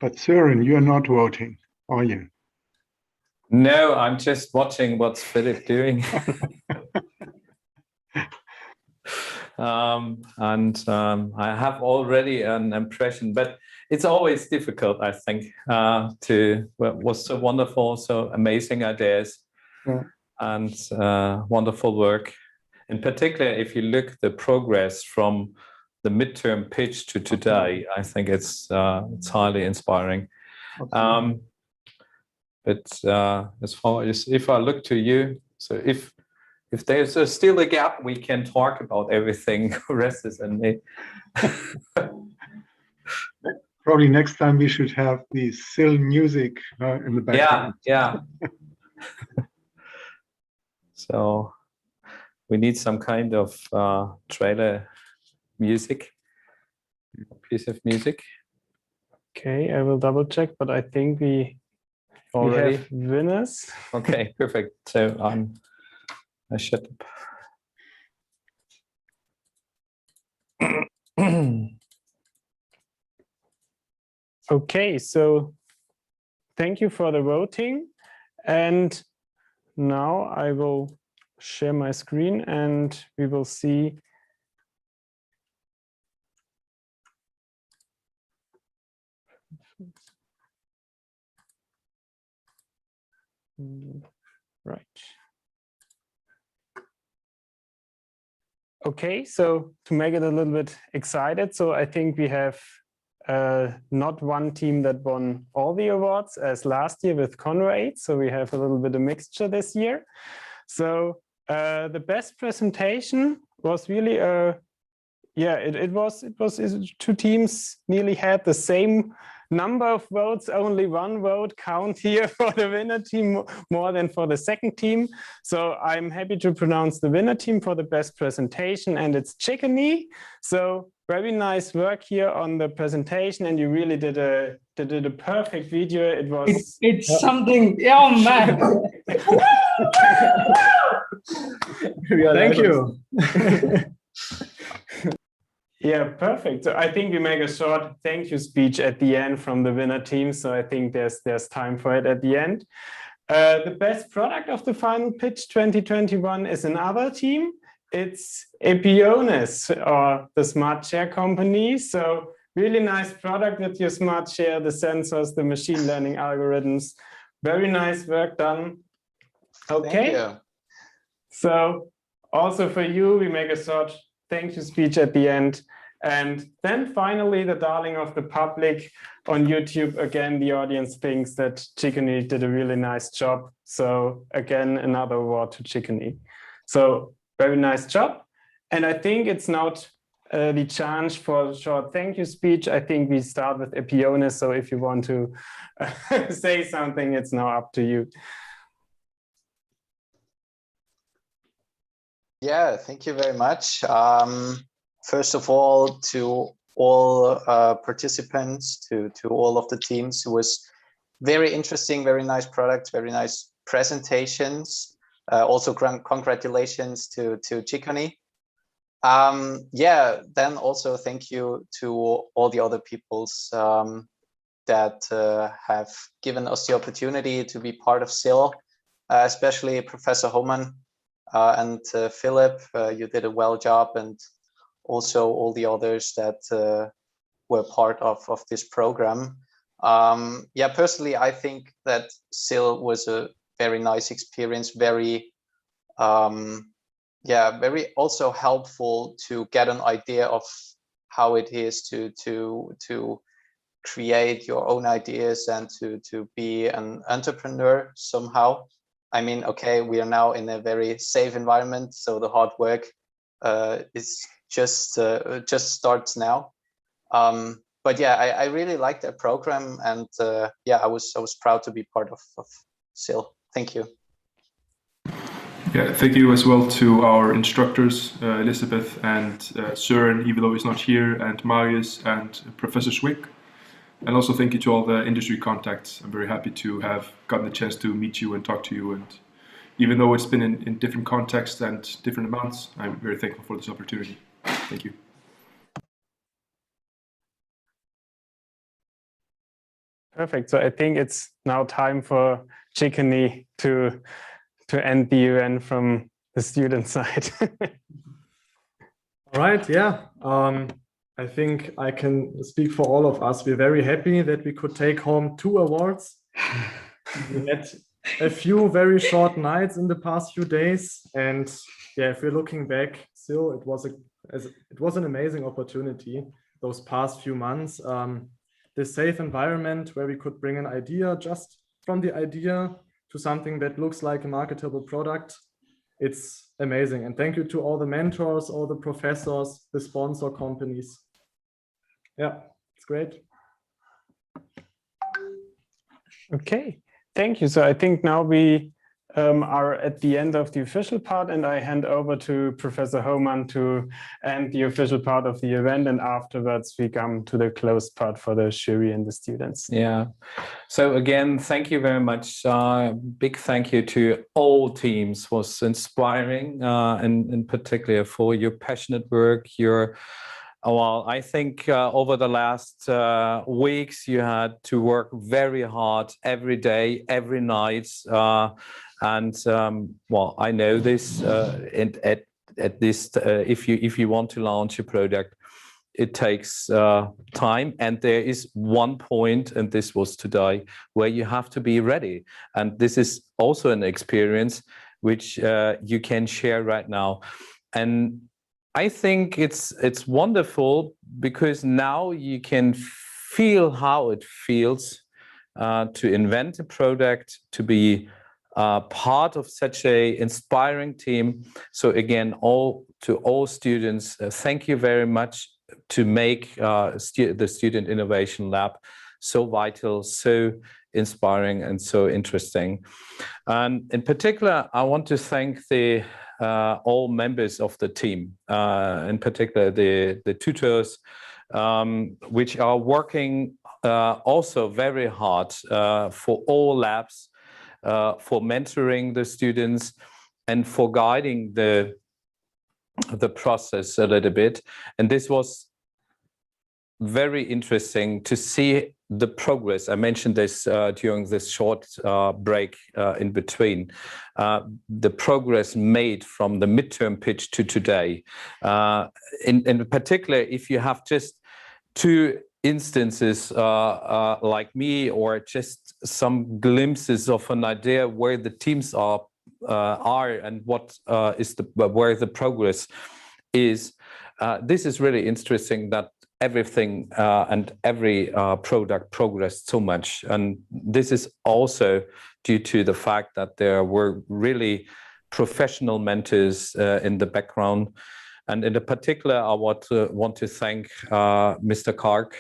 But Søren, you're not voting, are you? No, I'm just watching what's Philip doing. I have already an impression, but it's always difficult, I think, was so wonderful, so amazing ideas, and wonderful work. In particular, if you look the progress from the midterm pitch to today, I think it's highly inspiring. But as far as if I look to you, so if there's still a gap, we can talk about everything. Rest is in me. Probably next time we should have the SIL music in the background. Yeah. So we need some kind of trailer music, piece of music. Okay, I will double check, but I think we have winners. Okay, perfect. So I shut up. Okay, so thank you for the voting. And now I will share my screen and we will see right. Okay, so to make it a little bit excited, so I think we have not one team that won all the awards as last year with Conrad, so we have a little bit of mixture this year. So the best presentation was really it was two teams nearly had the same number of votes, only one vote count here for the winner team more than for the second team. So I'm happy to pronounce the winner team for the best presentation, and it's Chicony. So very nice work here on the presentation, and you really did a perfect video. It was it's something. Oh man! Thank you. Yeah, perfect. So I think we make a short thank you speech at the end from the winner team. So I think there's time for it at the end. The best product of the final pitch 2021 is another team. It's Epiones, or the smart chair company. So really nice product with your smart chair, the sensors, the machine learning algorithms. Very nice work done. Okay. Thank you. So also for you, we make a short thank you speech at the end. And then finally, the darling of the public on YouTube. Again, the audience thinks that Chicony did a really nice job. So again, another award to Chicony. So very nice job. And I think it's not the chance for a short thank you speech. I think we start with Epiones. So if you want to say something, it's now up to you. Yeah, thank you very much. First of all, to all participants, to all of the teams, it was very interesting, very nice products, very nice presentations. Also, congratulations to Chicony. Yeah, then also thank you to all the other peoples that have given us the opportunity to be part of SIL, especially Professor Hohmann and Philip. You did a well job, and also all the others that were part of this program. Yeah, personally, I think that SIL was a very nice experience, very very also helpful to get an idea of how it is to create your own ideas and to be an entrepreneur somehow. I mean, okay, we are now in a very safe environment, so the hard work is just starts now. But yeah, I really liked that program, and yeah, I was proud to be part of SIL. Thank you. Yeah, thank you as well to our instructors, Elizabeth and Søren, even though he's not here, and Marius and Professor Schwick. And also thank you to all the industry contacts. I'm very happy to have gotten the chance to meet you and talk to you. And even though it's been in different contexts and different amounts, I'm very thankful for this opportunity. Thank you. Perfect. So I think it's now time for Chicony to end the event from the student side. All right, yeah. I think I can speak for all of us. We're very happy that we could take home 2 awards. We had a few very short nights in the past few days, and yeah, if we're looking back, still it was an amazing opportunity those past few months. The safe environment where we could bring an idea, just from the idea to something that looks like a marketable product. It's amazing. And thank you to all the mentors, all the professors, the sponsor companies. Yeah, it's great. Okay, thank you. So I think now we are at the end of the official part, and I hand over to Professor Hohmann to end the official part of the event, and afterwards we come to the closed part for the jury and the students. Yeah. So again, thank you very much. Big thank you to all teams. Was inspiring, and in particular for your passionate work, your well, I think over the last weeks, you had to work very hard every day, every night. And well, I know this, and at this, if you want to launch a product, it takes time. And there is one point, and this was today, where you have to be ready. And this is also an experience which you can share right now. And I think it's wonderful because now you can feel how it feels to invent a product, to be part of such a inspiring team. So again, to all students, thank you very much to make the Student Innovation Lab so vital, so inspiring, and so interesting. And in particular, I want to thank all members of the team, in particular the tutors, which are working also very hard for all labs, for mentoring the students and for guiding the process a little bit. And this was very interesting to see the progress. I mentioned this during this short break in between, the progress made from the midterm pitch to today. In particular, if you have just 2 instances like me, or just some glimpses of an idea where the teams are and what is where the progress is, this is really interesting that everything and every product progressed so much. And this is also due to the fact that there were really professional mentors in the background. And in particular, I want to thank Mr. Kark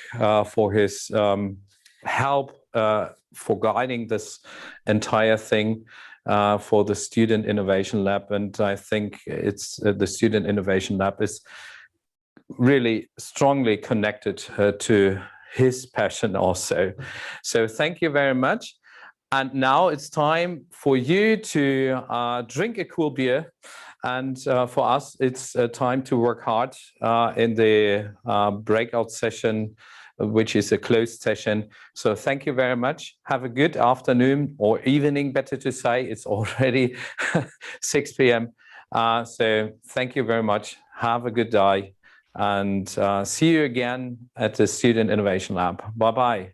for his help for guiding this entire thing for the Student Innovation Lab. And I think it's the Student Innovation Lab is really strongly connected to his passion also. So thank you very much. And now it's time for you to drink a cool beer. And for us, it's time to work hard in the breakout session, which is a closed session. So thank you very much. Have a good afternoon or evening, better to say. It's already 6 p.m. So thank you very much. Have a good day. And see you again at the Student Innovation Lab. Bye-bye.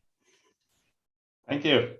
Thank you.